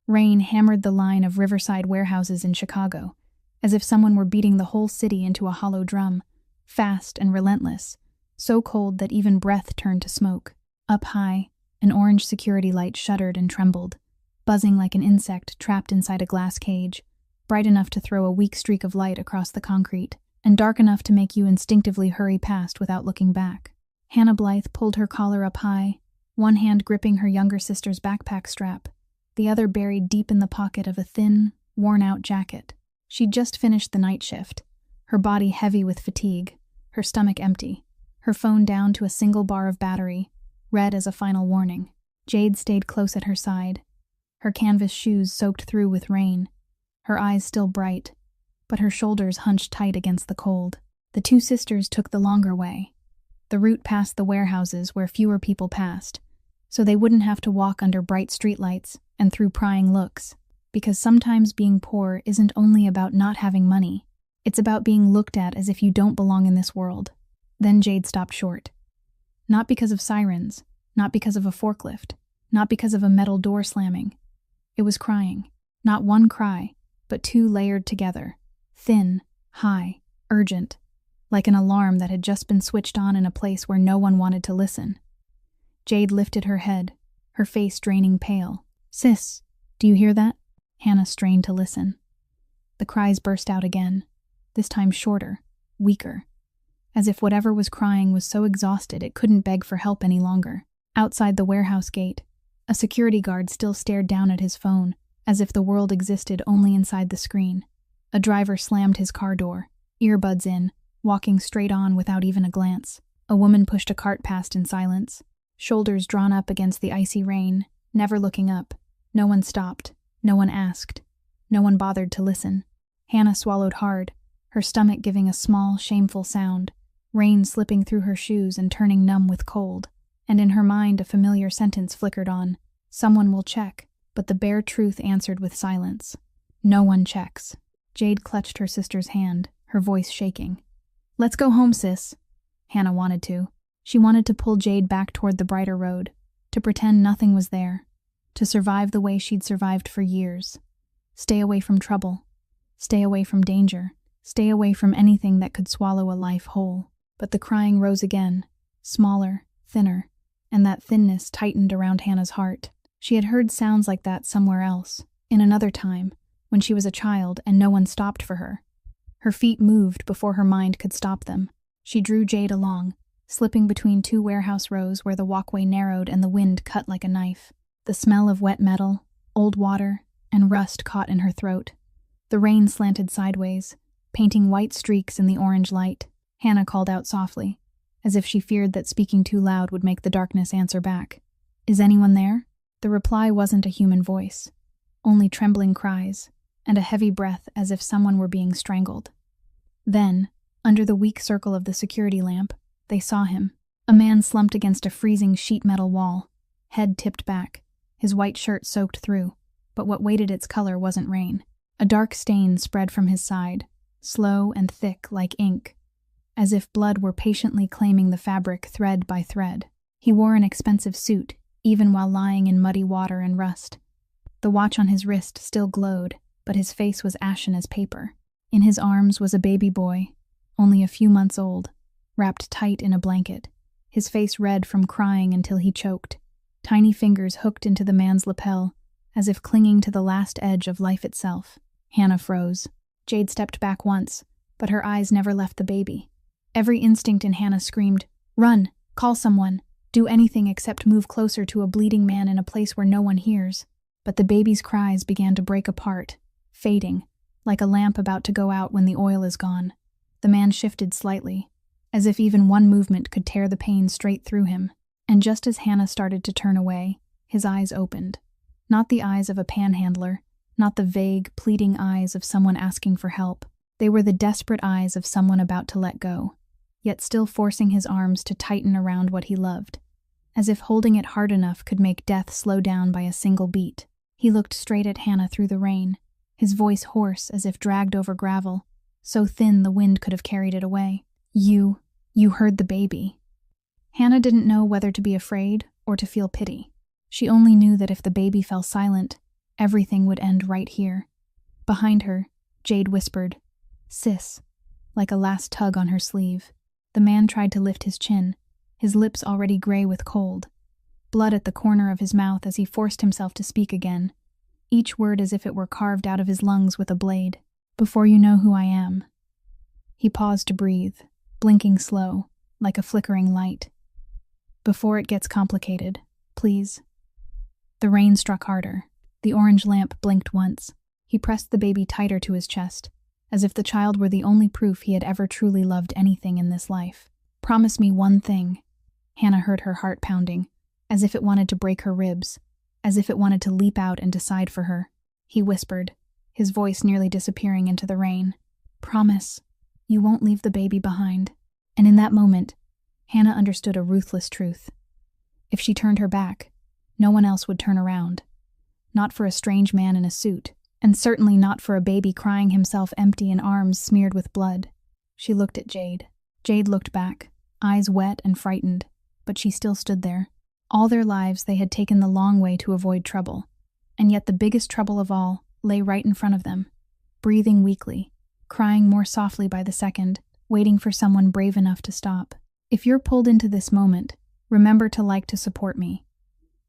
Rain hammered the line of riverside warehouses in Chicago, as if someone were beating the whole city into a hollow drum, fast and relentless, so cold that even breath turned to smoke. Up high, an orange security light shuddered and trembled, buzzing like an insect trapped inside a glass cage, bright enough to throw a weak streak of light across the concrete, and dark enough to make you instinctively hurry past without looking back. Hannah Blythe pulled her collar up high, one hand gripping her younger sister's backpack strap, the other buried deep in the pocket of a thin, worn-out jacket. She'd just finished the night shift, her body heavy with fatigue, her stomach empty, her phone down to a single bar of battery, red as a final warning. Jade stayed close at her side, her canvas shoes soaked through with rain, her eyes still bright, but her shoulders hunched tight against the cold. The two sisters took the longer way, the route past the warehouses where fewer people passed, so they wouldn't have to walk under bright streetlights and through prying looks, because sometimes being poor isn't only about not having money, it's about being looked at as if you don't belong in this world. Then Jade stopped short. Not because of sirens, not because of a forklift, not because of a metal door slamming. It was crying. Not one cry, but two layered together, thin, high, urgent, like an alarm that had just been switched on in a place where no one wanted to listen. Jade lifted her head, her face draining pale. "Sis, do you hear that?" Hannah strained to listen. The cries burst out again, this time shorter, weaker, as if whatever was crying was so exhausted it couldn't beg for help any longer. Outside the warehouse gate, a security guard still stared down at his phone, as if the world existed only inside the screen. A driver slammed his car door, earbuds in, walking straight on without even a glance. A woman pushed a cart past in silence, shoulders drawn up against the icy rain, never looking up. No one stopped, no one asked, no one bothered to listen. Hannah swallowed hard, her stomach giving a small, shameful sound, rain slipping through her shoes and turning numb with cold. And in her mind a familiar sentence flickered on. Someone will check, but the bare truth answered with silence. No one checks. Jade clutched her sister's hand, her voice shaking. "Let's go home, sis." Hannah wanted to. She wanted to pull Jade back toward the brighter road, to pretend nothing was there, to survive the way she'd survived for years. Stay away from trouble. Stay away from danger. Stay away from anything that could swallow a life whole. But the crying rose again, smaller, thinner, and that thinness tightened around Hannah's heart. She had heard sounds like that somewhere else, in another time, when she was a child and no one stopped for her. Her feet moved before her mind could stop them. She drew Jade along, slipping between two warehouse rows where the walkway narrowed and the wind cut like a knife. The smell of wet metal, old water, and rust caught in her throat. The rain slanted sideways, painting white streaks in the orange light. Hannah called out softly, as if she feared that speaking too loud would make the darkness answer back. "Is anyone there?" The reply wasn't a human voice, only trembling cries, and a heavy breath as if someone were being strangled. Then, under the weak circle of the security lamp, they saw him. A man slumped against a freezing sheet metal wall, head tipped back, his white shirt soaked through, but what weighted its color wasn't rain. A dark stain spread from his side, slow and thick like ink, as if blood were patiently claiming the fabric thread by thread. He wore an expensive suit, even while lying in muddy water and rust. The watch on his wrist still glowed, but his face was ashen as paper. In his arms was a baby boy, only a few months old, wrapped tight in a blanket, his face red from crying until he choked, tiny fingers hooked into the man's lapel, as if clinging to the last edge of life itself. Hannah froze. Jade stepped back once, but her eyes never left the baby. Every instinct in Hannah screamed, "Run! Call someone! Do anything except move closer to a bleeding man in a place where no one hears." But the baby's cries began to break apart, fading, like a lamp about to go out when the oil is gone. The man shifted slightly, as if even one movement could tear the pain straight through him. And just as Hannah started to turn away, his eyes opened. Not the eyes of a panhandler, not the vague, pleading eyes of someone asking for help. They were the desperate eyes of someone about to let go, yet still forcing his arms to tighten around what he loved, as if holding it hard enough could make death slow down by a single beat. He looked straight at Hannah through the rain, his voice hoarse as if dragged over gravel, so thin the wind could have carried it away. You heard the baby." Hannah didn't know whether to be afraid or to feel pity. She only knew that if the baby fell silent, Everything would end right here. Behind her, Jade whispered, "Sis," like a last tug on her sleeve. The man tried to lift his chin, his lips already gray with cold. Blood at the corner of his mouth as he forced himself to speak again, each word as if it were carved out of his lungs with a blade. "Before you know who I am." He paused to breathe, blinking slow, like a flickering light. "Before it gets complicated, please." The rain struck harder. The orange lamp blinked once. He pressed the baby tighter to his chest, as if the child were the only proof he had ever truly loved anything in this life. "Promise me one thing." Hannah heard her heart pounding, as if it wanted to break her ribs, as if it wanted to leap out and decide for her. He whispered, his voice nearly disappearing into the rain. "Promise, you won't leave the baby behind." And in that moment, Hannah understood a ruthless truth. If she turned her back, no one else would turn around. Not for a strange man in a suit, and certainly not for a baby crying himself empty in arms smeared with blood. She looked at Jade. Jade looked back, eyes wet and frightened, but she still stood there. All their lives they had taken the long way to avoid trouble, and yet the biggest trouble of all lay right in front of them, breathing weakly, crying more softly by the second, waiting for someone brave enough to stop. If you're pulled into this moment, remember to support me.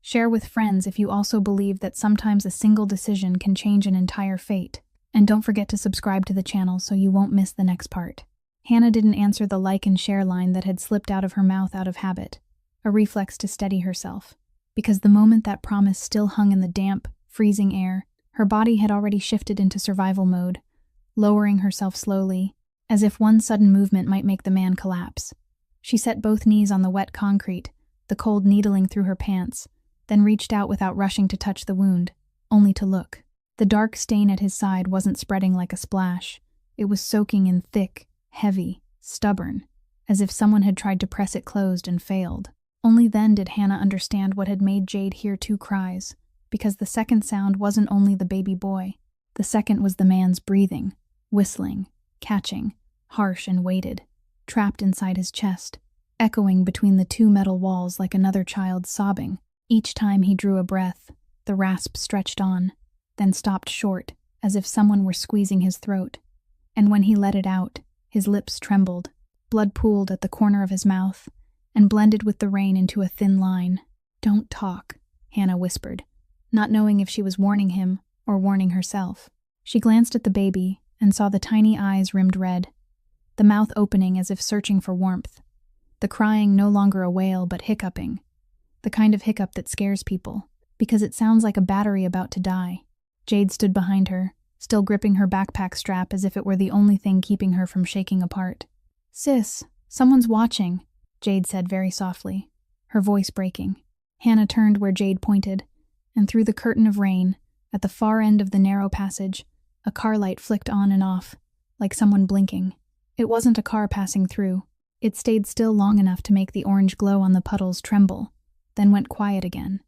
Share with friends if you also believe that sometimes a single decision can change an entire fate. And don't forget to subscribe to the channel so you won't miss the next part. Hannah didn't answer the like and share line that had slipped out of her mouth out of habit, a reflex to steady herself, because the moment that promise still hung in the damp, freezing air, her body had already shifted into survival mode, lowering herself slowly, as if one sudden movement might make the man collapse. She set both knees on the wet concrete, the cold needling through her pants, then reached out without rushing to touch the wound, only to look. The dark stain at his side wasn't spreading like a splash. It was soaking in thick, heavy, stubborn, as if someone had tried to press it closed and failed. Only then did Hannah understand what had made Jade hear two cries, because the second sound wasn't only the baby boy. The second was the man's breathing, whistling, catching, harsh and weighted, trapped inside his chest, echoing between the two metal walls like another child sobbing. Each time he drew a breath, the rasp stretched on, then stopped short, as if someone were squeezing his throat. And when he let it out, his lips trembled, blood pooled at the corner of his mouth, and blended with the rain into a thin line. "Don't talk," Hannah whispered, not knowing if she was warning him or warning herself. She glanced at the baby and saw the tiny eyes rimmed red, the mouth opening as if searching for warmth, the crying no longer a wail but hiccuping, the kind of hiccup that scares people, because it sounds like a battery about to die. Jade stood behind her, still gripping her backpack strap as if it were the only thing keeping her from shaking apart. "Sis, someone's watching," Jade said very softly, her voice breaking. Hannah turned where Jade pointed, and through the curtain of rain, at the far end of the narrow passage, a car light flicked on and off, like someone blinking. It wasn't a car passing through. It stayed still long enough to make the orange glow on the puddles tremble, then went quiet again.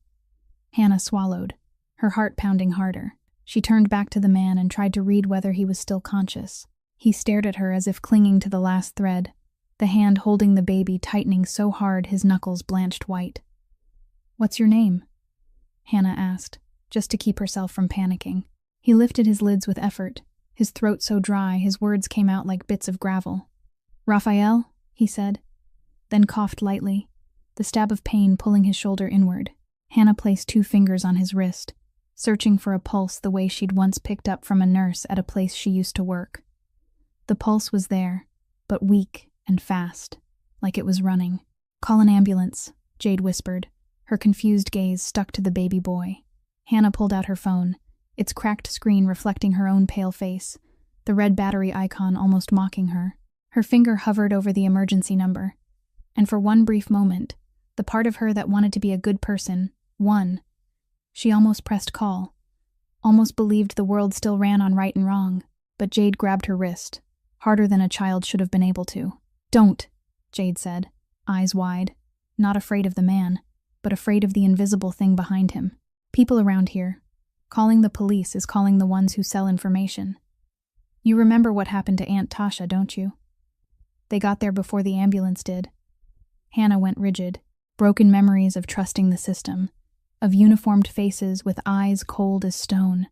Hannah swallowed, her heart pounding harder. She turned back to the man and tried to read whether he was still conscious. He stared at her as if clinging to the last thread, the hand holding the baby tightening so hard his knuckles blanched white. "What's your name?" Hannah asked, just to keep herself from panicking. He lifted his lids with effort, his throat so dry his words came out like bits of gravel. "Raphael," he said, then coughed lightly, the stab of pain pulling his shoulder inward. Hannah placed 2 fingers on his wrist, searching for a pulse the way she'd once picked up from a nurse at a place she used to work. The pulse was there, but weak and fast, like it was running. "Call an ambulance," Jade whispered, her confused gaze stuck to the baby boy. Hannah pulled out her phone, its cracked screen reflecting her own pale face, the red battery icon almost mocking her. Her finger hovered over the emergency number, and for one brief moment, the part of her that wanted to be a good person won. She almost pressed call, almost believed the world still ran on right and wrong, but Jade grabbed her wrist, harder than a child should have been able to. "Don't," Jade said, eyes wide, not afraid of the man, but afraid of the invisible thing behind him. "People around here. Calling the police is calling the ones who sell information. You remember what happened to Aunt Tasha, don't you? They got there before the ambulance did." Hannah went rigid, broken memories of trusting the system, of uniformed faces with eyes cold as stone,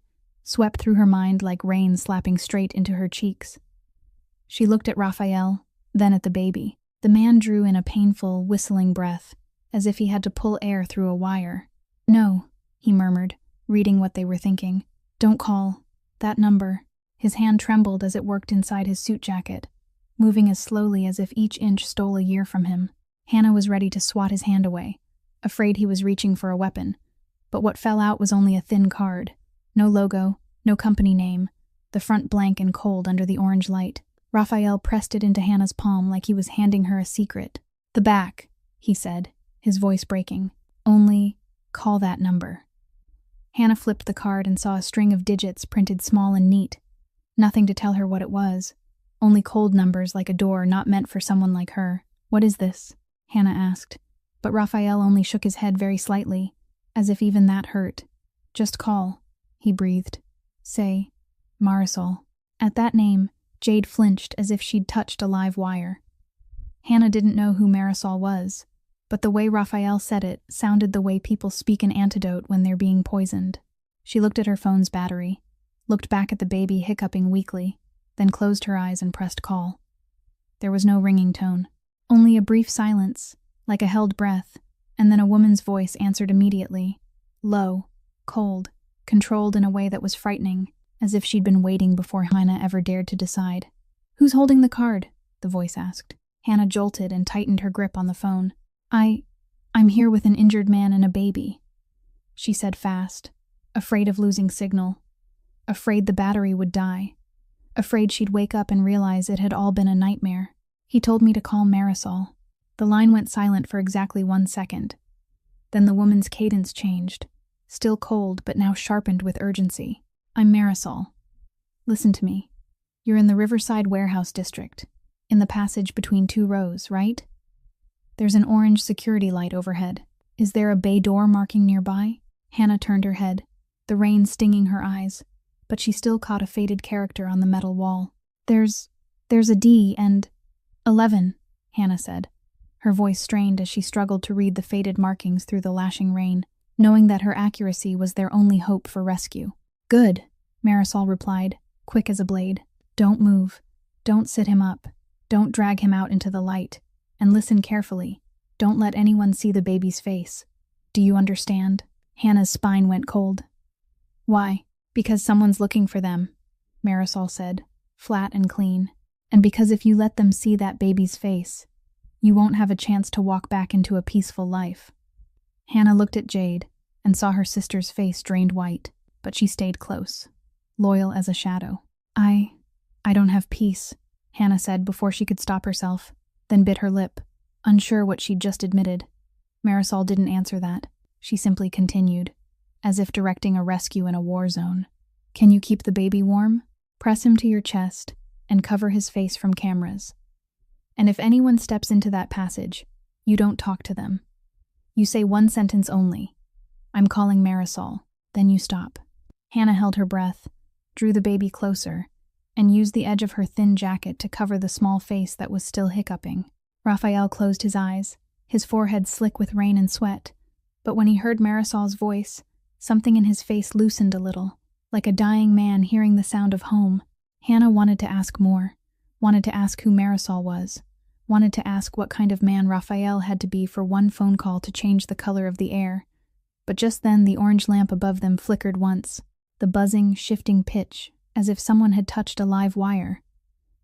swept through her mind like rain slapping straight into her cheeks. She looked at Raphael, then at the baby. The man drew in a painful, whistling breath, as if he had to pull air through a wire. "No," he murmured, reading what they were thinking. "Don't call. That number." His hand trembled as it worked inside his suit jacket, moving as slowly as if each inch stole a year from him. Hannah was ready to swat his hand away, afraid he was reaching for a weapon. But what fell out was only a thin card. No logo, no company name, the front blank and cold under the orange light. Raphael pressed it into Hannah's palm like he was handing her a secret. "The back," he said, his voice breaking. "Only call that number." Hannah flipped the card and saw a string of digits printed small and neat. Nothing to tell her what it was. Only cold numbers like a door not meant for someone like her. "What is this?" Hannah asked. But Raphael only shook his head very slightly, as if even that hurt. "Just call," he breathed. "Say, Marisol." At that name, Jade flinched as if she'd touched a live wire. Hannah didn't know who Marisol was, but the way Raphael said it sounded the way people speak an antidote when they're being poisoned. She looked at her phone's battery, looked back at the baby hiccuping weakly, then closed her eyes and pressed call. There was no ringing tone, only a brief silence, like a held breath, and then a woman's voice answered immediately, low, cold, controlled in a way that was frightening, as if she'd been waiting before Hannah ever dared to decide. "Who's holding the card?" the voice asked. Hannah jolted and tightened her grip on the phone. I'm here with an injured man and a baby," she said fast, afraid of losing signal, afraid the battery would die, afraid she'd wake up and realize it had all been a nightmare. "He told me to call Marisol." The line went silent for exactly 1 second. Then the woman's cadence changed, still cold but now sharpened with urgency. "I'm Marisol. Listen to me. You're in the Riverside Warehouse District, in the passage between 2 rows, right? There's an orange security light overhead. Is there a bay door marking nearby?" Hannah turned her head, the rain stinging her eyes, but she still caught a faded character on the metal wall. There's a D and 11, Hannah said, her voice strained as she struggled to read the faded markings through the lashing rain, knowing that her accuracy was their only hope for rescue. "Good," Marisol replied, quick as a blade. "Don't move. Don't sit him up. Don't drag him out into the light. And listen carefully. Don't let anyone see the baby's face. Do you understand?" Hannah's spine went cold. "Why?" "Because someone's looking for them," Marisol said, flat and clean. "And because if you let them see that baby's face, you won't have a chance to walk back into a peaceful life." Hannah looked at Jade and saw her sister's face drained white, but she stayed close, loyal as a shadow. I don't have peace," Hannah said before she could stop herself, then bit her lip, unsure what she'd just admitted. Marisol didn't answer that. She simply continued, as if directing a rescue in a war zone. "Can you keep the baby warm? Press him to your chest and cover his face from cameras. And if anyone steps into that passage, you don't talk to them. You say 1 sentence only. 'I'm calling Marisol.' Then you stop." Hannah held her breath, drew the baby closer, and used the edge of her thin jacket to cover the small face that was still hiccuping. Raphael closed his eyes, his forehead slick with rain and sweat, but when he heard Marisol's voice, something in his face loosened a little, like a dying man hearing the sound of home. Hannah wanted to ask more, wanted to ask who Marisol was, wanted to ask what kind of man Raphael had to be for one phone call to change the color of the air. But just then the orange lamp above them flickered once, the buzzing, shifting pitch, as if someone had touched a live wire.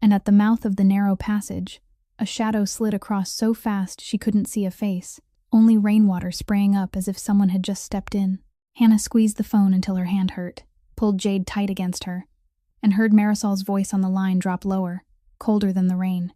And at the mouth of the narrow passage, a shadow slid across so fast she couldn't see a face, only rainwater spraying up as if someone had just stepped in. Hannah squeezed the phone until her hand hurt, pulled Jade tight against her, and heard Marisol's voice on the line drop lower, colder than the rain.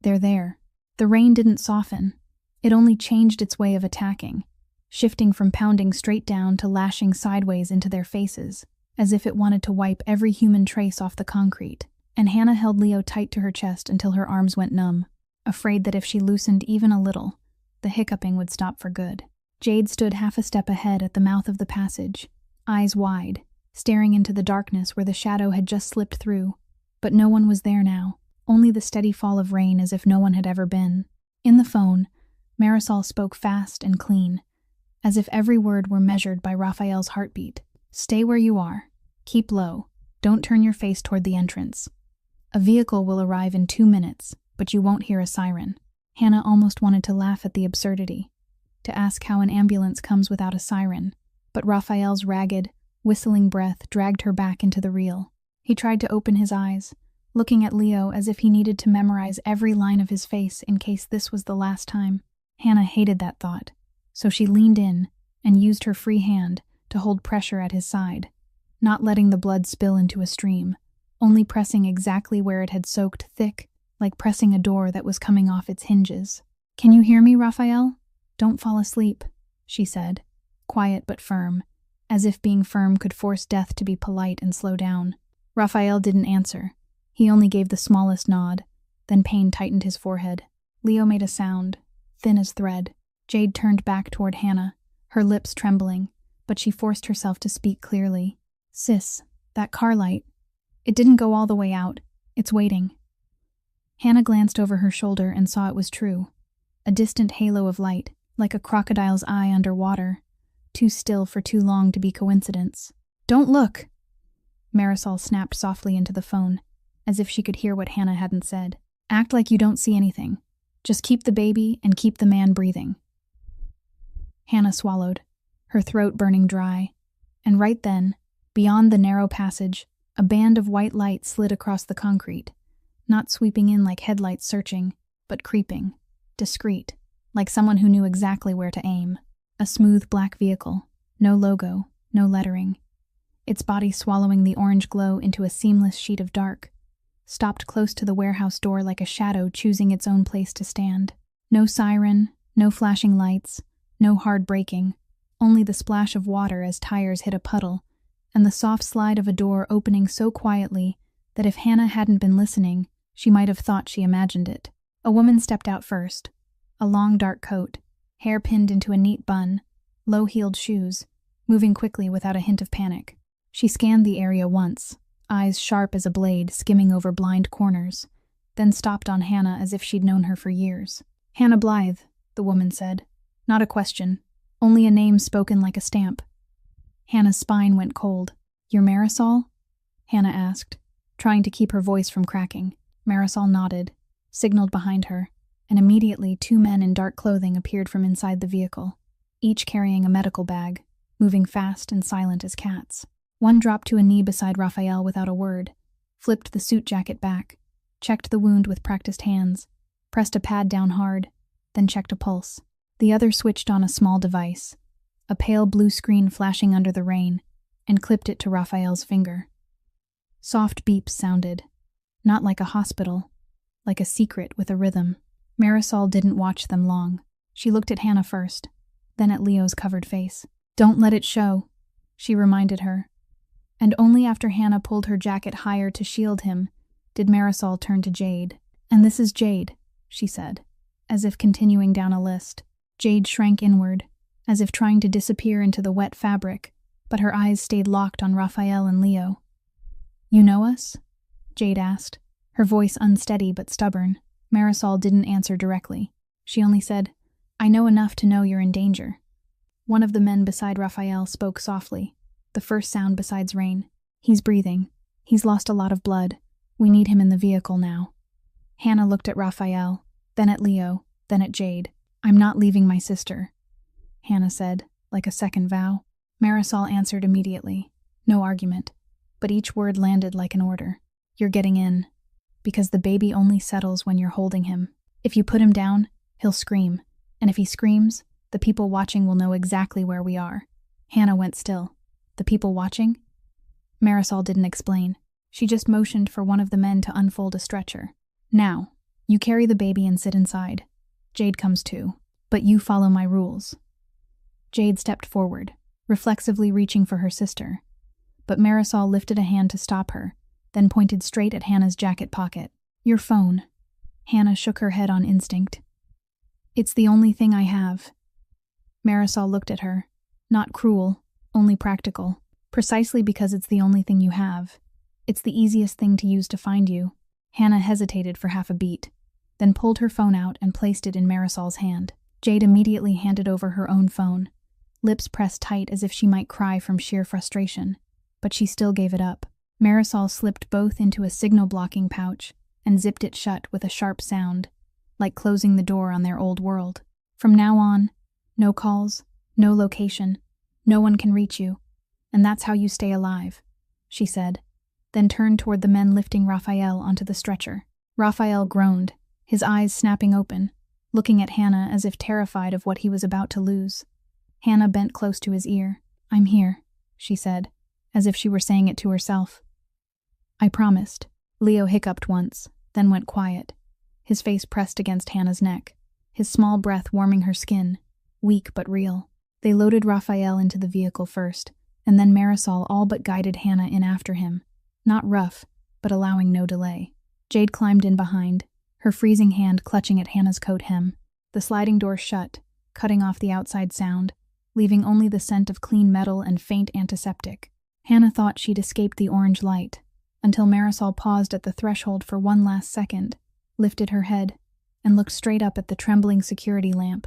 "They're there." The rain didn't soften. It only changed its way of attacking, shifting from pounding straight down to lashing sideways into their faces, as if it wanted to wipe every human trace off the concrete. And Hannah held Leo tight to her chest until her arms went numb, afraid that if she loosened even a little, the hiccuping would stop for good. Jade stood half a step ahead at the mouth of the passage, eyes wide, staring into the darkness where the shadow had just slipped through, but no one was there now, only the steady fall of rain as if no one had ever been. In the phone, Marisol spoke fast and clean, as if every word were measured by Raphael's heartbeat. "Stay where you are. Keep low. Don't turn your face toward the entrance. A vehicle will arrive in 2 minutes, but you won't hear a siren." Hannah almost wanted to laugh at the absurdity, to ask how an ambulance comes without a siren, but Raphael's ragged, whistling breath dragged her back into the real. He tried to open his eyes, looking at Leo as if he needed to memorize every line of his face in case this was the last time. Hannah hated that thought, so she leaned in and used her free hand to hold pressure at his side, not letting the blood spill into a stream, only pressing exactly where it had soaked thick, like pressing a door that was coming off its hinges. "Can you hear me, Raphael? Don't fall asleep," she said, quiet but firm, as if being firm could force death to be polite and slow down. Raphael didn't answer. He only gave the smallest nod, then pain tightened his forehead. Leo made a sound, thin as thread. Jade turned back toward Hannah, her lips trembling, but she forced herself to speak clearly. "Sis, that car light. It didn't go all the way out. It's waiting." Hannah glanced over her shoulder and saw it was true. A distant halo of light, like a crocodile's eye under water, too still for too long to be coincidence. "Don't look!" Marisol snapped softly into the phone, as if she could hear what Hannah hadn't said. "Act like you don't see anything. Just keep the baby and keep the man breathing." Hannah swallowed, her throat burning dry, and right then, beyond the narrow passage, a band of white light slid across the concrete, not sweeping in like headlights searching, but creeping, discreet, like someone who knew exactly where to aim. A smooth black vehicle, no logo, no lettering, its body swallowing the orange glow into a seamless sheet of dark, stopped close to the warehouse door like a shadow choosing its own place to stand. No siren, no flashing lights, no hard braking, only the splash of water as tires hit a puddle, and the soft slide of a door opening so quietly that if Hannah hadn't been listening, she might have thought she imagined it. A woman stepped out first, a long dark coat, hair pinned into a neat bun, low-heeled shoes, moving quickly without a hint of panic. She scanned the area once, eyes sharp as a blade skimming over blind corners, then stopped on Hannah as if she'd known her for years. "Hannah Blythe," the woman said. Not a question, only a name spoken like a stamp. Hannah's spine went cold. "You're Marisol?" Hannah asked, trying to keep her voice from cracking. Marisol nodded, signaled behind her, and immediately 2 men in dark clothing appeared from inside the vehicle, each carrying a medical bag, moving fast and silent as cats. One dropped to a knee beside Raphael without a word, flipped the suit jacket back, checked the wound with practiced hands, pressed a pad down hard, then checked a pulse. The other switched on a small device, a pale blue screen flashing under the rain, and clipped it to Raphael's finger. Soft beeps sounded, not like a hospital, like a secret with a rhythm. Marisol didn't watch them long. She looked at Hannah first, then at Leo's covered face. "Don't let it show," she reminded her. And only after Hannah pulled her jacket higher to shield him did Marisol turn to Jade. "And this is Jade," she said, as if continuing down a list. Jade shrank inward, as if trying to disappear into the wet fabric, but her eyes stayed locked on Raphael and Leo. "You know us?" Jade asked, her voice unsteady but stubborn. Marisol didn't answer directly. She only said, "I know enough to know you're in danger." One of the men beside Raphael spoke softly, the first sound besides rain. "He's breathing. He's lost a lot of blood. We need him in the vehicle now." Hannah looked at Raphael, then at Leo, then at Jade. "I'm not leaving my sister," Hannah said, like a second vow. Marisol answered immediately. No argument, but each word landed like an order. "You're getting in, because the baby only settles when you're holding him. If you put him down, he'll scream, and if he screams, the people watching will know exactly where we are." Hannah went still. "The people watching?" Marisol didn't explain. She just motioned for one of the men to unfold a stretcher. "Now, you carry the baby and sit inside. Jade comes too, but you follow my rules." Jade stepped forward, reflexively reaching for her sister, but Marisol lifted a hand to stop her, then pointed straight at Hannah's jacket pocket. "Your phone." Hannah shook her head on instinct. "It's the only thing I have." Marisol looked at her, not cruel, only practical. "Precisely because it's the only thing you have. It's the easiest thing to use to find you." Hannah hesitated for half a beat, then pulled her phone out and placed it in Marisol's hand. Jade immediately handed over her own phone, lips pressed tight as if she might cry from sheer frustration. But she still gave it up. Marisol slipped both into a signal-blocking pouch and zipped it shut with a sharp sound, like closing the door on their old world. From now on, no calls, no location, no one can reach you, and that's how you stay alive, she said, then turned toward the men lifting Raphael onto the stretcher. Raphael groaned, his eyes snapping open, looking at Hannah as if terrified of what he was about to lose. Hannah bent close to his ear. "I'm here," she said, as if she were saying it to herself. "I promised." Leo hiccuped once, then went quiet, his face pressed against Hannah's neck, his small breath warming her skin, weak but real. They loaded Raphael into the vehicle first, and then Marisol all but guided Hannah in after him, not rough, but allowing no delay. Jade climbed in behind, her freezing hand clutching at Hannah's coat hem. The sliding door shut, cutting off the outside sound, leaving only the scent of clean metal and faint antiseptic. Hannah thought she'd escaped the orange light, until Marisol paused at the threshold for one last second, lifted her head, and looked straight up at the trembling security lamp.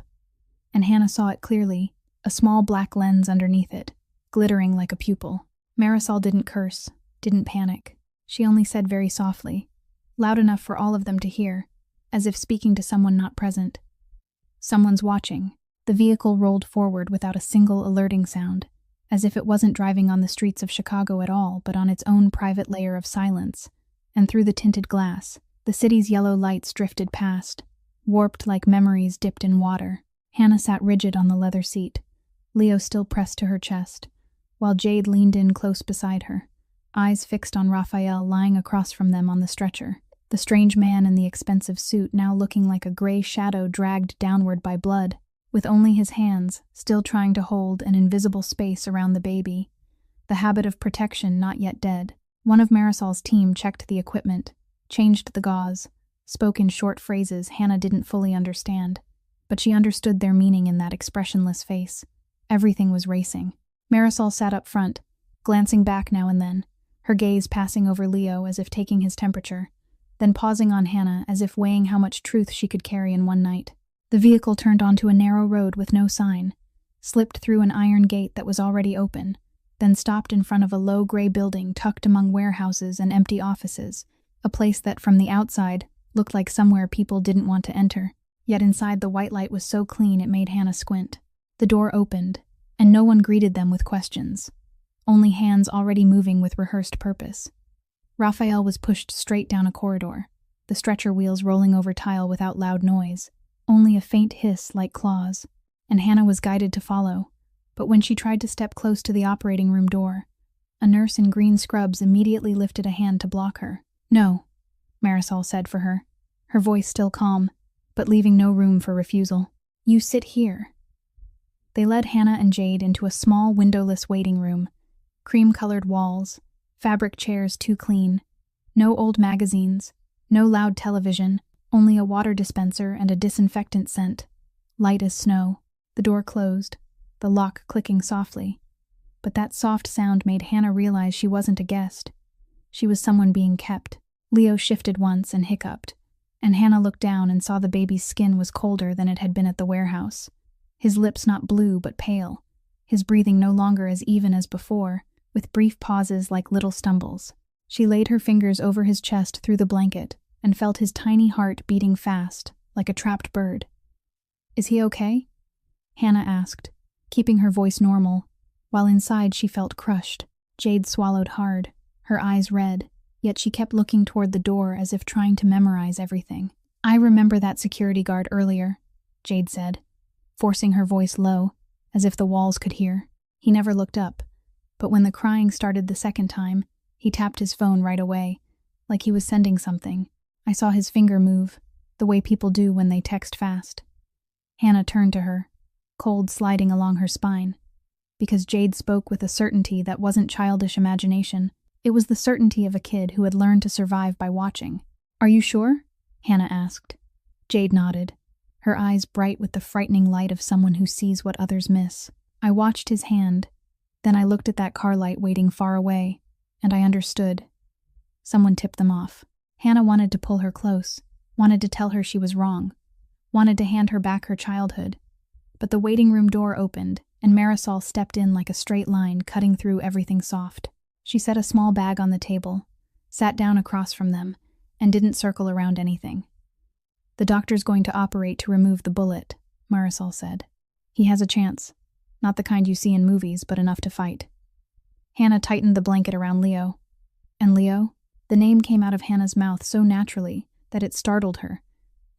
And Hannah saw it clearly, a small black lens underneath it, glittering like a pupil. Marisol didn't curse, didn't panic. She only said very softly, loud enough for all of them to hear, as if speaking to someone not present. "Someone's watching." The vehicle rolled forward without a single alerting sound, as if it wasn't driving on the streets of Chicago at all, but on its own private layer of silence. And through the tinted glass, the city's yellow lights drifted past, warped like memories dipped in water. Hannah sat rigid on the leather seat, Leo still pressed to her chest, while Jade leaned in close beside her, eyes fixed on Raphael lying across from them on the stretcher. The strange man in the expensive suit now looking like a gray shadow dragged downward by blood, with only his hands still trying to hold an invisible space around the baby, the habit of protection not yet dead. One of Marisol's team checked the equipment, changed the gauze, spoke in short phrases Hannah didn't fully understand, but she understood their meaning in that expressionless face. Everything was racing. Marisol sat up front, glancing back now and then, her gaze passing over Leo as if taking his temperature, then pausing on Hannah as if weighing how much truth she could carry in one night. The vehicle turned onto a narrow road with no sign, slipped through an iron gate that was already open, then stopped in front of a low gray building tucked among warehouses and empty offices, a place that from the outside looked like somewhere people didn't want to enter, yet inside the white light was so clean it made Hannah squint. The door opened, and no one greeted them with questions, only hands already moving with rehearsed purpose. Raphael was pushed straight down a corridor, the stretcher wheels rolling over tile without loud noise, only a faint hiss like claws, and Hannah was guided to follow. But when she tried to step close to the operating room door, a nurse in green scrubs immediately lifted a hand to block her. "No," Marisol said for her, her voice still calm, but leaving no room for refusal. "You sit here." They led Hannah and Jade into a small windowless waiting room, cream-colored walls, fabric chairs too clean, no old magazines, no loud television, only a water dispenser and a disinfectant scent, light as snow. The door closed, the lock clicking softly. But that soft sound made Hannah realize she wasn't a guest. She was someone being kept. Leo shifted once and hiccuped, and Hannah looked down and saw the baby's skin was colder than it had been at the warehouse. His lips not blue but pale, his breathing no longer as even as before, with brief pauses like little stumbles. She laid her fingers over his chest through the blanket and felt his tiny heart beating fast, like a trapped bird. "Is he okay?" Hannah asked, keeping her voice normal, while inside she felt crushed. Jade swallowed hard, her eyes red, yet she kept looking toward the door as if trying to memorize everything. "I remember that security guard earlier," Jade said, forcing her voice low, as if the walls could hear. He never looked up, but when the crying started the second time, he tapped his phone right away, like he was sending something. I saw his finger move, the way people do when they text fast. Hannah turned to her, cold sliding along her spine, because Jade spoke with a certainty that wasn't childish imagination. It was the certainty of a kid who had learned to survive by watching. "Are you sure?" Hannah asked. Jade nodded, her eyes bright with the frightening light of someone who sees what others miss. "I watched his hand, then I looked at that car light waiting far away, and I understood. Someone tipped them off." Hannah wanted to pull her close, wanted to tell her she was wrong, wanted to hand her back her childhood. But the waiting room door opened, and Marisol stepped in like a straight line, cutting through everything soft. She set a small bag on the table, sat down across from them, and didn't circle around anything. "The doctor's going to operate to remove the bullet," Marisol said. "He has a chance. Not the kind you see in movies, but enough to fight." Hannah tightened the blanket around Leo. "And Leo?" The name came out of Hannah's mouth so naturally that it startled her,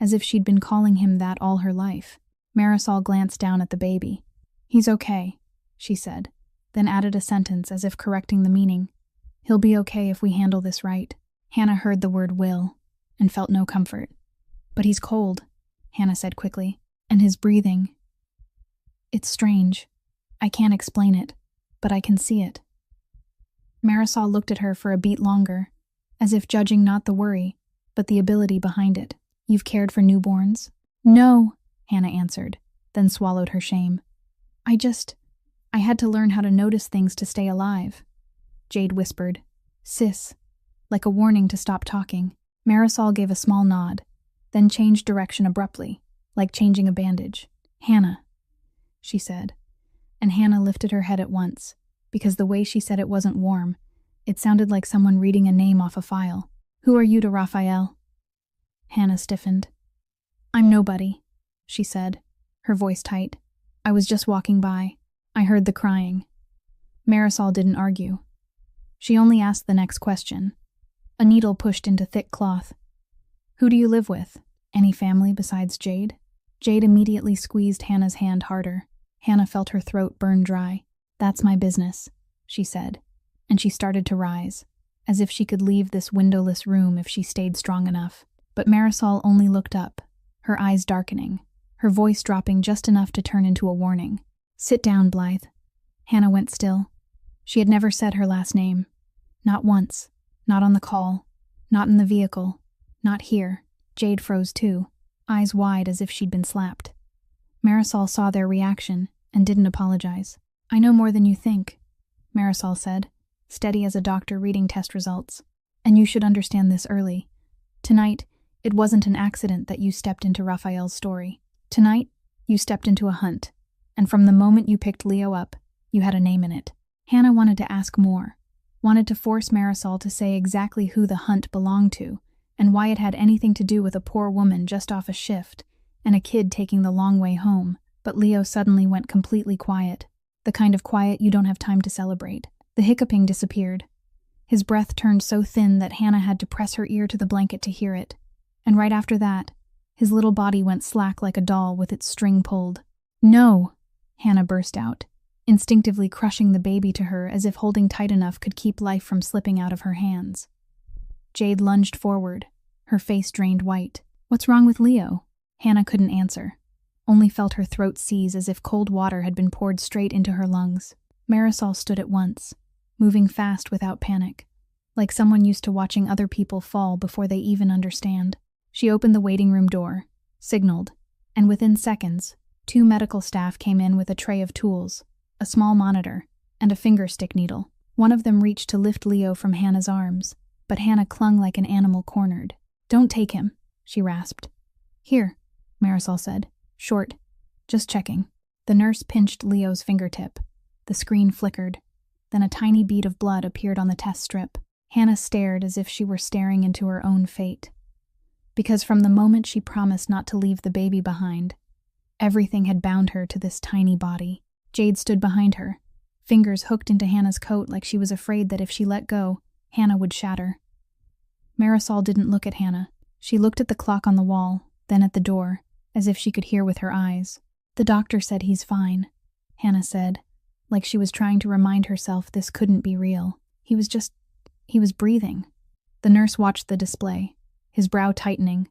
as if she'd been calling him that all her life. Marisol glanced down at the baby. "He's okay," she said, then added a sentence as if correcting the meaning. "He'll be okay if we handle this right." Hannah heard the word will and felt no comfort. "But he's cold," Hannah said quickly, "and his breathing. It's strange. I can't explain it, but I can see it." Marisol looked at her for a beat longer, as if judging not the worry, but the ability behind it. "You've cared for newborns?" "No," Hannah answered, then swallowed her shame. I had to learn how to notice things to stay alive." Jade whispered, "Sis," like a warning to stop talking. Marisol gave a small nod, then changed direction abruptly, like changing a bandage. "Hannah," she said, and Hannah lifted her head at once, because the way she said it wasn't warm. It sounded like someone reading a name off a file. "Who are you to Raphael?" Hannah stiffened. "I'm nobody," she said, her voice tight. "I was just walking by. I heard the crying." Marisol didn't argue. She only asked the next question, a needle pushed into thick cloth. "Who do you live with? Any family besides Jade?" Jade immediately squeezed Hannah's hand harder. Hannah felt her throat burn dry. "That's my business," she said, and she started to rise, as if she could leave this windowless room if she stayed strong enough. But Marisol only looked up, her eyes darkening, her voice dropping just enough to turn into a warning. "Sit down, Blythe." Hannah went still. She had never said her last name. Not once. Not on the call. Not in the vehicle. Not here. Jade froze too, eyes wide as if she'd been slapped. Marisol saw their reaction and didn't apologize. "I know more than you think," Marisol said, steady as a doctor reading test results. "And you should understand this early. Tonight, it wasn't an accident that you stepped into Raphael's story. Tonight, you stepped into a hunt, and from the moment you picked Leo up, you had a name in it." Hannah wanted to ask more, wanted to force Marisol to say exactly who the hunt belonged to, and why it had anything to do with a poor woman just off a shift and a kid taking the long way home, but Leo suddenly went completely quiet, the kind of quiet you don't have time to celebrate. The hiccuping disappeared. His breath turned so thin that Hannah had to press her ear to the blanket to hear it, and right after that, his little body went slack like a doll with its string pulled. "No!" Hannah burst out, instinctively crushing the baby to her as if holding tight enough could keep life from slipping out of her hands. Jade lunged forward, her face drained white. "What's wrong with Leo?" Hannah couldn't answer, only felt her throat seize as if cold water had been poured straight into her lungs. Marisol stood at once, moving fast without panic, like someone used to watching other people fall before they even understand. She opened the waiting room door, signaled, and within seconds, 2 medical staff came in with a tray of tools, a small monitor, and a finger stick needle. One of them reached to lift Leo from Hannah's arms, but Hannah clung like an animal cornered. "Don't take him," she rasped. "Here," Marisol said, short, "just checking." The nurse pinched Leo's fingertip. The screen flickered. Then a tiny bead of blood appeared on the test strip. Hannah stared as if she were staring into her own fate. Because from the moment she promised not to leave the baby behind, everything had bound her to this tiny body. Jade stood behind her, fingers hooked into Hannah's coat like she was afraid that if she let go, Hannah would shatter. Marisol didn't look at Hannah. She looked at the clock on the wall, then at the door, as if she could hear with her eyes. "The doctor said he's fine," Hannah said, like she was trying to remind herself this couldn't be real. He was breathing. The nurse watched the display, his brow tightening,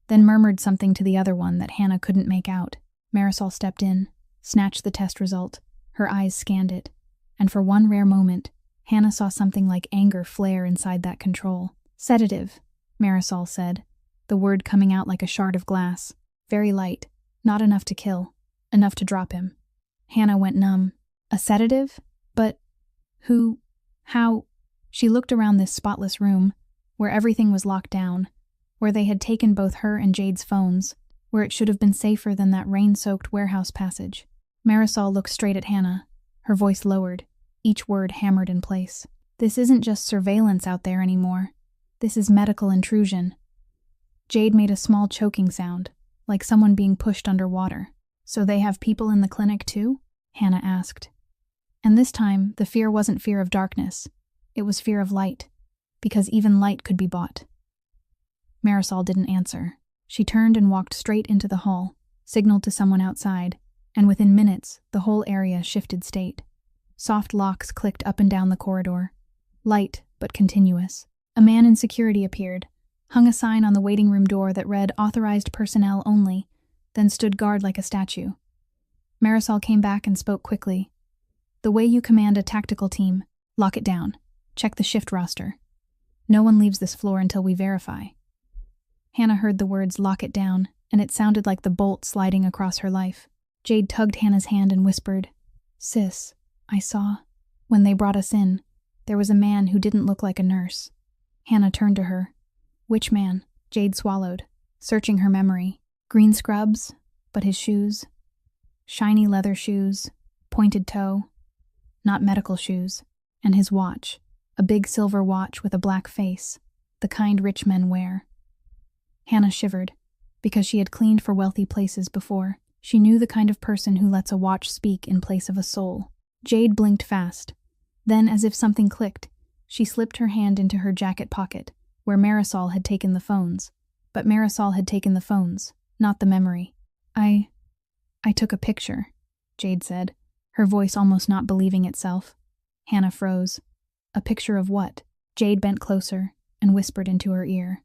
then murmured something to the other one that Hannah couldn't make out. Marisol stepped in, snatched the test result. Her eyes scanned it, and for one rare moment, Hannah saw something like anger flare inside that control. "Sedative," Marisol said, the word coming out like a shard of glass. Very light, not enough to kill, enough to drop him. Hannah went numb. A sedative? But who? How? She looked around this spotless room, where everything was locked down, where they had taken both her and Jade's phones, where it should have been safer than that rain-soaked warehouse passage. Marisol looked straight at Hannah, her voice lowered, each word hammered in place. This isn't just surveillance out there anymore. This is medical intrusion. Jade made a small choking sound, like someone being pushed underwater. So they have people in the clinic too? Hannah asked. And this time, the fear wasn't fear of darkness. It was fear of light, because even light could be bought. Marisol didn't answer. She turned and walked straight into the hall, signaled to someone outside, and within minutes, the whole area shifted state. Soft locks clicked up and down the corridor. Light, but continuous. A man in security appeared, hung a sign on the waiting room door that read "Authorized personnel only," then stood guard like a statue. Marisol came back and spoke quickly. "The way you command a tactical team, lock it down. Check the shift roster. No one leaves this floor until we verify." Hannah heard the words "lock it down," and it sounded like the bolt sliding across her life. Jade tugged Hannah's hand and whispered, "Sis, I saw. When they brought us in, there was a man who didn't look like a nurse." Hannah turned to her. "Which man?" Jade swallowed, searching her memory. Green scrubs, but his shoes. Shiny leather shoes, pointed toe. Not medical shoes. And his watch. A big silver watch with a black face, the kind rich men wear. Hannah shivered, because she had cleaned for wealthy places before. She knew the kind of person who lets a watch speak in place of a soul. Jade blinked fast. Then, as if something clicked, she slipped her hand into her jacket pocket, where Marisol had taken the phones. But Marisol had taken the phones, not the memory. I took a picture," Jade said, her voice almost not believing itself. Hannah froze. "A picture of what?" Jade bent closer and whispered into her ear.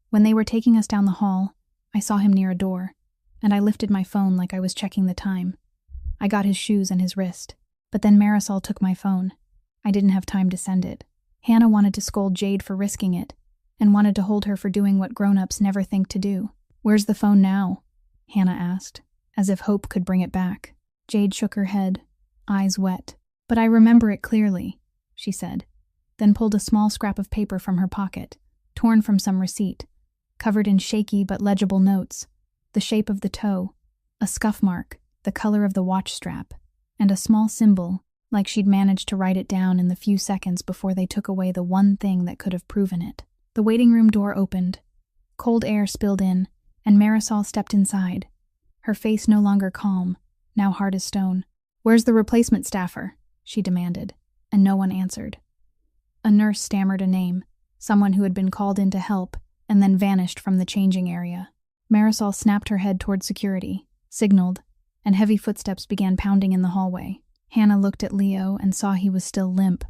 "When they were taking us down the hall, I saw him near a door, and I lifted my phone like I was checking the time. I got his shoes and his wrist, but then Marisol took my phone. I didn't have time to send it." Hannah wanted to scold Jade for risking it, and wanted to hold her for doing what grown-ups never think to do. "Where's the phone now?" Hannah asked, as if hope could bring it back. Jade shook her head, eyes wet. "But I remember it clearly," she said, then pulled a small scrap of paper from her pocket, torn from some receipt, covered in shaky but legible notes, the shape of the toe, a scuff mark, the color of the watch strap, and a small symbol, like she'd managed to write it down in the few seconds before they took away the one thing that could have proven it. The waiting room door opened. Cold air spilled in, and Marisol stepped inside, her face no longer calm, now hard as stone. "Where's the replacement staffer?" she demanded, and no one answered. A nurse stammered a name, someone who had been called in to help, and then vanished from the changing area. Marisol snapped her head toward security, signaled, and heavy footsteps began pounding in the hallway. Hannah looked at Leo and saw he was still limp,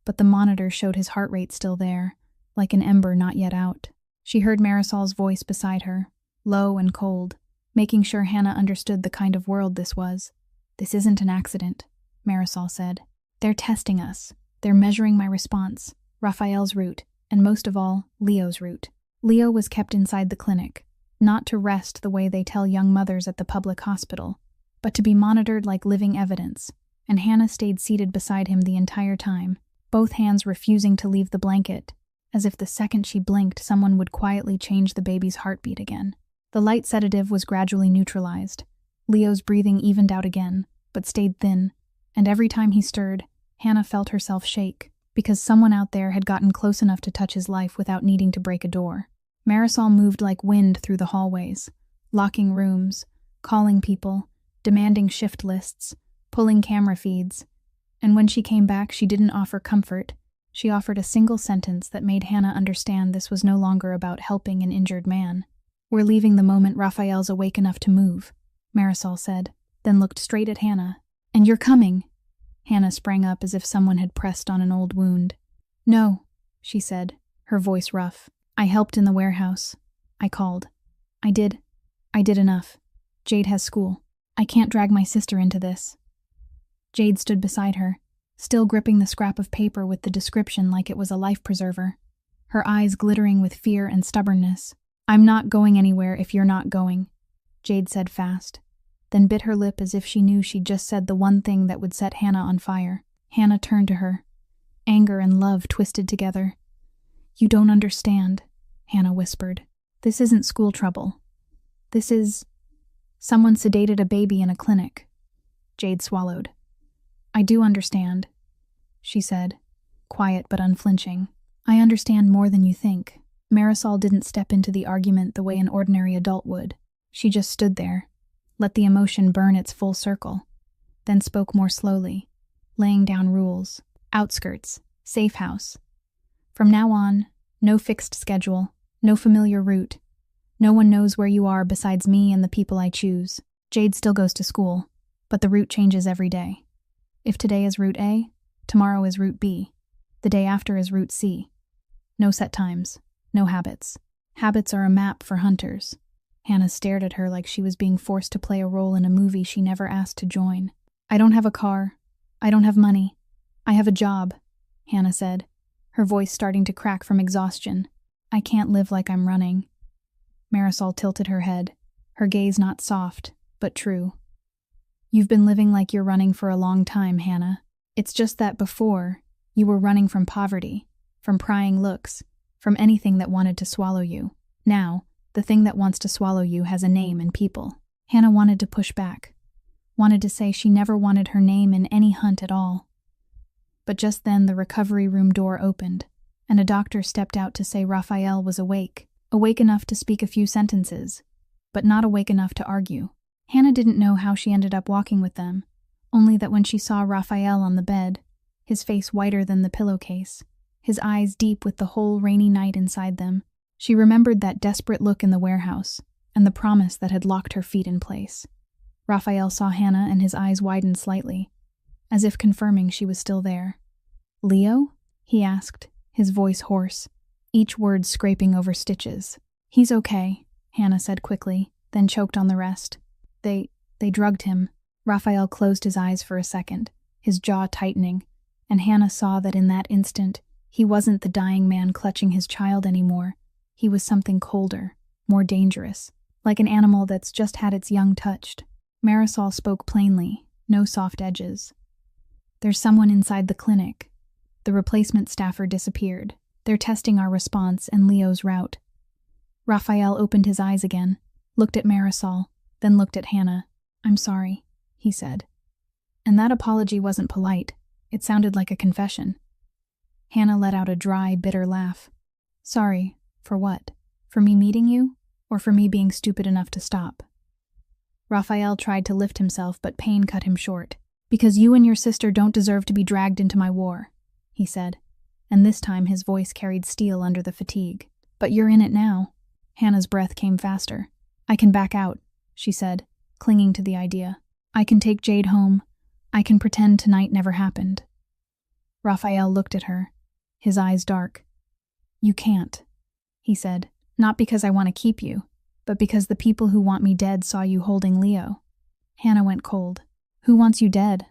but the monitor showed his heart rate still there, like an ember not yet out. She heard Marisol's voice beside her, low and cold, making sure Hannah understood the kind of world this was. "This isn't an accident," Marisol said. "They're testing us. They're measuring my response, Raphael's route, and most of all, Leo's route." Leo was kept inside the clinic, not to rest the way they tell young mothers at the public hospital, but to be monitored like living evidence, and Hannah stayed seated beside him the entire time, both hands refusing to leave the blanket, as if the second she blinked someone would quietly change the baby's heartbeat again. The light sedative was gradually neutralized. Leo's breathing evened out again, but stayed thin, and every time he stirred, Hannah felt herself shake, because someone out there had gotten close enough to touch his life without needing to break a door. Marisol moved like wind through the hallways, locking rooms, calling people, demanding shift lists, pulling camera feeds, and when she came back she didn't offer comfort. She offered a single sentence that made Hannah understand this was no longer about helping an injured man. "We're leaving the moment Raphael's awake enough to move," Marisol said, then looked straight at Hannah. "And you're coming?" Hannah sprang up as if someone had pressed on an old wound. "No," she said, her voice rough. "I helped in the warehouse. I called. I did enough. Jade has school. I can't drag my sister into this." Jade stood beside her, still gripping the scrap of paper with the description like it was a life preserver, her eyes glittering with fear and stubbornness. "I'm not going anywhere if you're not going," Jade said fast, then bit her lip as if she knew she'd just said the one thing that would set Hannah on fire. Hannah turned to her, anger and love twisted together. "You don't understand," Hannah whispered. "This isn't school trouble. This is... someone sedated a baby in a clinic. Jade swallowed. I do understand, she said, quiet but unflinching. I understand more than you think. Marisol didn't step into the argument the way an ordinary adult would. She just stood there, let the emotion burn its full circle, then spoke more slowly, laying down rules. Outskirts, safe house. From now on, no fixed schedule, no familiar route. No one knows where you are besides me and the people I choose. Jade still goes to school, but the route changes every day. If today is route A, tomorrow is route B. The day after is route C. No set times, no habits. Habits are a map for hunters. Hannah stared at her like she was being forced to play a role in a movie she never asked to join. I don't have a car. I don't have money. I have a job, Hannah said, her voice starting to crack from exhaustion. I can't live like I'm running. Marisol tilted her head, her gaze not soft, but true. You've been living like you're running for a long time, Hannah. It's just that before, you were running from poverty, from prying looks, from anything that wanted to swallow you. Now, the thing that wants to swallow you has a name and people. Hannah wanted to push back, wanted to say she never wanted her name in any hunt at all. But just then the recovery room door opened, and a doctor stepped out to say Raphael was awake enough to speak a few sentences, but not awake enough to argue. Hannah didn't know how she ended up walking with them, only that when she saw Raphael on the bed, his face whiter than the pillowcase, his eyes deep with the whole rainy night inside them, she remembered that desperate look in the warehouse and the promise that had locked her feet in place. Raphael saw Hannah and his eyes widened slightly, as if confirming she was still there. Leo? He asked, his voice hoarse, each word scraping over stitches. He's okay, Hannah said quickly, then choked on the rest. They drugged him. Raphael closed his eyes for a second, his jaw tightening, and Hannah saw that in that instant, he wasn't the dying man clutching his child anymore. He was something colder, more dangerous, like an animal that's just had its young touched. Marisol spoke plainly, no soft edges. There's someone inside the clinic. The replacement staffer disappeared. They're testing our response and Leo's route. Raphael opened his eyes again, looked at Marisol, then looked at Hannah. I'm sorry, he said. And that apology wasn't polite. It sounded like a confession. Hannah let out a dry, bitter laugh. Sorry, for what? For me meeting you? Or for me being stupid enough to stop? Raphael tried to lift himself, but pain cut him short. Because you and your sister don't deserve to be dragged into my war, he said, and this time his voice carried steel under the fatigue. But you're in it now. Hannah's breath came faster. I can back out, she said, clinging to the idea. I can take Jade home. I can pretend tonight never happened. Raphael looked at her, his eyes dark. You can't, he said, not because I want to keep you, but because the people who want me dead saw you holding Leo. Hannah went cold. Who wants you dead?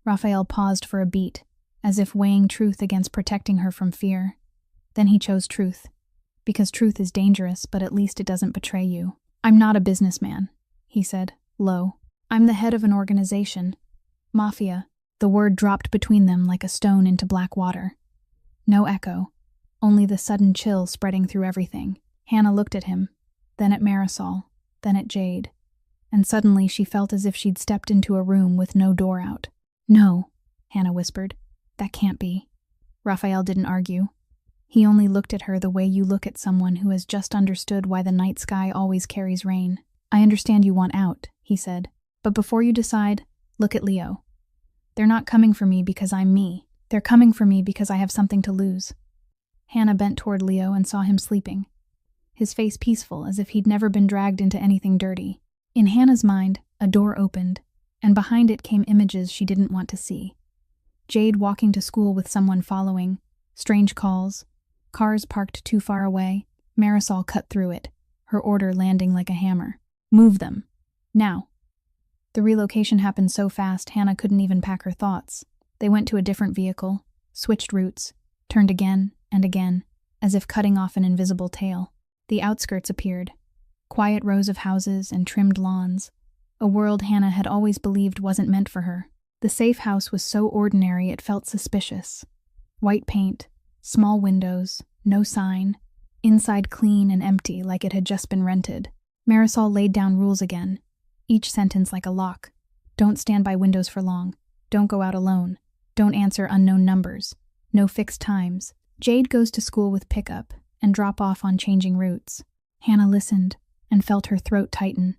Raphael paused for a beat, as if weighing truth against protecting her from fear. Then he chose truth, because truth is dangerous, but at least it doesn't betray you. I'm not a businessman, he said, low. I'm the head of an organization. Mafia. The word dropped between them like a stone into black water. No echo, only the sudden chill spreading through everything. Hannah looked at him, then at Marisol, then at Jade, and suddenly she felt as if she'd stepped into a room with no door out. No, Hannah whispered. That can't be. Raphael didn't argue. He only looked at her the way you look at someone who has just understood why the night sky always carries rain. I understand you want out, he said, but before you decide, look at Leo. They're not coming for me because I'm me. They're coming for me because I have something to lose. Hannah bent toward Leo and saw him sleeping, his face peaceful as if he'd never been dragged into anything dirty. In Hannah's mind, a door opened, and behind it came images she didn't want to see. Jade walking to school with someone following, strange calls, cars parked too far away. Marisol cut through it, her order landing like a hammer. Move them. Now. The relocation happened so fast Hannah couldn't even pack her thoughts. They went to a different vehicle, switched routes, turned again and again, as if cutting off an invisible tail. The outskirts appeared. Quiet rows of houses and trimmed lawns. A world Hannah had always believed wasn't meant for her. The safe house was so ordinary it felt suspicious. White paint, small windows, no sign, inside clean and empty like it had just been rented. Marisol laid down rules again, each sentence like a lock. Don't stand by windows for long. Don't go out alone. Don't answer unknown numbers. No fixed times. Jade goes to school with pickup and drop off on changing routes. Hannah listened and felt her throat tighten.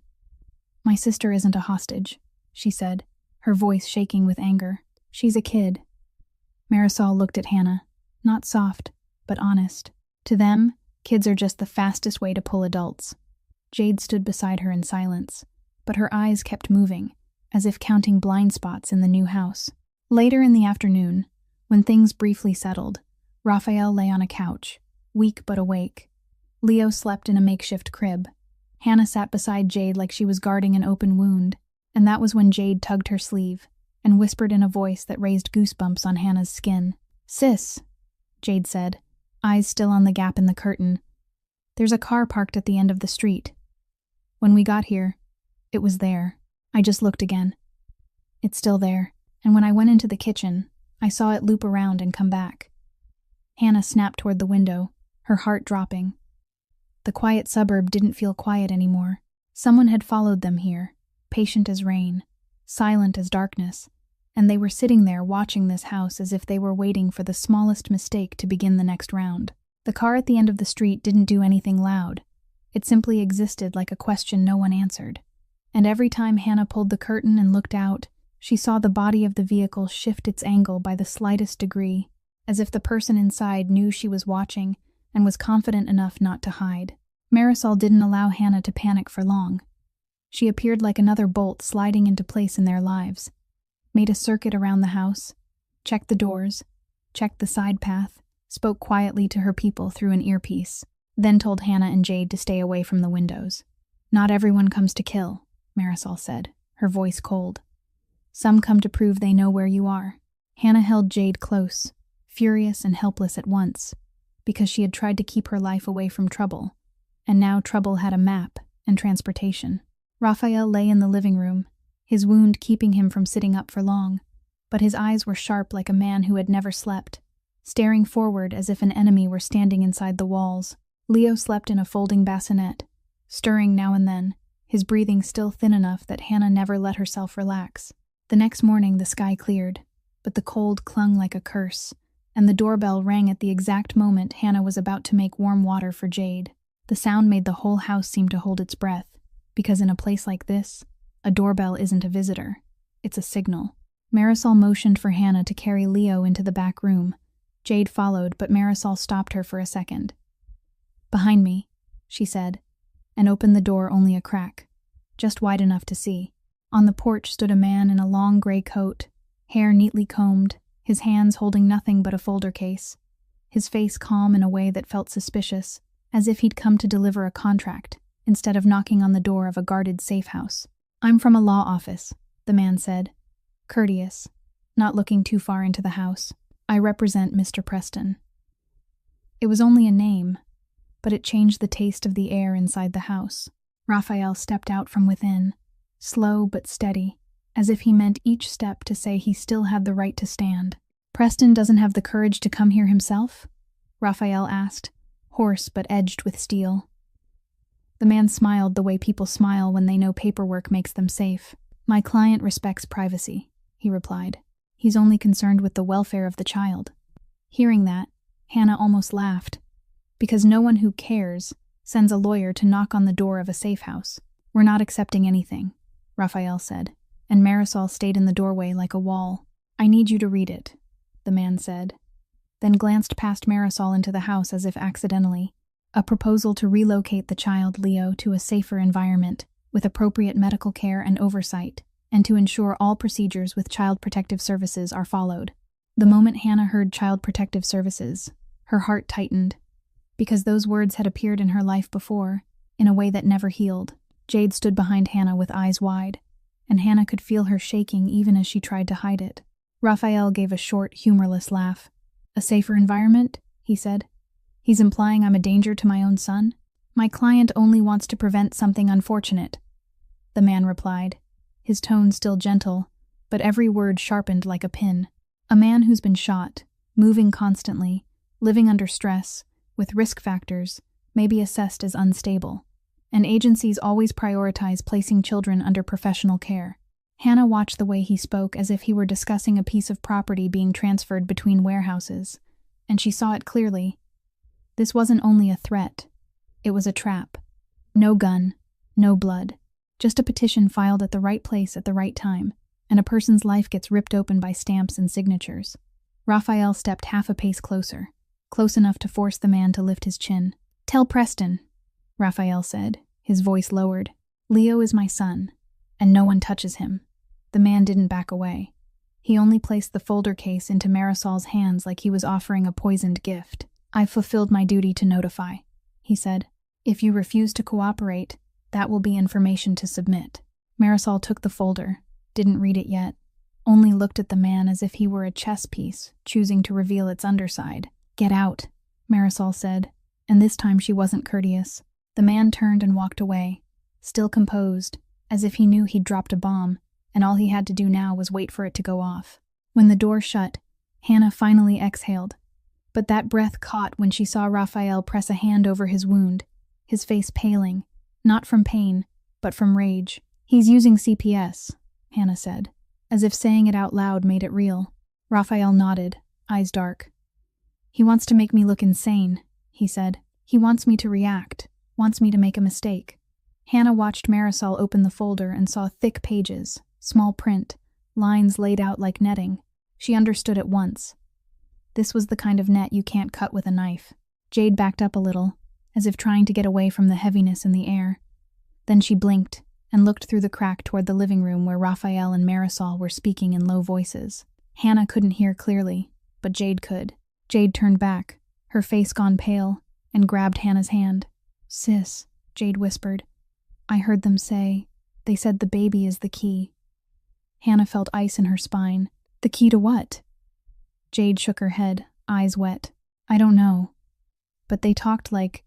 My sister isn't a hostage, she said, her voice shaking with anger. She's a kid. Marisol looked at Hannah, not soft, but honest. To them, kids are just the fastest way to pull adults. Jade stood beside her in silence, but her eyes kept moving, as if counting blind spots in the new house. Later in the afternoon, when things briefly settled, Raphael lay on a couch, weak but awake. Leo slept in a makeshift crib. Hannah sat beside Jade like she was guarding an open wound, and that was when Jade tugged her sleeve and whispered in a voice that raised goosebumps on Hannah's skin. "Sis," Jade said, eyes still on the gap in the curtain. "There's a car parked at the end of the street. When we got here, it was there. I just looked again. It's still there, and when I went into the kitchen, I saw it loop around and come back." Hannah snapped toward the window, her heart dropping. The quiet suburb didn't feel quiet anymore. Someone had followed them here, patient as rain, silent as darkness, and they were sitting there watching this house as if they were waiting for the smallest mistake to begin the next round. The car at the end of the street didn't do anything loud. It simply existed like a question no one answered. And every time Hannah pulled the curtain and looked out, she saw the body of the vehicle shift its angle by the slightest degree, as if the person inside knew she was watching and was confident enough not to hide. Marisol didn't allow Hannah to panic for long. She appeared like another bolt sliding into place in their lives, made a circuit around the house, checked the doors, checked the side path, spoke quietly to her people through an earpiece, then told Hannah and Jade to stay away from the windows. "Not everyone comes to kill," Marisol said, her voice cold. "Some come to prove they know where you are." Hannah held Jade close, furious and helpless at once, because she had tried to keep her life away from trouble, and now trouble had a map and transportation. Raphael lay in the living room, his wound keeping him from sitting up for long, but his eyes were sharp like a man who had never slept, staring forward as if an enemy were standing inside the walls. Leo slept in a folding bassinet, stirring now and then, his breathing still thin enough that Hannah never let herself relax. The next morning the sky cleared, but the cold clung like a curse, and the doorbell rang at the exact moment Hannah was about to make warm water for Jade. The sound made the whole house seem to hold its breath, because in a place like this, a doorbell isn't a visitor, it's a signal. Marisol motioned for Hannah to carry Leo into the back room. Jade followed, but Marisol stopped her for a second. "Behind me," she said, and opened the door only a crack, just wide enough to see. On the porch stood a man in a long gray coat, hair neatly combed, his hands holding nothing but a folder case, his face calm in a way that felt suspicious, as if he'd come to deliver a contract, instead of knocking on the door of a guarded safe house. "I'm from a law office," the man said, courteous, not looking too far into the house. "I represent Mr. Preston." It was only a name, but it changed the taste of the air inside the house. Raphael stepped out from within, slow but steady, as if he meant each step to say he still had the right to stand. "Preston doesn't have the courage to come here himself?" Raphael asked, hoarse but edged with steel. The man smiled the way people smile when they know paperwork makes them safe. "My client respects privacy," he replied. "He's only concerned with the welfare of the child." Hearing that, Hannah almost laughed, because no one who cares sends a lawyer to knock on the door of a safe house. "We're not accepting anything," Raphael said, and Marisol stayed in the doorway like a wall. "I need you to read it," the man said, then glanced past Marisol into the house as if accidentally. "A proposal to relocate the child Leo to a safer environment, with appropriate medical care and oversight, and to ensure all procedures with Child Protective Services are followed." The moment Hannah heard Child Protective Services, her heart tightened, because those words had appeared in her life before, in a way that never healed. Jade stood behind Hannah with eyes wide, and Hannah could feel her shaking even as she tried to hide it. Raphael gave a short, humorless laugh. "A safer environment?" he said. "He's implying I'm a danger to my own son?" "My client only wants to prevent something unfortunate," the man replied, his tone still gentle, but every word sharpened like a pin. "A man who's been shot, moving constantly, living under stress, with risk factors, may be assessed as unstable, and agencies always prioritize placing children under professional care." Hannah watched the way he spoke as if he were discussing a piece of property being transferred between warehouses, and she saw it clearly. This wasn't only a threat, it was a trap. No gun, no blood, just a petition filed at the right place at the right time, and a person's life gets ripped open by stamps and signatures. Raphael stepped half a pace closer, close enough to force the man to lift his chin. "Tell Preston," Raphael said, his voice lowered. "Leo is my son, and no one touches him." The man didn't back away. He only placed the folder case into Marisol's hands like he was offering a poisoned gift. "I've fulfilled my duty to notify," he said. "If you refuse to cooperate, that will be information to submit." Marisol took the folder, didn't read it yet, only looked at the man as if he were a chess piece, choosing to reveal its underside. "Get out," Marisol said, and this time she wasn't courteous. The man turned and walked away, still composed, as if he knew he'd dropped a bomb, and all he had to do now was wait for it to go off. When the door shut, Hannah finally exhaled, but that breath caught when she saw Raphael press a hand over his wound, his face paling, not from pain, but from rage. "He's using CPS," Hannah said, as if saying it out loud made it real. Raphael nodded, eyes dark. "He wants to make me look insane," he said. "He wants me to react, wants me to make a mistake." Hannah watched Marisol open the folder and saw thick pages, small print, lines laid out like netting. She understood at once. This was the kind of net you can't cut with a knife. Jade backed up a little, as if trying to get away from the heaviness in the air. Then she blinked and looked through the crack toward the living room where Raphael and Marisol were speaking in low voices. Hannah couldn't hear clearly, but Jade could. Jade turned back, her face gone pale, and grabbed Hannah's hand. "Sis," Jade whispered. "I heard them say, they said the baby is the key." Hannah felt ice in her spine. "The key to what?" Jade shook her head, eyes wet. "I don't know. But they talked like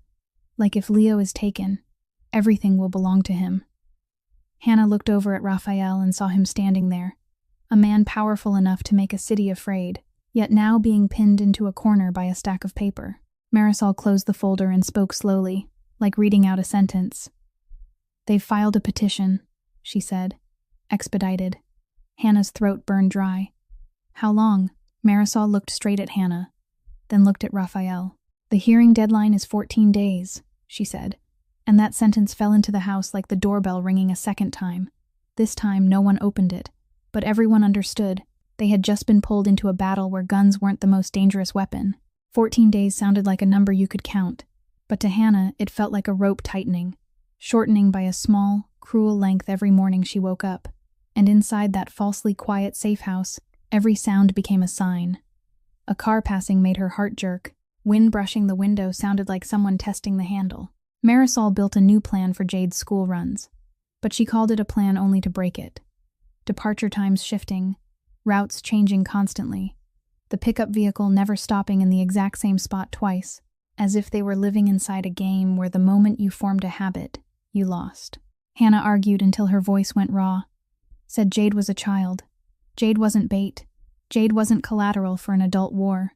if Leo is taken, everything will belong to him." Hannah looked over at Raphael and saw him standing there, a man powerful enough to make a city afraid, yet now being pinned into a corner by a stack of paper. Marisol closed the folder and spoke slowly, like reading out a sentence. "They've filed a petition," she said. "Expedited." Hannah's throat burned dry. "How long?" Marisol looked straight at Hannah, then looked at Raphael. "The hearing deadline is 14 days, she said, and that sentence fell into the house like the doorbell ringing a second time. This time no one opened it, but everyone understood. They had just been pulled into a battle where guns weren't the most dangerous weapon. 14 days sounded like a number you could count, but to Hannah it felt like a rope tightening, shortening by a small, cruel length every morning she woke up. And inside that falsely quiet safe house, every sound became a sign. A car passing made her heart jerk. Wind brushing the window sounded like someone testing the handle. Marisol built a new plan for Jade's school runs, but she called it a plan only to break it. Departure times shifting, routes changing constantly, the pickup vehicle never stopping in the exact same spot twice, as if they were living inside a game where the moment you formed a habit, you lost. Hannah argued until her voice went raw. Said Jade was a child. Jade wasn't bait. Jade wasn't collateral for an adult war.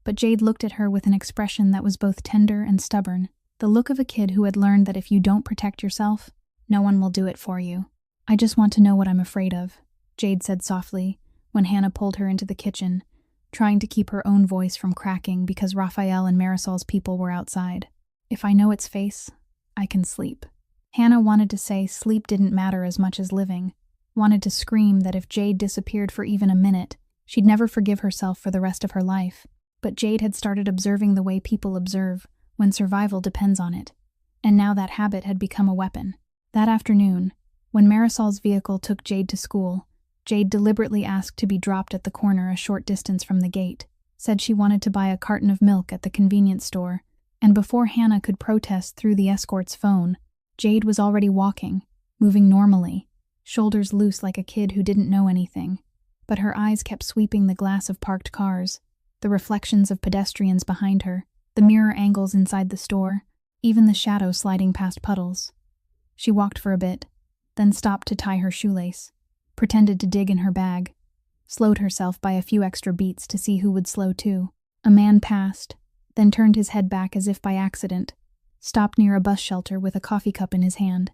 But Jade looked at her with an expression that was both tender and stubborn, the look of a kid who had learned that if you don't protect yourself, no one will do it for you. "I just want to know what I'm afraid of," Jade said softly, when Hannah pulled her into the kitchen, trying to keep her own voice from cracking because Raphael and Marisol's people were outside. "If I know its face, I can sleep." Hannah wanted to say sleep didn't matter as much as living, wanted to scream that if Jade disappeared for even a minute, she'd never forgive herself for the rest of her life. But Jade had started observing the way people observe when survival depends on it, and now that habit had become a weapon. That afternoon, when Marisol's vehicle took Jade to school, Jade deliberately asked to be dropped at the corner a short distance from the gate, said she wanted to buy a carton of milk at the convenience store, and before Hannah could protest through the escort's phone, Jade was already walking, moving normally, shoulders loose like a kid who didn't know anything. But her eyes kept sweeping the glass of parked cars, the reflections of pedestrians behind her, the mirror angles inside the store, even the shadow sliding past puddles. She walked for a bit, then stopped to tie her shoelace, pretended to dig in her bag, slowed herself by a few extra beats to see who would slow too. A man passed, then turned his head back as if by accident, stopped near a bus shelter with a coffee cup in his hand,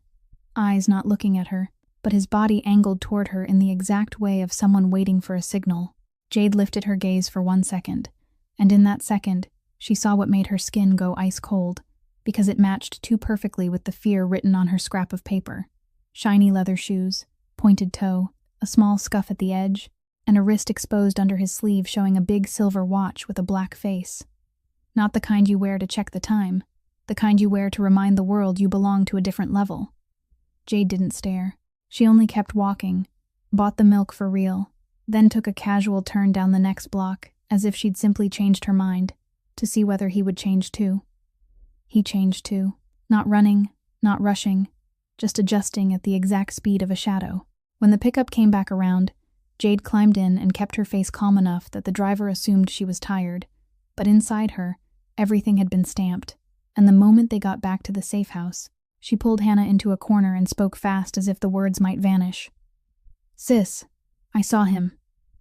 eyes not looking at her, but his body angled toward her in the exact way of someone waiting for a signal. Jade lifted her gaze for 1 second, and in that second, she saw what made her skin go ice cold, because it matched too perfectly with the fear written on her scrap of paper. Shiny leather shoes, pointed toe, a small scuff at the edge, and a wrist exposed under his sleeve showing a big silver watch with a black face. Not the kind you wear to check the time, the kind you wear to remind the world you belong to a different level. Jade didn't stare. She only kept walking, bought the milk for real, then took a casual turn down the next block, as if she'd simply changed her mind, to see whether he would change too. He changed too, not running, not rushing, just adjusting at the exact speed of a shadow. When the pickup came back around, Jade climbed in and kept her face calm enough that the driver assumed she was tired, but inside her, everything had been stamped, and the moment they got back to the safe house, she pulled Hannah into a corner and spoke fast as if the words might vanish. "Sis, I saw him,"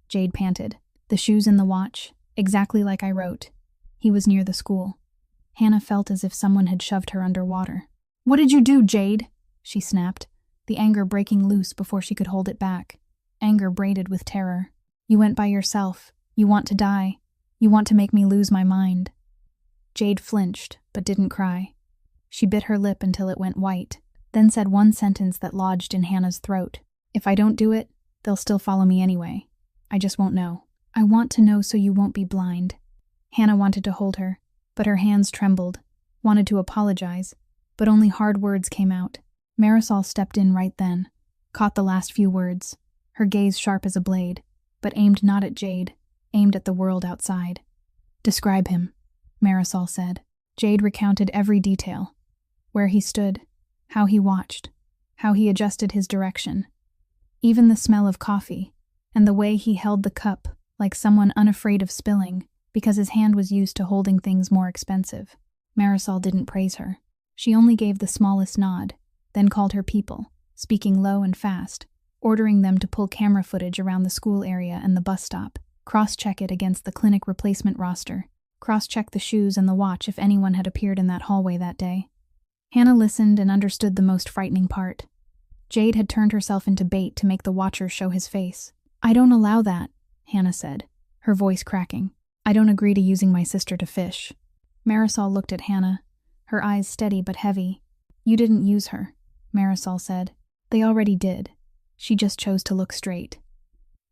Jade panted. "The shoes and the watch, exactly like I wrote. He was near the school." Hannah felt as if someone had shoved her underwater. "What did you do, Jade?" she snapped, the anger breaking loose before she could hold it back. Anger braided with terror. "You went by yourself. You want to die. You want to make me lose my mind." Jade flinched, but didn't cry. She bit her lip until it went white, then said one sentence that lodged in Hannah's throat. "If I don't do it, they'll still follow me anyway. I just won't know. I want to know so you won't be blind." Hannah wanted to hold her, but her hands trembled, wanted to apologize, but only hard words came out. Marisol stepped in right then, caught the last few words, her gaze sharp as a blade, but aimed not at Jade, aimed at the world outside. "Describe him," Marisol said. Jade recounted every detail. Where he stood, how he watched, how he adjusted his direction. Even the smell of coffee, and the way he held the cup like someone unafraid of spilling because his hand was used to holding things more expensive. Marisol didn't praise her. She only gave the smallest nod, then called her people, speaking low and fast, ordering them to pull camera footage around the school area and the bus stop, cross-check it against the clinic replacement roster, cross-check the shoes and the watch if anyone had appeared in that hallway that day. Hannah listened and understood the most frightening part. Jade had turned herself into bait to make the watcher show his face. "I don't allow that," Hannah said, her voice cracking. "I don't agree to using my sister to fish." Marisol looked at Hannah, her eyes steady but heavy. "You didn't use her," Marisol said. "They already did. She just chose to look straight."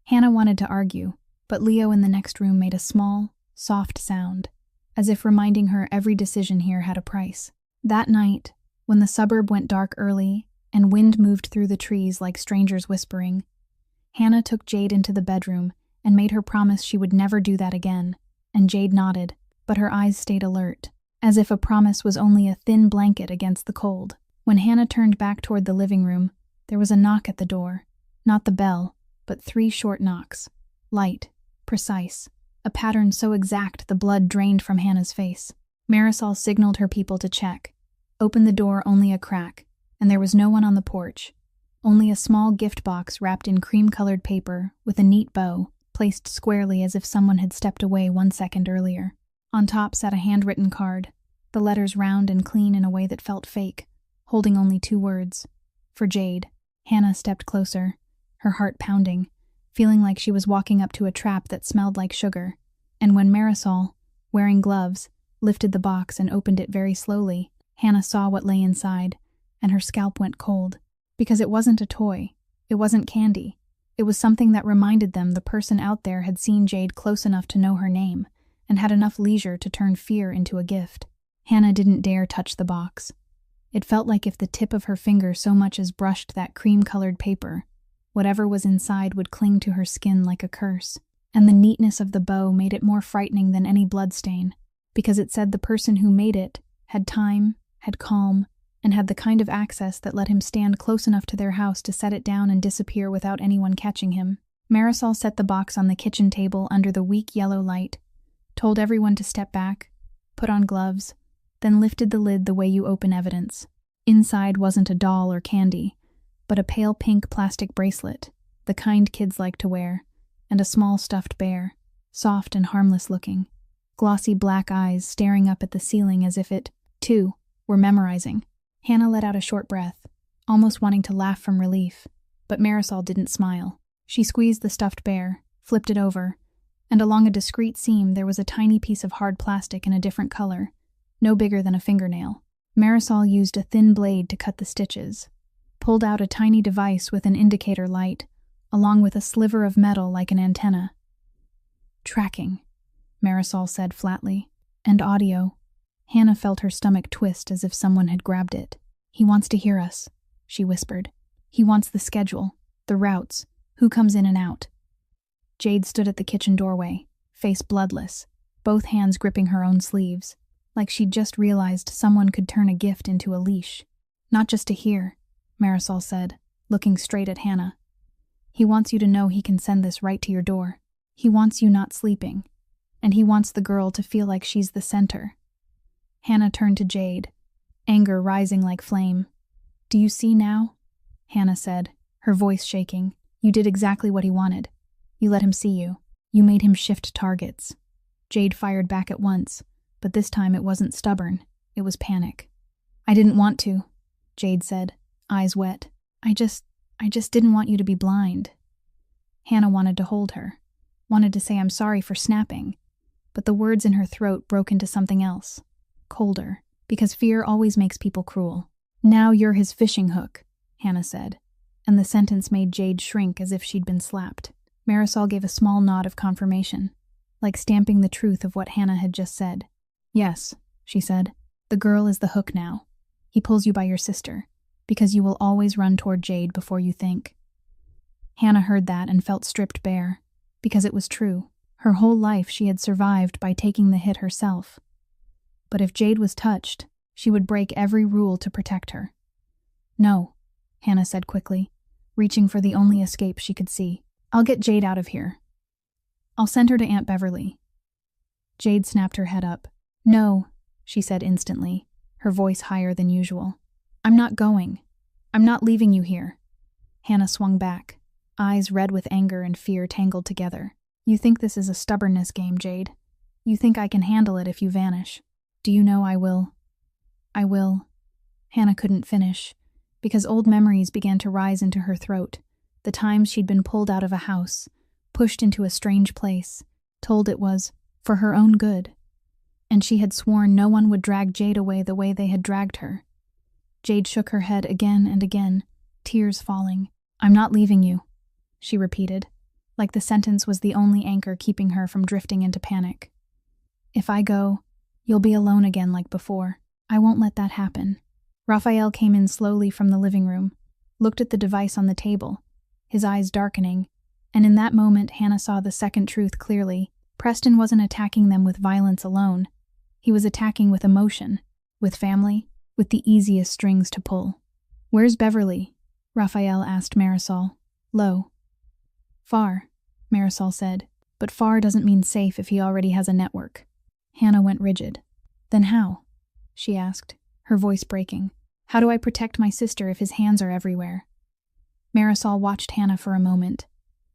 Hannah wanted to argue, but Leo in the next room made a small, soft sound, as if reminding her every decision here had a price. That night, when the suburb went dark early and wind moved through the trees like strangers whispering, Hannah took Jade into the bedroom and made her promise she would never do that again, and Jade nodded, but her eyes stayed alert, as if a promise was only a thin blanket against the cold. When Hannah turned back toward the living room, there was a knock at the door. Not the bell, but 3 short knocks. Light, precise, a pattern so exact the blood drained from Hannah's face. Marisol signaled her people to check, opened the door only a crack, and there was no one on the porch. Only a small gift box wrapped in cream-colored paper with a neat bow, placed squarely as if someone had stepped away 1 second earlier. On top sat a handwritten card, the letters round and clean in a way that felt fake, holding only 2 words. For Jade. Hannah stepped closer, her heart pounding, feeling like she was walking up to a trap that smelled like sugar, and when Marisol, wearing gloves, lifted the box and opened it very slowly, Hannah saw what lay inside, and her scalp went cold, because it wasn't a toy, it wasn't candy, it was something that reminded them the person out there had seen Jade close enough to know her name, and had enough leisure to turn fear into a gift. Hannah didn't dare touch the box. It felt like if the tip of her finger so much as brushed that cream-colored paper, whatever was inside would cling to her skin like a curse, and the neatness of the bow made it more frightening than any bloodstain, because it said the person who made it had time, had calm, and had the kind of access that let him stand close enough to their house to set it down and disappear without anyone catching him. Marisol set the box on the kitchen table under the weak yellow light, told everyone to step back, put on gloves, then lifted the lid the way you open evidence. Inside wasn't a doll or candy, but a pale pink plastic bracelet, the kind kids like to wear, and a small stuffed bear, soft and harmless looking, glossy black eyes staring up at the ceiling as if it, too, were memorizing. Hannah let out a short breath, almost wanting to laugh from relief, But Marisol didn't smile. She squeezed the stuffed bear, flipped it over, and along a discreet seam there was a tiny piece of hard plastic in a different color, no bigger than a fingernail. Marisol used a thin blade to cut the stitches, pulled out a tiny device with an indicator light, along with a sliver of metal like an antenna. "Tracking," Marisol said flatly. "And audio." Hannah felt her stomach twist as if someone had grabbed it. "He wants to hear us," she whispered. "He wants the schedule, the routes, who comes in and out." Jade stood at the kitchen doorway, face bloodless, both hands gripping her own sleeves, like she'd just realized someone could turn a gift into a leash. "Not just to hear," Marisol said, looking straight at Hannah. "He wants you to know he can send this right to your door. He wants you not sleeping, and he wants the girl to feel like she's the center." Hannah turned to Jade, anger rising like flame. "Do you see now?" Hannah said, her voice shaking. "You did exactly what he wanted. You let him see you. You made him shift targets." Jade fired back at once, but this time it wasn't stubborn, it was panic. "I didn't want to," Jade said, eyes wet. I just didn't want you to be blind." Hannah wanted to hold her, wanted to say I'm sorry for snapping, but the words in her throat broke into something else, colder, because fear always makes people cruel. "Now you're his fishing hook," Hannah said, and the sentence made Jade shrink as if she'd been slapped. Marisol gave a small nod of confirmation, like stamping the truth of what Hannah had just said. "Yes," she said, "the girl is the hook now. He pulls you by your sister, because you will always run toward Jade before you think." Hannah heard that and felt stripped bare, because it was true. Her whole life she had survived by taking the hit herself. But if Jade was touched, she would break every rule to protect her. "No," Hannah said quickly, reaching for the only escape she could see. "I'll get Jade out of here. I'll send her to Aunt Beverly." Jade snapped her head up. "No," she said instantly, her voice higher than usual. "I'm not going. I'm not leaving you here." Hannah swung back, eyes red with anger and fear tangled together. "You think this is a stubbornness game, Jade. You think I can handle it if you vanish. Do you know I will?" "I will." Hannah couldn't finish, because old memories began to rise into her throat. The times she'd been pulled out of a house, pushed into a strange place, told it was for her own good. And she had sworn no one would drag Jade away the way they had dragged her. Jade shook her head again and again, tears falling. "I'm not leaving you," she repeated, like the sentence was the only anchor keeping her from drifting into panic. "If I go, you'll be alone again like before. I won't let that happen." Raphael came in slowly from the living room, looked at the device on the table, his eyes darkening, and in that moment Hannah saw the second truth clearly. Preston wasn't attacking them with violence alone. He was attacking with emotion, with family, with the easiest strings to pull. "Where's Beverly?" Raphael asked Marisol, low. "Far," Marisol said, "but far doesn't mean safe if he already has a network." Hannah went rigid. "Then how?" she asked, her voice breaking. "How do I protect my sister if his hands are everywhere?" Marisol watched Hannah for a moment,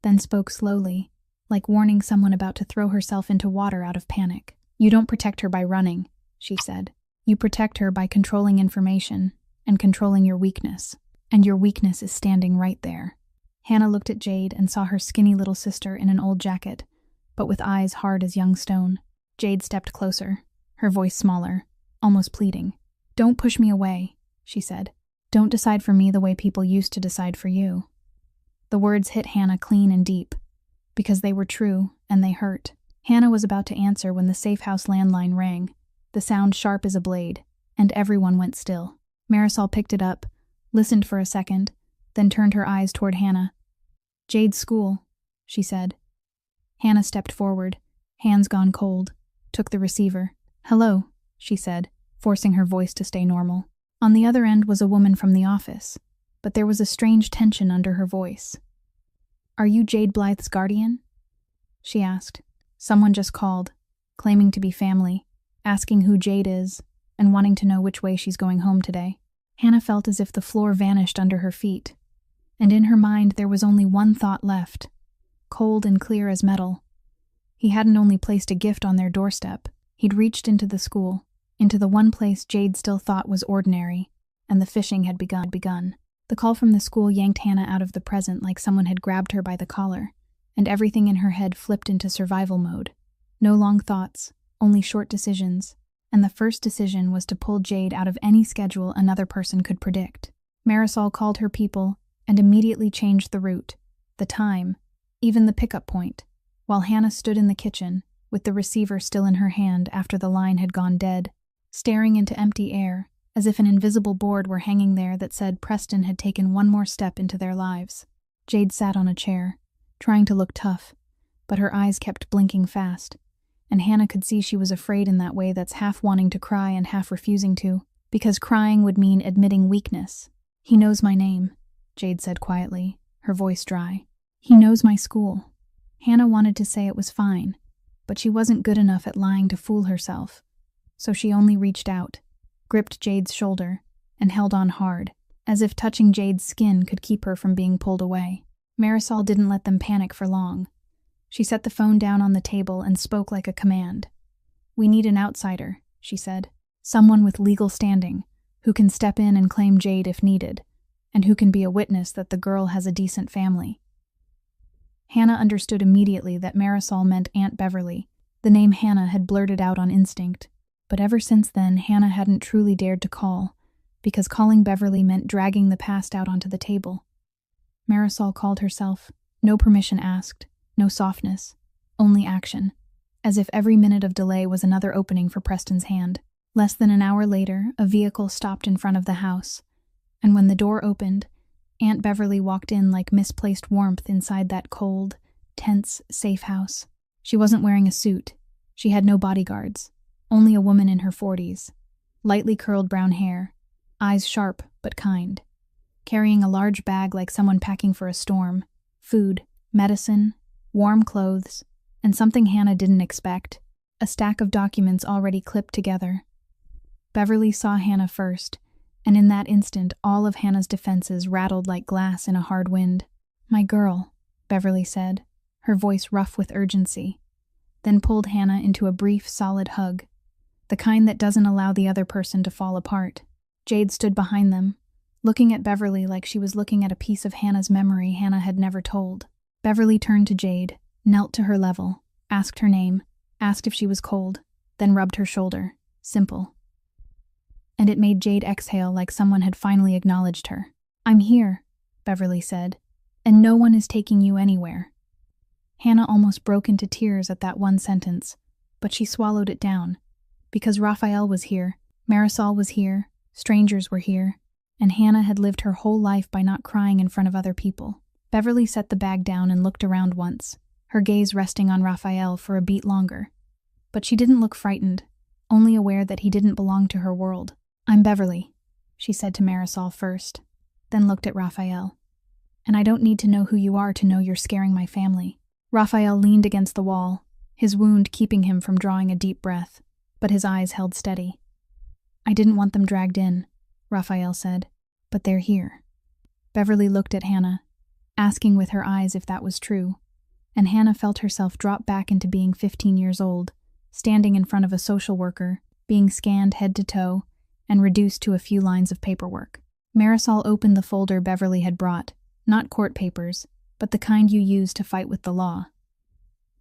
then spoke slowly, like warning someone about to throw herself into water out of panic. "You don't protect her by running," she said. "You protect her by controlling information and controlling your weakness. And your weakness is standing right there." Hannah looked at Jade and saw her skinny little sister in an old jacket, but with eyes hard as young stone. Jade stepped closer, her voice smaller, almost pleading. "Don't push me away," she said. "Don't decide for me the way people used to decide for you." The words hit Hannah clean and deep, because they were true and they hurt. Hannah was about to answer when the safe house landline rang, the sound sharp as a blade, and everyone went still. Marisol picked it up, listened for a second, then turned her eyes toward Hannah. "Jade's school," she said. Hannah stepped forward, hands gone cold, took the receiver. "Hello," she said, forcing her voice to stay normal. On the other end was a woman from the office, but there was a strange tension under her voice. "Are you Jade Blythe's guardian?" she asked. Someone just called, claiming to be family, asking who Jade is, and wanting to know which way she's going home today. Hannah felt as if the floor vanished under her feet, and in her mind there was only one thought left, cold and clear as metal. He hadn't only placed a gift on their doorstep, he'd reached into the school, into the one place Jade still thought was ordinary, and the fishing had begun. The call from the school yanked Hannah out of the present like someone had grabbed her by the collar, and everything in her head flipped into survival mode. No long thoughts, only short decisions, and the first decision was to pull Jade out of any schedule another person could predict. Marisol called her people and immediately changed the route, the time, even the pickup point, while Hannah stood in the kitchen, with the receiver still in her hand after the line had gone dead, staring into empty air, as if an invisible board were hanging there that said Preston had taken one more step into their lives. Jade sat on a chair, trying to look tough, but her eyes kept blinking fast, and Hannah could see she was afraid in that way that's half wanting to cry and half refusing to, because crying would mean admitting weakness. "He knows my name," Jade said quietly, her voice dry. "He knows my school." Hannah wanted to say it was fine, but she wasn't good enough at lying to fool herself, so she only reached out, gripped Jade's shoulder, and held on hard, as if touching Jade's skin could keep her from being pulled away. Marisol didn't let them panic for long. She set the phone down on the table and spoke like a command. "We need an outsider," she said. "Someone with legal standing, who can step in and claim Jade if needed, and who can be a witness that the girl has a decent family." Hannah understood immediately that Marisol meant Aunt Beverly, the name Hannah had blurted out on instinct. But ever since then, Hannah hadn't truly dared to call, because calling Beverly meant dragging the past out onto the table. Marisol called herself, no permission asked, no softness, only action, as if every minute of delay was another opening for Preston's hand. Less than an hour later, a vehicle stopped in front of the house, and when the door opened, Aunt Beverly walked in like misplaced warmth inside that cold, tense, safe house. She wasn't wearing a suit. She had no bodyguards. Only a woman in her 40s, lightly curled brown hair, eyes sharp but kind, carrying a large bag like someone packing for a storm, food, medicine, warm clothes, and something Hannah didn't expect, a stack of documents already clipped together. Beverly saw Hannah first, and in that instant all of Hannah's defenses rattled like glass in a hard wind. "My girl," Beverly said, her voice rough with urgency, then pulled Hannah into a brief, solid hug, the kind that doesn't allow the other person to fall apart. Jade stood behind them, looking at Beverly like she was looking at a piece of Hannah's memory Hannah had never told. Beverly turned to Jade, knelt to her level, asked her name, asked if she was cold, then rubbed her shoulder. Simple. And it made Jade exhale like someone had finally acknowledged her. "I'm here," Beverly said, "and no one is taking you anywhere." Hannah almost broke into tears at that one sentence, but she swallowed it down. Because Raphael was here, Marisol was here, strangers were here, and Hannah had lived her whole life by not crying in front of other people. Beverly set the bag down and looked around once, her gaze resting on Raphael for a beat longer. But she didn't look frightened, only aware that he didn't belong to her world. "I'm Beverly," she said to Marisol first, then looked at Raphael. "And I don't need to know who you are to know you're scaring my family." Raphael leaned against the wall, his wound keeping him from drawing a deep breath, but his eyes held steady. "I didn't want them dragged in," Raphael said, "but they're here." Beverly looked at Hannah, asking with her eyes if that was true, and Hannah felt herself drop back into being 15 years old, standing in front of a social worker, being scanned head to toe, and reduced to a few lines of paperwork. Marisol opened the folder Beverly had brought, not court papers, but the kind you use to fight with the law.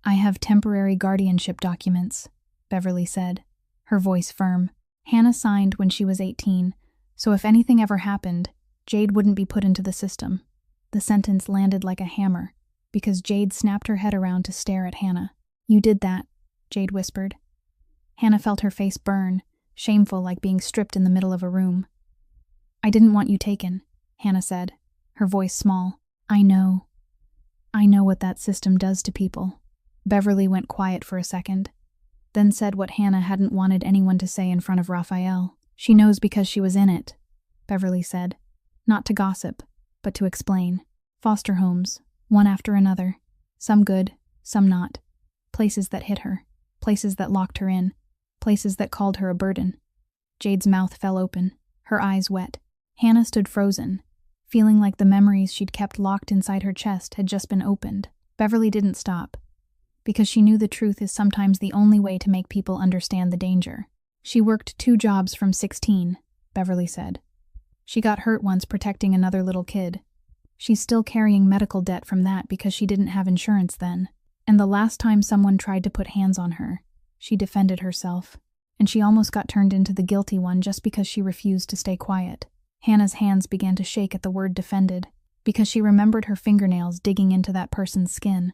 "I have temporary guardianship documents," Beverly said, her voice firm. Hannah signed when she was 18, so if anything ever happened, Jade wouldn't be put into the system. The sentence landed like a hammer, because Jade snapped her head around to stare at Hannah. "You did that," Jade whispered. Hannah felt her face burn, shameful like being stripped in the middle of a room. "I didn't want you taken," Hannah said, her voice small. I know what that system does to people." Beverly went quiet for a second, then said what Hannah hadn't wanted anyone to say in front of Raphael. "She knows because she was in it," Beverly said, not to gossip, but to explain. "Foster homes, one after another, some good, some not. Places that hit her, places that locked her in, places that called her a burden." Jade's mouth fell open, her eyes wet. Hannah stood frozen, feeling like the memories she'd kept locked inside her chest had just been opened. Beverly didn't stop, because she knew the truth is sometimes the only way to make people understand the danger. "She worked 2 jobs from 16, Beverly said. She got hurt once protecting another little kid. She's still carrying medical debt from that because she didn't have insurance then. And the last time someone tried to put hands on her, she defended herself. And she almost got turned into the guilty one just because she refused to stay quiet. Hannah's hands began to shake at the word defended, because she remembered her fingernails digging into that person's skin,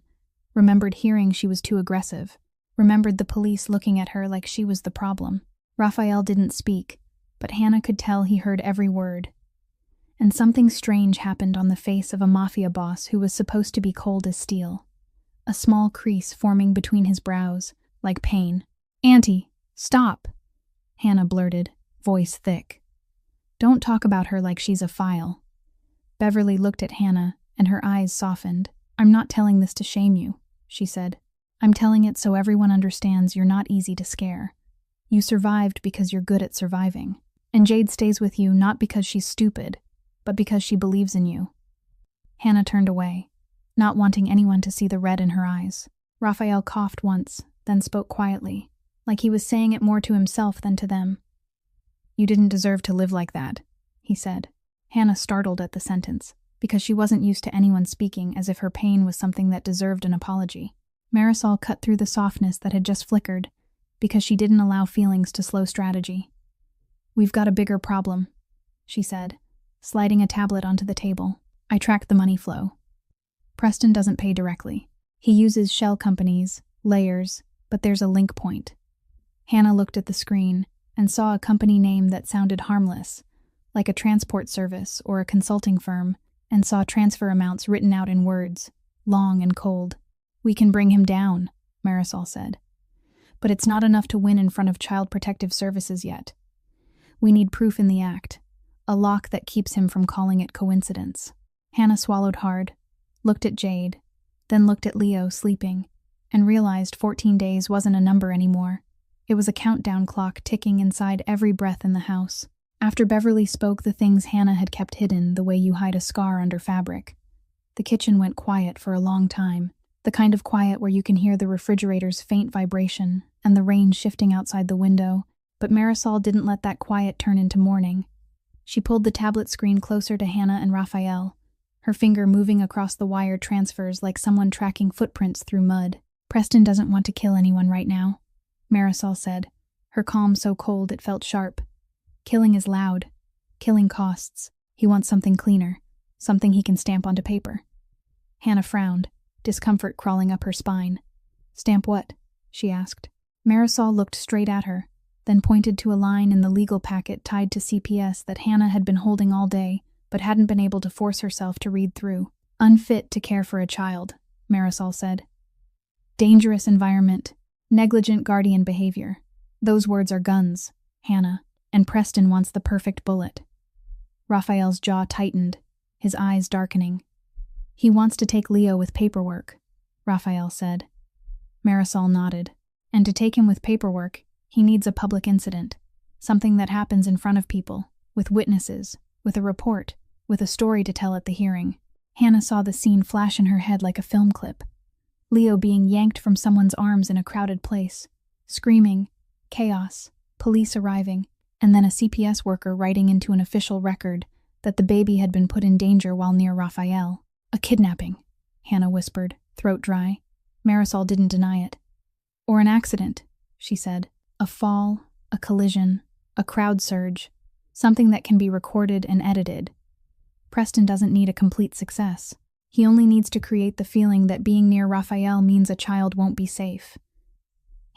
remembered hearing she was too aggressive, remembered the police looking at her like she was the problem. Raphael didn't speak, but Hannah could tell he heard every word. And something strange happened on the face of a Mafia boss who was supposed to be cold as steel. A small crease forming between his brows, like pain. "Auntie, stop," Hannah blurted, voice thick. "Don't talk about her like she's a file." Beverly looked at Hannah, and her eyes softened. "I'm not telling this to shame you," she said. "I'm telling it so everyone understands you're not easy to scare. You survived because you're good at surviving. And Jade stays with you not because she's stupid, but because she believes in you." Hannah turned away, not wanting anyone to see the red in her eyes. Raphael coughed once, then spoke quietly, like he was saying it more to himself than to them. "You didn't deserve to live like that," he said. Hannah startled at the sentence, because she wasn't used to anyone speaking as if her pain was something that deserved an apology. Marisol cut through the softness that had just flickered, because she didn't allow feelings to slow strategy. "We've got a bigger problem," she said, sliding a tablet onto the table. "I tracked the money flow. Preston doesn't pay directly. He uses shell companies, layers, but there's a link point." Hannah looked at the screen and saw a company name that sounded harmless, like a transport service or a consulting firm, and saw transfer amounts written out in words, long and cold. "We can bring him down," Marisol said. "But it's not enough to win in front of Child Protective Services yet. We need proof in the act, a lock that keeps him from calling it coincidence." Hannah swallowed hard, looked at Jade, then looked at Leo sleeping, and realized 14 days wasn't a number anymore. It was a countdown clock ticking inside every breath in the house. After Beverly spoke the things Hannah had kept hidden the way you hide a scar under fabric, the kitchen went quiet for a long time, the kind of quiet where you can hear the refrigerator's faint vibration and the rain shifting outside the window, but Marisol didn't let that quiet turn into mourning. She pulled the tablet screen closer to Hannah and Raphael, her finger moving across the wire transfers like someone tracking footprints through mud. "Preston doesn't want to kill anyone right now," Marisol said, her calm so cold it felt sharp. "Killing is loud. Killing costs. He wants something cleaner, something he can stamp onto paper." Hannah frowned, discomfort crawling up her spine. "Stamp what?" she asked. Marisol looked straight at her, then pointed to a line in the legal packet tied to CPS that Hannah had been holding all day, but hadn't been able to force herself to read through. "Unfit to care for a child," Marisol said. "Dangerous environment. Negligent guardian behavior. Those words are guns, Hannah, and Preston wants the perfect bullet." Raphael's jaw tightened, his eyes darkening. "He wants to take Leo with paperwork," Raphael said. Marisol nodded. "And to take him with paperwork, he needs a public incident, something that happens in front of people, with witnesses, with a report, with a story to tell at the hearing." Hannah saw the scene flash in her head like a film clip. Leo being yanked from someone's arms in a crowded place, screaming, chaos, police arriving, and then a CPS worker writing into an official record that the baby had been put in danger while near Raphael. "A kidnapping," Hannah whispered, throat dry. Marisol didn't deny it. "Or an accident," she said. "A fall, a collision, a crowd surge, something that can be recorded and edited. Preston doesn't need a complete success. He only needs to create the feeling that being near Raphael means a child won't be safe."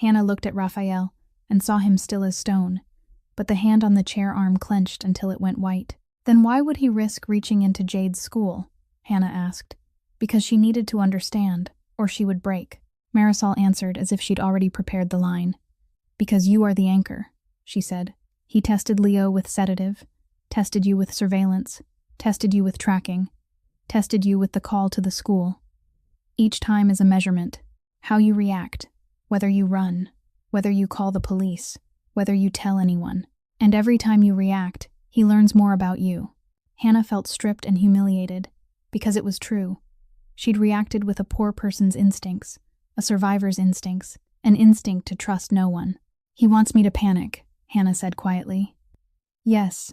Hannah looked at Raphael and saw him still as stone, but the hand on the chair arm clenched until it went white. "Then why would he risk reaching into Jade's school?" Hannah asked. "Because she needed to understand, or she would break." Marisol answered as if she'd already prepared the line. "Because you are the anchor," she said. "He tested Leo with sedative, tested you with surveillance, tested you with tracking, tested you with the call to the school. Each time is a measurement. How you react, whether you run, whether you call the police, whether you tell anyone. And every time you react, he learns more about you." Hannah felt stripped and humiliated, because it was true. She'd reacted with a poor person's instincts, a survivor's instincts, an instinct to trust no one. "He wants me to panic," Hannah said quietly. "Yes,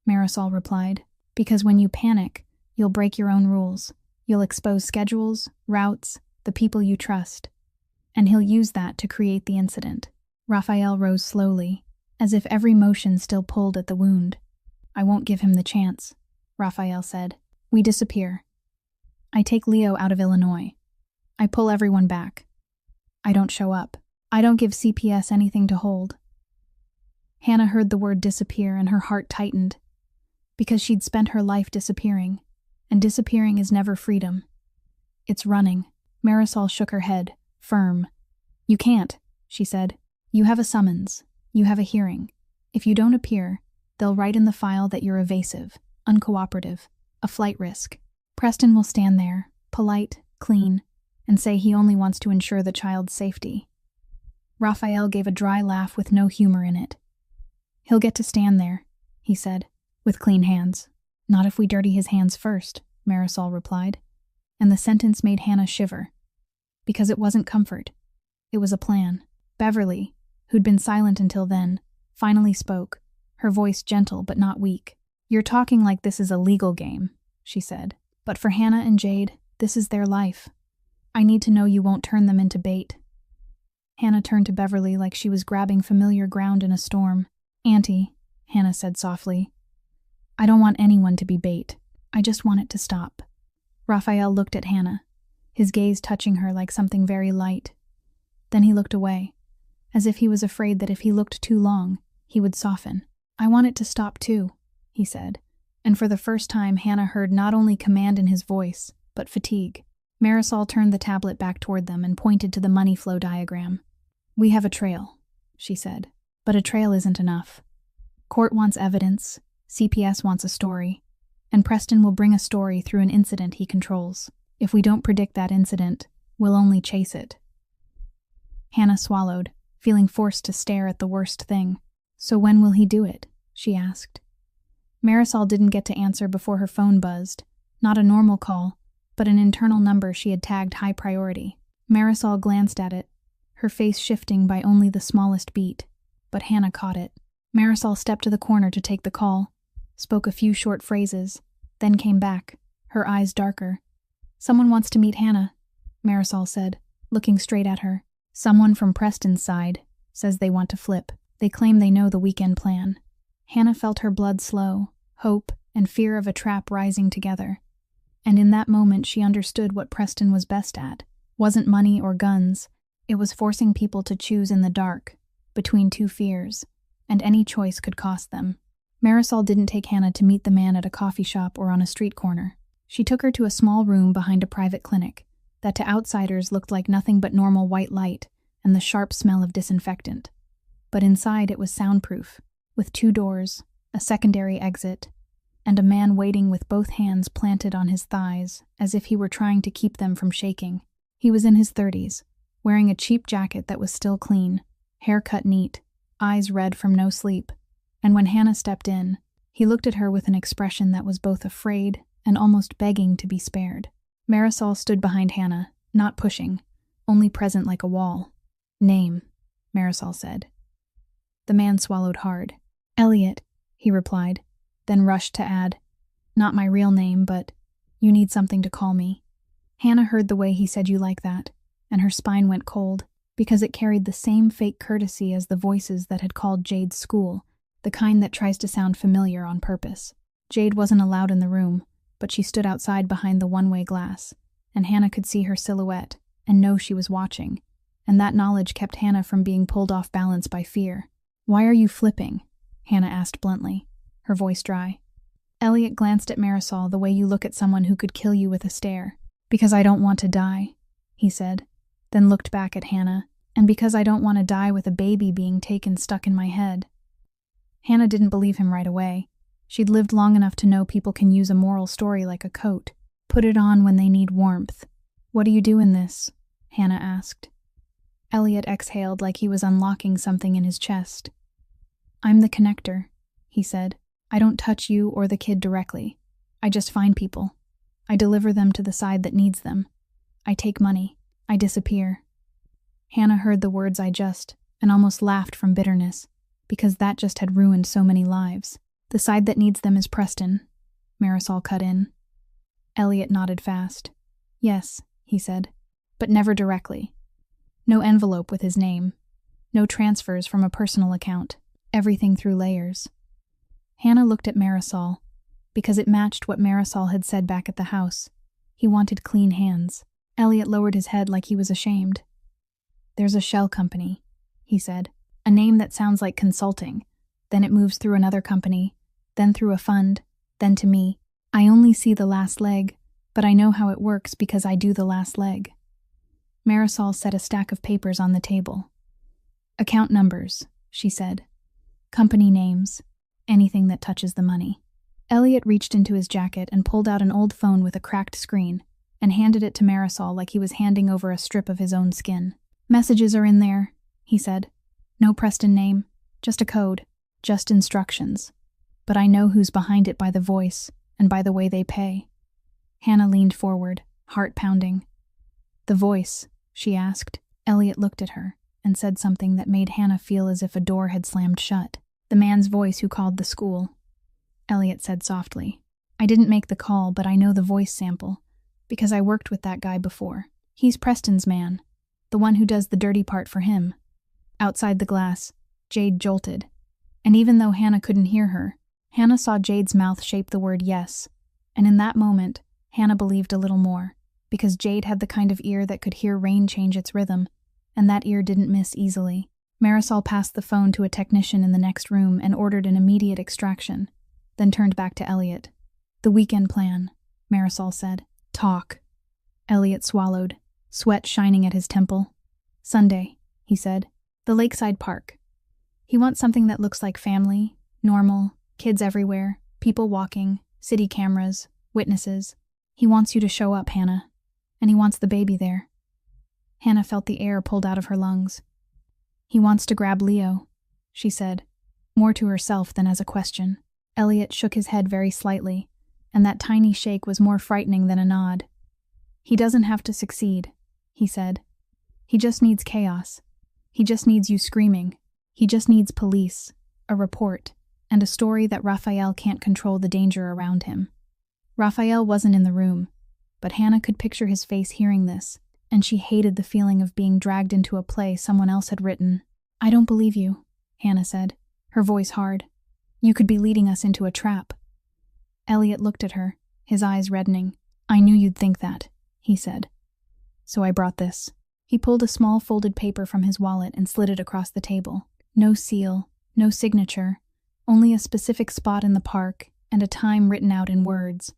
Marisol replied. Because when you panic, you'll break your own rules. You'll expose schedules, routes, the people you trust. And he'll use that to create the incident. Raphael rose slowly, as if every motion still pulled at the wound. I won't give him the chance, Raphael said. We disappear. I take Leo out of Illinois. I pull everyone back. I don't show up. I don't give CPS anything to hold. Hannah heard the word disappear and her heart tightened, because she'd spent her life disappearing, and disappearing is never freedom. It's running. Marisol shook her head, firm. You can't, she said. You have a summons. You have a hearing. If you don't appear, they'll write in the file that you're evasive, uncooperative, a flight risk. Preston will stand there, polite, clean, and say he only wants to ensure the child's safety. Raphael gave a dry laugh with no humor in it. He'll get to stand there, he said, with clean hands. Not if we dirty his hands first, Marisol replied, and the sentence made Hannah shiver. Because it wasn't comfort. It was a plan. Beverly, who'd been silent until then, finally spoke, her voice gentle but not weak. You're talking like this is a legal game, she said. But for Hannah and Jade, this is their life. I need to know you won't turn them into bait. Hannah turned to Beverly like she was grabbing familiar ground in a storm. Auntie, Hannah said softly, I don't want anyone to be bait. I just want it to stop. Raphael looked at Hannah, his gaze touching her like something very light. Then he looked away, as if he was afraid that if he looked too long, he would soften. I want it to stop too, he said, and for the first time Hannah heard not only command in his voice, but fatigue. Marisol turned the tablet back toward them and pointed to the money flow diagram. We have a trail, she said, but a trail isn't enough. Court wants evidence, CPS wants a story, and Preston will bring a story through an incident he controls. If we don't predict that incident, we'll only chase it. Hannah swallowed, feeling forced to stare at the worst thing. So when will he do it? She asked. Marisol didn't get to answer before her phone buzzed. Not a normal call, but an internal number she had tagged high priority. Marisol glanced at it, her face shifting by only the smallest beat, but Hannah caught it. Marisol stepped to the corner to take the call, spoke a few short phrases, then came back, her eyes darker. Someone wants to meet Hannah, Marisol said, looking straight at her. Someone from Preston's side says they want to flip. They claim they know the weekend plan. Hannah felt her blood slow, hope and fear of a trap rising together. And in that moment she understood what Preston was best at. Wasn't money or guns. It was forcing people to choose in the dark, between two fears, and any choice could cost them. Marisol didn't take Hannah to meet the man at a coffee shop or on a street corner. She took her to a small room behind a private clinic that to outsiders looked like nothing but normal white light and the sharp smell of disinfectant. But inside it was soundproof, with 2 doors, a secondary exit, and a man waiting with both hands planted on his thighs as if he were trying to keep them from shaking. He was in his 30s, wearing a cheap jacket that was still clean, hair cut neat, eyes red from no sleep, and when Hannah stepped in, he looked at her with an expression that was both afraid and almost begging to be spared. Marisol stood behind Hannah, not pushing, only present like a wall. Name, Marisol said. The man swallowed hard. Elliot, he replied, then rushed to add, not my real name, but you need something to call me. Hannah heard the way he said you like that, and her spine went cold, because it carried the same fake courtesy as the voices that had called Jade's school, the kind that tries to sound familiar on purpose. Jade wasn't allowed in the room, but she stood outside behind the one-way glass, and Hannah could see her silhouette and know she was watching, and that knowledge kept Hannah from being pulled off balance by fear. Why are you flipping? Hannah asked bluntly, her voice dry. Elliot glanced at Marisol the way you look at someone who could kill you with a stare. Because I don't want to die, he said, then looked back at Hannah, and because I don't want to die with a baby being taken stuck in my head. Hannah didn't believe him right away. She'd lived long enough to know people can use a moral story like a coat, put it on when they need warmth. What do you do in this? Hannah asked. Elliot exhaled like he was unlocking something in his chest. I'm the connector, he said. I don't touch you or the kid directly. I just find people. I deliver them to the side that needs them. I take money. I disappear. Hannah heard the words I just, and almost laughed from bitterness, because that just had ruined so many lives. The side that needs them is Preston, Marisol cut in. Elliot nodded fast. Yes, he said, but never directly. No envelope with his name. No transfers from a personal account. Everything through layers. Hannah looked at Marisol, because it matched what Marisol had said back at the house. He wanted clean hands. Elliot lowered his head like he was ashamed. There's a shell company, he said. A name that sounds like consulting. Then it moves through another company, then through a fund, then to me. I only see the last leg, but I know how it works because I do the last leg. Marisol set a stack of papers on the table. Account numbers, she said. Company names. Anything that touches the money. Elliot reached into his jacket and pulled out an old phone with a cracked screen and handed it to Marisol like he was handing over a strip of his own skin. Messages are in there, he said. No Preston name, just a code, just instructions. But I know who's behind it by the voice and by the way they pay. Hannah leaned forward, heart pounding. The voice, she asked. Elliot looked at her and said something that made Hannah feel as if a door had slammed shut. The man's voice who called the school. Elliot said softly, I didn't make the call, but I know the voice sample, because I worked with that guy before. He's Preston's man, the one who does the dirty part for him. Outside the glass, Jade jolted, and even though Hannah couldn't hear her, Hannah saw Jade's mouth shape the word yes, and in that moment, Hannah believed a little more, because Jade had the kind of ear that could hear rain change its rhythm, and that ear didn't miss easily. Marisol passed the phone to a technician in the next room and ordered an immediate extraction, then turned back to Elliot. The weekend plan, Marisol said. Talk. Elliot swallowed, sweat shining at his temple. Sunday, he said. The lakeside park. He wants something that looks like family, normal, kids everywhere, people walking, city cameras, witnesses. He wants you to show up, Hannah. And he wants the baby there. Hannah felt the air pulled out of her lungs. He wants to grab Leo, she said, more to herself than as a question. Elliot shook his head very slightly, and that tiny shake was more frightening than a nod. He doesn't have to succeed, he said. He just needs chaos. He just needs you screaming. He just needs police, a report, and a story that Raphael can't control the danger around him. Raphael wasn't in the room, but Hannah could picture his face hearing this, and she hated the feeling of being dragged into a play someone else had written. I don't believe you, Hannah said, her voice hard. You could be leading us into a trap. Elliot looked at her, his eyes reddening. I knew you'd think that, he said. So I brought this. He pulled a small folded paper from his wallet and slid it across the table. No seal, no signature, only a specific spot in the park and a time written out in words,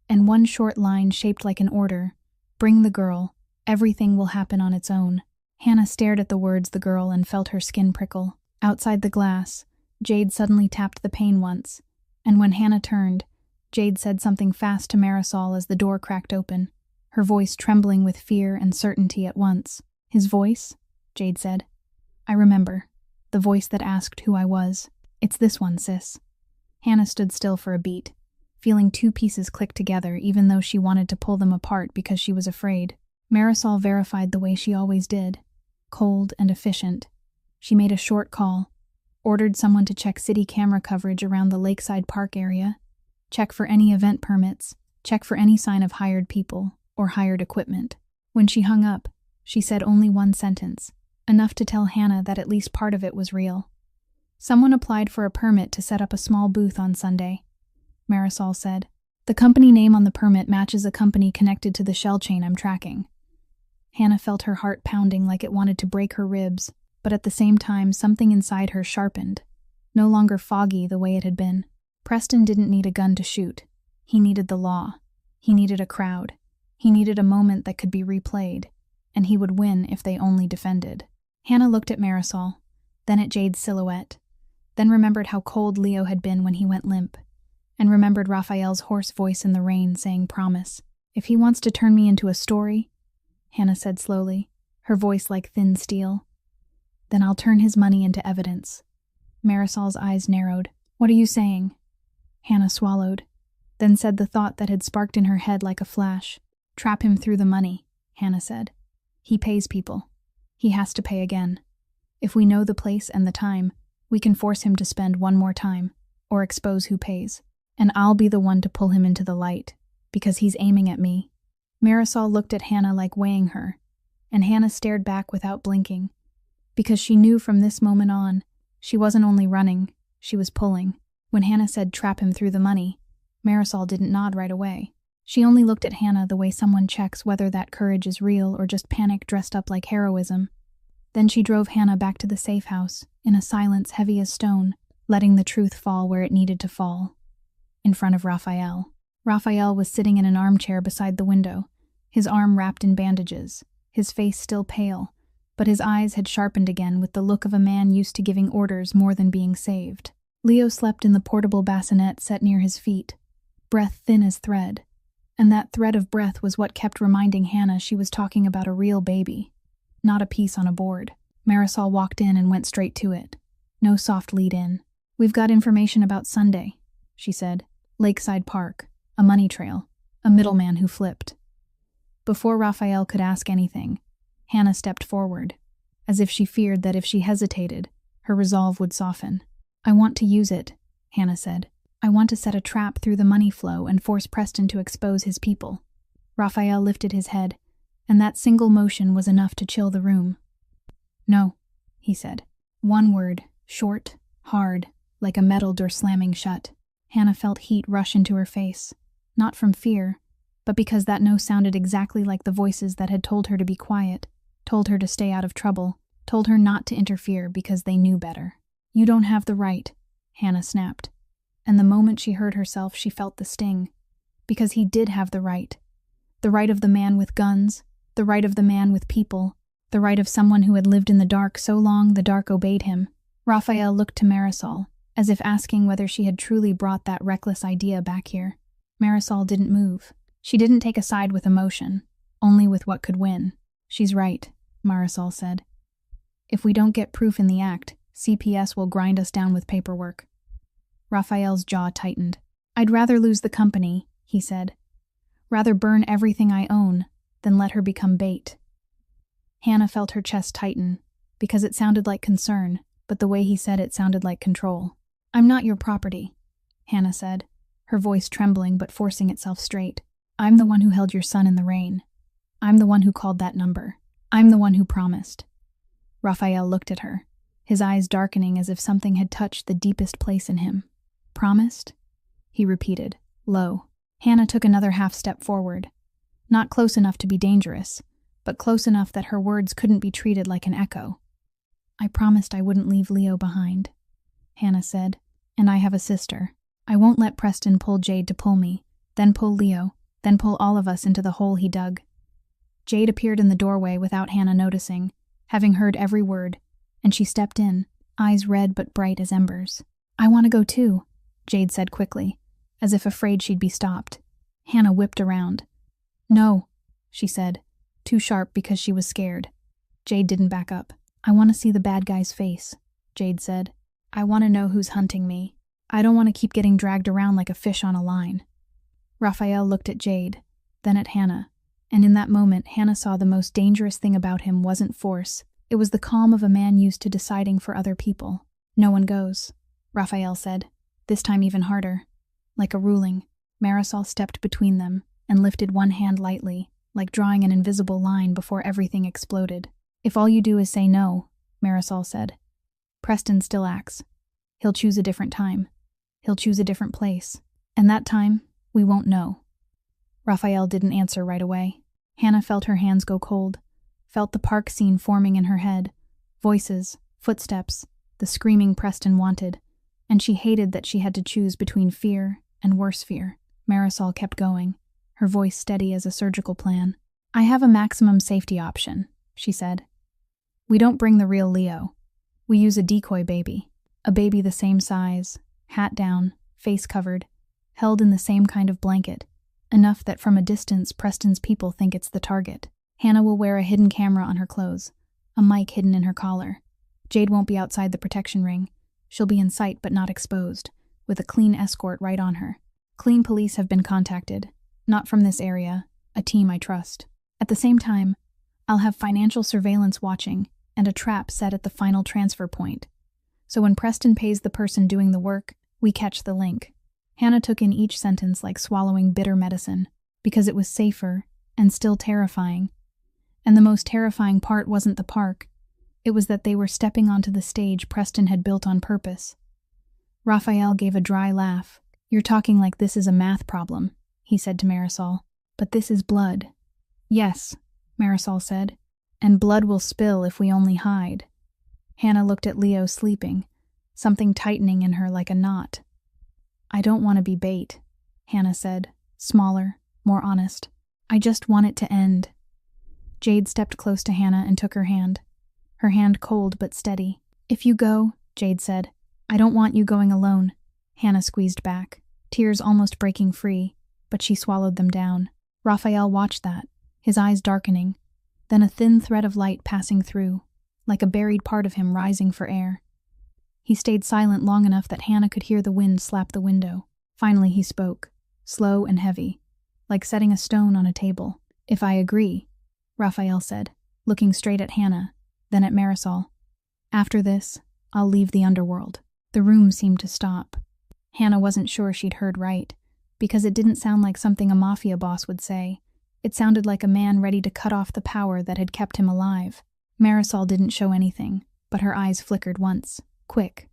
and one short line shaped like an order. Bring the girl. Everything will happen on its own. Hannah stared at the words the girl and felt her skin prickle. Outside the glass, Jade suddenly tapped the pane once, and when Hannah turned, Jade said something fast to Marisol as the door cracked open, her voice trembling with fear and certainty at once. His voice? Jade said. I remember. The voice that asked who I was. It's this one, sis. Hannah stood still for a beat, feeling two pieces click together even though she wanted to pull them apart because she was afraid. Marisol verified the way she always did, cold and efficient. She made a short call, ordered someone to check city camera coverage around the lakeside park area, check for any event permits, check for any sign of hired people or hired equipment. When she hung up, she said only one sentence, enough to tell Hannah that at least part of it was real. Someone applied for a permit to set up a small booth on Sunday, Marisol said. The company name on the permit matches a company connected to the shell chain I'm tracking. Hannah felt her heart pounding like it wanted to break her ribs, but at the same time something inside her sharpened, no longer foggy the way it had been. Preston didn't need a gun to shoot. He needed the law. He needed a crowd. He needed a moment that could be replayed, and he would win if they only defended. Hannah looked at Marisol, then at Jade's silhouette, then remembered how cold Leo had been when he went limp, and remembered Raphael's hoarse voice in the rain saying promise. If he wants to turn me into a story, Hannah said slowly, her voice like thin steel, then I'll turn his money into evidence. Marisol's eyes narrowed. What are you saying? Hannah swallowed, then said the thought that had sparked in her head like a flash. Trap him through the money, Hannah said. He pays people. He has to pay again. If we know the place and the time, we can force him to spend one more time. or expose who pays. And I'll be the one to pull him into the light, because he's aiming at me. Marisol looked at Hannah like weighing her, and Hannah stared back without blinking, because she knew from this moment on, she wasn't only running, she was pulling. When Hannah said trap him through the money, Marisol didn't nod right away. She only looked at Hannah the way someone checks whether that courage is real or just panic dressed up like heroism. Then she drove Hannah back to the safe house, in a silence heavy as stone, letting the truth fall where it needed to fall. In front of Raphael. Raphael was sitting in an armchair beside the window, his arm wrapped in bandages, his face still pale, but his eyes had sharpened again with the look of a man used to giving orders more than being saved. Leo slept in the portable bassinet set near his feet, breath thin as thread, and that thread of breath was what kept reminding Hannah she was talking about a real baby, not a piece on a board. Marisol walked in and went straight to it. No soft lead-in. "We've got information about Sunday," she said. "Lakeside Park, a money trail, a middleman who flipped." Before Raphael could ask anything, Hannah stepped forward, as if she feared that if she hesitated, her resolve would soften. "I want to use it," Hannah said. "I want to set a trap through the money flow and force Preston to expose his people." Raphael lifted his head, and that single motion was enough to chill the room. "No," he said. One word, short, hard, like a metal door slamming shut. Hannah felt heat rush into her face, not from fear, but because that no sounded exactly like the voices that had told her to be quiet, told her to stay out of trouble, told her not to interfere because they knew better. "You don't have the right," Hannah snapped. And the moment she heard herself, she felt the sting. Because he did have the right. The right of the man with guns, the right of the man with people, the right of someone who had lived in the dark so long the dark obeyed him. Raphael looked to Marisol, as if asking whether she had truly brought that reckless idea back here. Marisol didn't move. She didn't take a side with emotion, only with what could win. "She's right," Marisol said. "If we don't get proof in the act, CPS will grind us down with paperwork." Raphael's jaw tightened. "I'd rather lose the company," he said. "Rather burn everything I own than let her become bait." Hannah felt her chest tighten, because it sounded like concern, but the way he said it sounded like control. "I'm not your property," Hannah said, her voice trembling but forcing itself straight. "I'm the one who held your son in the rain. I'm the one who called that number. I'm the one who promised." Raphael looked at her, his eyes darkening as if something had touched the deepest place in him. "Promised?" he repeated, low. Hannah took another half step forward. Not close enough to be dangerous, but close enough that her words couldn't be treated like an echo. "I promised I wouldn't leave Leo behind," Hannah said, "and I have a sister. I won't let Preston pull Jade to pull me, then pull Leo, then pull all of us into the hole he dug." Jade appeared in the doorway without Hannah noticing, having heard every word, and she stepped in, eyes red but bright as embers. "I want to go too," Jade said quickly, as if afraid she'd be stopped. Hannah whipped around. "No," she said, too sharp because she was scared. Jade didn't back up. "I want to see the bad guy's face," Jade said. "I want to know who's hunting me. I don't want to keep getting dragged around like a fish on a line." Raphael looked at Jade, then at Hannah, and in that moment Hannah saw the most dangerous thing about him wasn't force. It was the calm of a man used to deciding for other people. "No one goes," Raphael said, this time even harder. Like a ruling, Marisol stepped between them and lifted one hand lightly, like drawing an invisible line before everything exploded. "If all you do is say no," Marisol said, "Preston still acts. He'll choose a different time. He'll choose a different place. And that time, we won't know." Raphael didn't answer right away. Hannah felt her hands go cold, felt the park scene forming in her head, voices, footsteps, the screaming Preston wanted, and she hated that she had to choose between fear and worse fear. Marisol kept going, her voice steady as a surgical plan. "I have a maximum safety option," she said. "We don't bring the real Leo. We use a decoy baby, a baby the same size, hat down, face covered, held in the same kind of blanket, enough that from a distance Preston's people think it's the target. Hannah will wear a hidden camera on her clothes, a mic hidden in her collar. Jade won't be outside the protection ring. She'll be in sight but not exposed, with a clean escort right on her. Clean police have been contacted, not from this area, a team I trust. At the same time, I'll have financial surveillance watching and a trap set at the final transfer point. So when Preston pays the person doing the work, We catch the link. Hannah took in each sentence like swallowing bitter medicine, because it was safer and still terrifying. And the most terrifying part wasn't the park. It was that they were stepping onto the stage Preston had built on purpose. Raphael gave a dry laugh. "You're talking like this is a math problem," he said to Marisol. "But this is blood." "Yes," Marisol said, "and blood will spill if we only hide." Hannah looked at Leo sleeping, something tightening in her like a knot. "I don't want to be bait," Hannah said, smaller, more honest. "I just want it to end." Jade stepped close to Hannah and took her hand cold but steady. "If you go," Jade said, "I don't want you going alone." Hannah squeezed back, tears almost breaking free, but she swallowed them down. Raphael watched that, his eyes darkening, then a thin thread of light passing through, like a buried part of him rising for air. He stayed silent long enough that Hannah could hear the wind slap the window. Finally he spoke, slow and heavy, like setting a stone on a table. "If I agree," Raphael said, looking straight at Hannah, then at Marisol. "After this, I'll leave the underworld." The room seemed to stop. Hannah wasn't sure she'd heard right, because it didn't sound like something a Mafia boss would say. It sounded like a man ready to cut off the power that had kept him alive. Marisol didn't show anything, but her eyes flickered once, quick.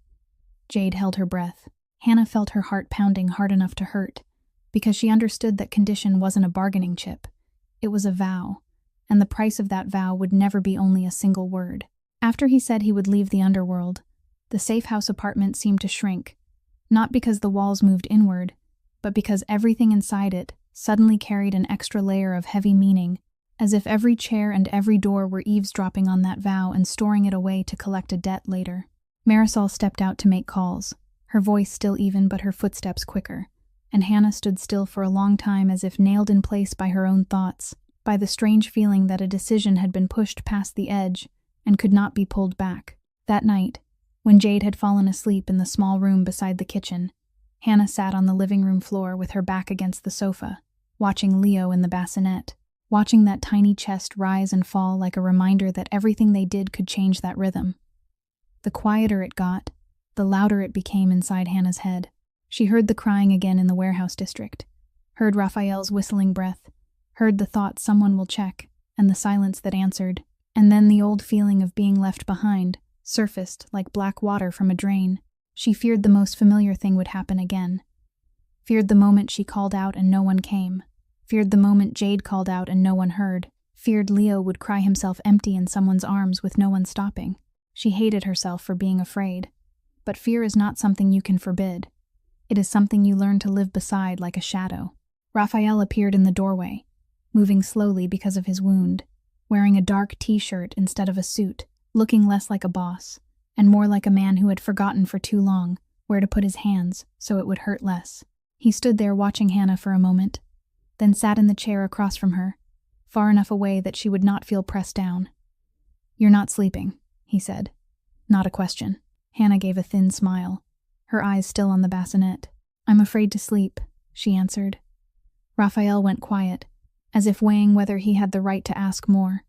Jade held her breath. Hannah felt her heart pounding hard enough to hurt, because she understood that condition wasn't a bargaining chip. It was a vow, and the price of that vow would never be only a single word. After he said he would leave the underworld, the safe house apartment seemed to shrink, not because the walls moved inward, but because everything inside it suddenly carried an extra layer of heavy meaning, as if every chair and every door were eavesdropping on that vow and storing it away to collect a debt later. Marisol stepped out to make calls, her voice still even but her footsteps quicker, and Hannah stood still for a long time as if nailed in place by her own thoughts, by the strange feeling that a decision had been pushed past the edge and could not be pulled back. That night, when Jade had fallen asleep in the small room beside the kitchen, Hannah sat on the living room floor with her back against the sofa, watching Leo in the bassinet, watching that tiny chest rise and fall like a reminder that everything they did could change that rhythm. The quieter it got, the louder it became inside Hannah's head. She heard the crying again in the warehouse district, heard Raphael's whistling breath, heard the thought someone will check, and the silence that answered, and then the old feeling of being left behind surfaced like black water from a drain. She feared the most familiar thing would happen again. Feared the moment she called out and no one came. Feared the moment Jade called out and no one heard. Feared Leo would cry himself empty in someone's arms with no one stopping. She hated herself for being afraid. But fear is not something you can forbid. It is something you learn to live beside like a shadow. Raphael appeared in the doorway, moving slowly because of his wound, wearing a dark t-shirt instead of a suit, looking less like a boss, and more like a man who had forgotten for too long where to put his hands so it would hurt less. He stood there watching Hannah for a moment, then sat in the chair across from her, far enough away that she would not feel pressed down. "You're not sleeping," he said. Not a question. Hannah gave a thin smile, her eyes still on the bassinet. "I'm afraid to sleep," she answered. Raphael went quiet, as if weighing whether he had the right to ask more.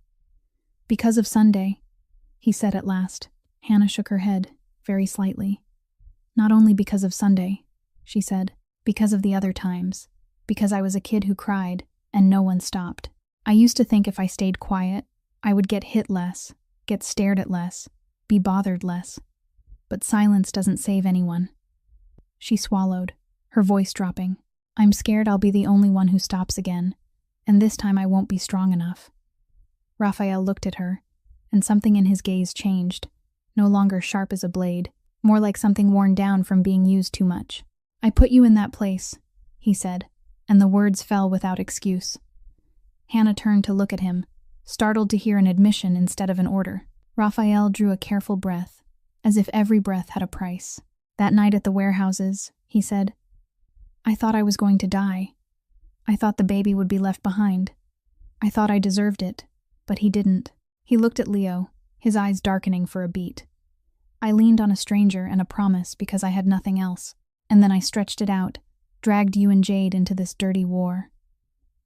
"Because of Sunday," he said at last. Hannah shook her head, very slightly. "Not only because of Sunday," she said, "because of the other times. Because I was a kid who cried, and no one stopped. I used to think if I stayed quiet, I would get hit less, get stared at less, be bothered less. But silence doesn't save anyone." She swallowed, her voice dropping. "I'm scared I'll be the only one who stops again, and this time I won't be strong enough." Raphael looked at her, and something in his gaze changed, no longer sharp as a blade, more like something worn down from being used too much. "I put you in that place," he said, and the words fell without excuse. Hannah turned to look at him, startled to hear an admission instead of an order. Raphael drew a careful breath, as if every breath had a price. "That night at the warehouses," he said, "I thought I was going to die. I thought the baby would be left behind. I thought I deserved it, but he didn't." He looked at Leo, his eyes darkening for a beat. "I leaned on a stranger and a promise because I had nothing else, and then I stretched it out, dragged you and Jade into this dirty war."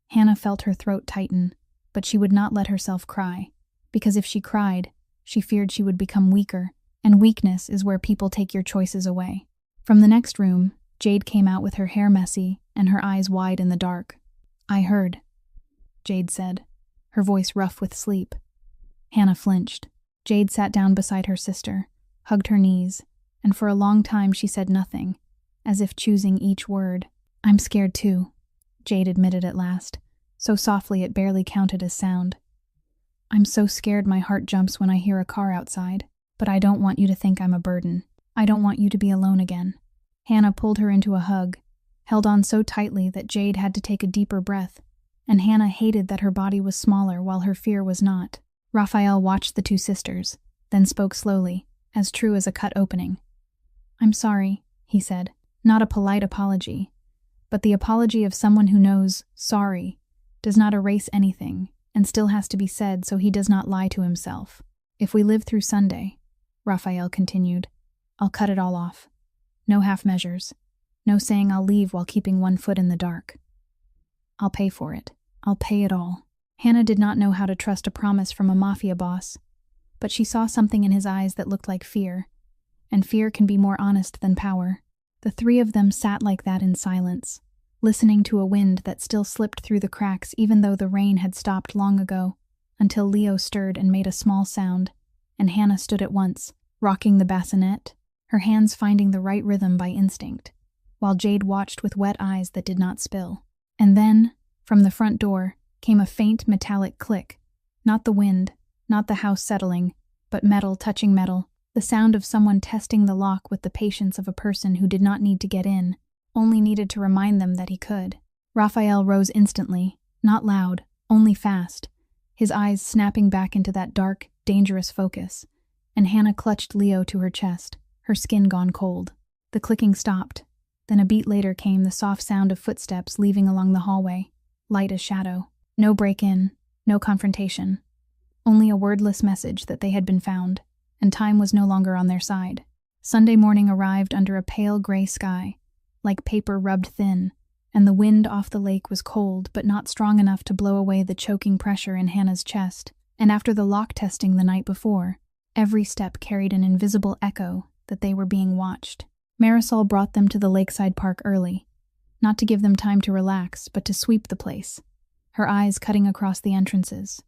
Hannah felt her throat tighten, but she would not let herself cry, because if she cried, she feared she would become weaker, and weakness is where people take your choices away. From the next room, Jade came out with her hair messy and her eyes wide in the dark. "I heard," Jade said, her voice rough with sleep. Hannah flinched. Jade sat down beside her sister, hugged her knees, and for a long time she said nothing, as if choosing each word. "I'm scared too," Jade admitted at last, so softly it barely counted as sound. "I'm so scared my heart jumps when I hear a car outside, but I don't want you to think I'm a burden. I don't want you to be alone again." Hannah pulled her into a hug, held on so tightly that Jade had to take a deeper breath, and Hannah hated that her body was smaller while her fear was not. Raphael watched the two sisters, then spoke slowly, as true as a cut opening. "I'm sorry," he said, not a polite apology, but the apology of someone who knows sorry does not erase anything and still has to be said so he does not lie to himself. "If we live through Sunday," Raphael continued, "I'll cut it all off. No half measures. No saying I'll leave while keeping one foot in the dark. I'll pay for it. I'll pay it all." Hannah did not know how to trust a promise from a Mafia boss, but she saw something in his eyes that looked like fear, and fear can be more honest than power. The three of them sat like that in silence, listening to a wind that still slipped through the cracks even though the rain had stopped long ago, until Leo stirred and made a small sound, and Hannah stood at once, rocking the bassinet, her hands finding the right rhythm by instinct, while Jade watched with wet eyes that did not spill. And then, from the front door, came a faint metallic click. Not the wind, not the house settling, but metal touching metal, the sound of someone testing the lock with the patience of a person who did not need to get in, only needed to remind them that he could. Raphael rose instantly, not loud, only fast, his eyes snapping back into that dark, dangerous focus, and Hannah clutched Leo to her chest, her skin gone cold. The clicking stopped. Then a beat later came the soft sound of footsteps leaving along the hallway, light as shadow. No break-in, no confrontation. Only a wordless message that they had been found, and time was no longer on their side. Sunday morning arrived under a pale gray sky, like paper rubbed thin, and the wind off the lake was cold but not strong enough to blow away the choking pressure in Hannah's chest. And after the lock testing the night before, every step carried an invisible echo that they were being watched. Marisol brought them to the lakeside park early, not to give them time to relax, but to sweep the place, her eyes cutting across the entrances,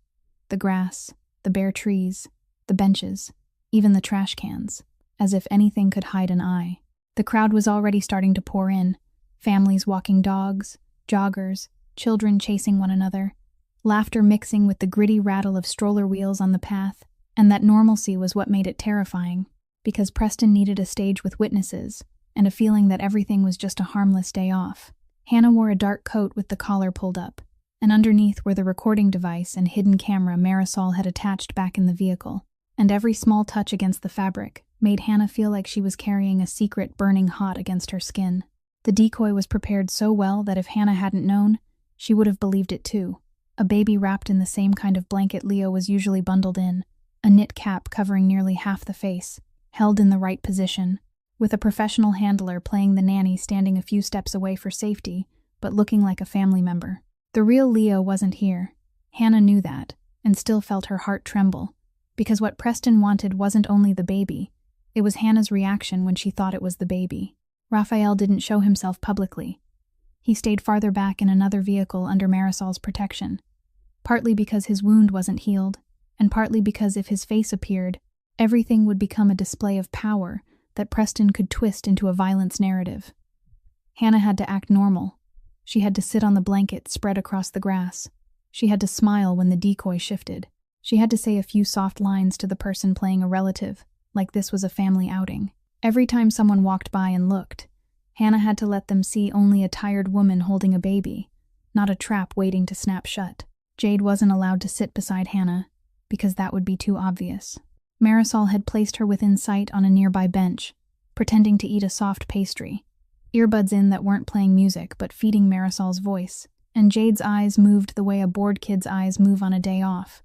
the grass, the bare trees, the benches, even the trash cans, as if anything could hide an eye. The crowd was already starting to pour in, families walking dogs, joggers, children chasing one another, laughter mixing with the gritty rattle of stroller wheels on the path, and that normalcy was what made it terrifying, because Preston needed a stage with witnesses, and a feeling that everything was just a harmless day off. Hannah wore a dark coat with the collar pulled up, and underneath were the recording device and hidden camera Marisol had attached back in the vehicle, and every small touch against the fabric made Hannah feel like she was carrying a secret burning hot against her skin. The decoy was prepared so well that if Hannah hadn't known, she would have believed it too. A baby wrapped in the same kind of blanket Leo was usually bundled in, a knit cap covering nearly half the face, held in the right position, with a professional handler playing the nanny standing a few steps away for safety, but looking like a family member. The real Leo wasn't here. Hannah knew that, and still felt her heart tremble, because what Preston wanted wasn't only the baby, it was Hannah's reaction when she thought it was the baby. Raphael didn't show himself publicly. He stayed farther back in another vehicle under Marisol's protection, partly because his wound wasn't healed, and partly because if his face appeared, everything would become a display of power that Preston could twist into a violence narrative. Hannah had to act normal. She had to sit on the blanket spread across the grass. She had to smile when the decoy shifted. She had to say a few soft lines to the person playing a relative, like this was a family outing. Every time someone walked by and looked, Hannah had to let them see only a tired woman holding a baby, not a trap waiting to snap shut. Jade wasn't allowed to sit beside Hannah, because that would be too obvious. Marisol had placed her within sight on a nearby bench, pretending to eat a soft pastry, earbuds in that weren't playing music but feeding Marisol's voice, and Jade's eyes moved the way a bored kid's eyes move on a day off.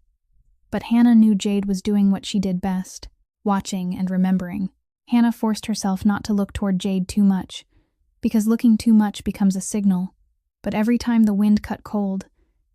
But Hannah knew Jade was doing what she did best, watching and remembering. Hannah forced herself not to look toward Jade too much, because looking too much becomes a signal, but every time the wind cut cold,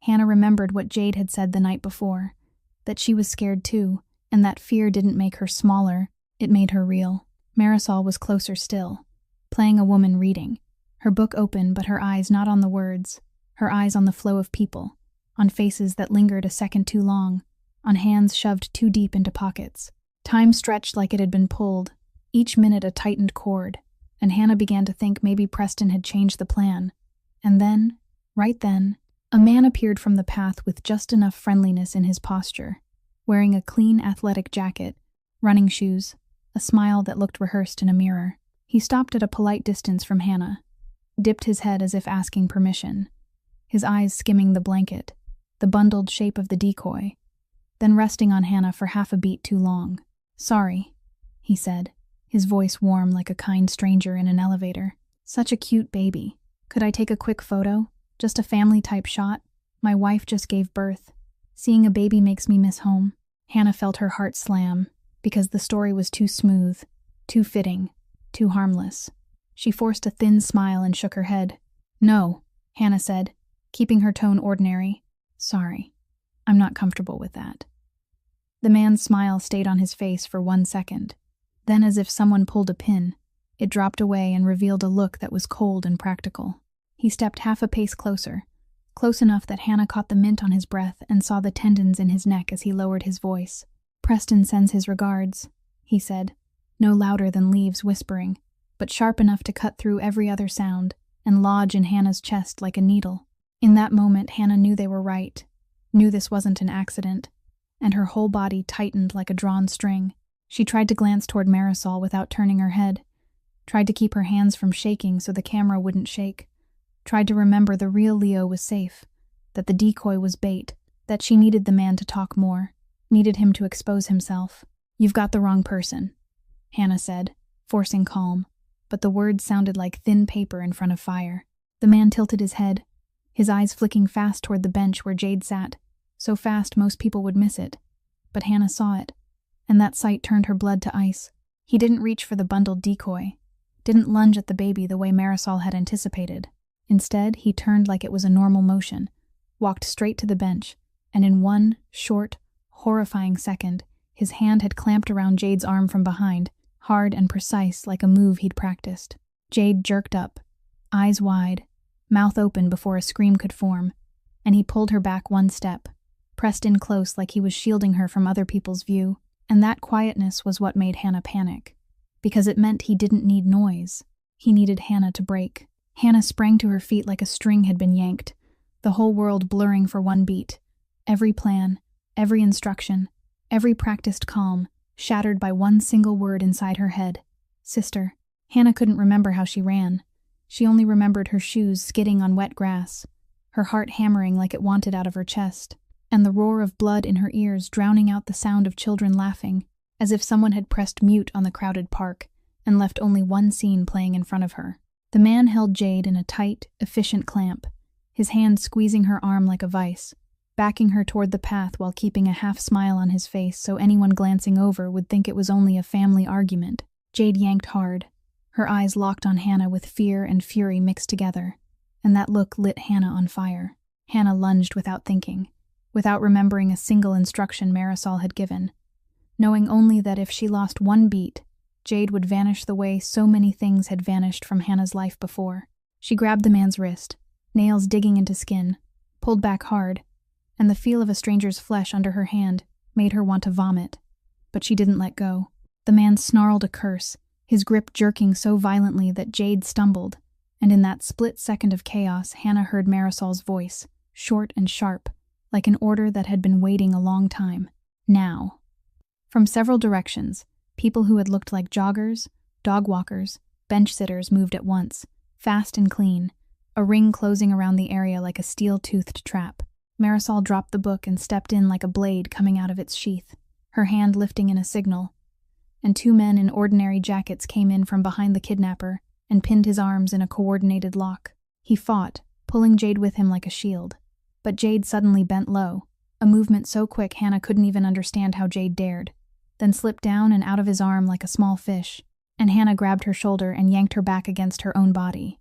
Hannah remembered what Jade had said the night before, that she was scared too, and that fear didn't make her smaller, it made her real. Marisol was closer still, playing a woman reading, her book open but her eyes not on the words, her eyes on the flow of people, on faces that lingered a second too long, on hands shoved too deep into pockets. Time stretched like it had been pulled, each minute a tightened cord, and Hannah began to think maybe Preston had changed the plan. And then, right then, a man appeared from the path with just enough friendliness in his posture, wearing a clean athletic jacket, running shoes, a smile that looked rehearsed in a mirror. He stopped at a polite distance from Hannah, dipped his head as if asking permission, his eyes skimming the blanket, the bundled shape of the decoy, then resting on Hannah for half a beat too long. "Sorry," he said, his voice warm like a kind stranger in an elevator. "Such a cute baby. Could I take a quick photo? Just a family-type shot? My wife just gave birth. Seeing a baby makes me miss home." Hannah felt her heart slam, because the story was too smooth, too fitting, too harmless. She forced a thin smile and shook her head. "No," Hannah said, keeping her tone ordinary. "Sorry, I'm not comfortable with that." The man's smile stayed on his face for 1 second. Then, as if someone pulled a pin, it dropped away and revealed a look that was cold and practical. He stepped half a pace closer, close enough that Hannah caught the mint on his breath and saw the tendons in his neck as he lowered his voice. "Preston sends his regards," he said, no louder than leaves whispering, but sharp enough to cut through every other sound and lodge in Hannah's chest like a needle. In that moment, Hannah knew they were right, knew this wasn't an accident, and her whole body tightened like a drawn string. She tried to glance toward Marisol without turning her head, tried to keep her hands from shaking so the camera wouldn't shake, tried to remember the real Leo was safe, that the decoy was bait, that she needed the man to talk more, needed him to expose himself. "You've got the wrong person," Hannah said, forcing calm, but the words sounded like thin paper in front of fire. The man tilted his head, his eyes flicking fast toward the bench where Jade sat, so fast most people would miss it. But Hannah saw it, and that sight turned her blood to ice. He didn't reach for the bundled decoy, didn't lunge at the baby the way Marisol had anticipated. Instead, he turned like it was a normal motion, walked straight to the bench, and in one short, horrifying second, his hand had clamped around Jade's arm from behind, hard and precise like a move he'd practiced. Jade jerked up, eyes wide, mouth open before a scream could form, and he pulled her back 1 step, pressed in close like he was shielding her from other people's view. And that quietness was what made Hannah panic, because it meant he didn't need noise. He needed Hannah to break. Hannah sprang to her feet like a string had been yanked, the whole world blurring for 1 beat. Every plan, every instruction, every practiced calm, shattered by 1 single word inside her head. "Sister." Hannah couldn't remember how she ran. She only remembered her shoes skidding on wet grass, her heart hammering like it wanted out of her chest, and the roar of blood in her ears drowning out the sound of children laughing, as if someone had pressed mute on the crowded park and left only 1 scene playing in front of her. The man held Jade in a tight, efficient clamp, his hand squeezing her arm like a vice, backing her toward the path while keeping a half smile on his face so anyone glancing over would think it was only a family argument. Jade yanked hard, her eyes locked on Hannah with fear and fury mixed together, and that look lit Hannah on fire. Hannah lunged without thinking, without remembering a single instruction Marisol had given, knowing only that if she lost 1 beat, Jade would vanish the way so many things had vanished from Hannah's life before. She grabbed the man's wrist, nails digging into skin, pulled back hard, and the feel of a stranger's flesh under her hand made her want to vomit. But she didn't let go. The man snarled a curse, his grip jerking so violently that Jade stumbled, and in that split second of chaos, Hannah heard Marisol's voice, short and sharp, like an order that had been waiting a long time. "Now." From several directions, people who had looked like joggers, dog walkers, bench sitters moved at once, fast and clean, a ring closing around the area like a steel-toothed trap. Marisol dropped the book and stepped in like a blade coming out of its sheath, her hand lifting in a signal, and 2 men in ordinary jackets came in from behind the kidnapper and pinned his arms in a coordinated lock. He fought, pulling Jade with him like a shield. But Jade suddenly bent low, a movement so quick Hannah couldn't even understand how Jade dared, then slipped down and out of his arm like a small fish, and Hannah grabbed her shoulder and yanked her back against her own body.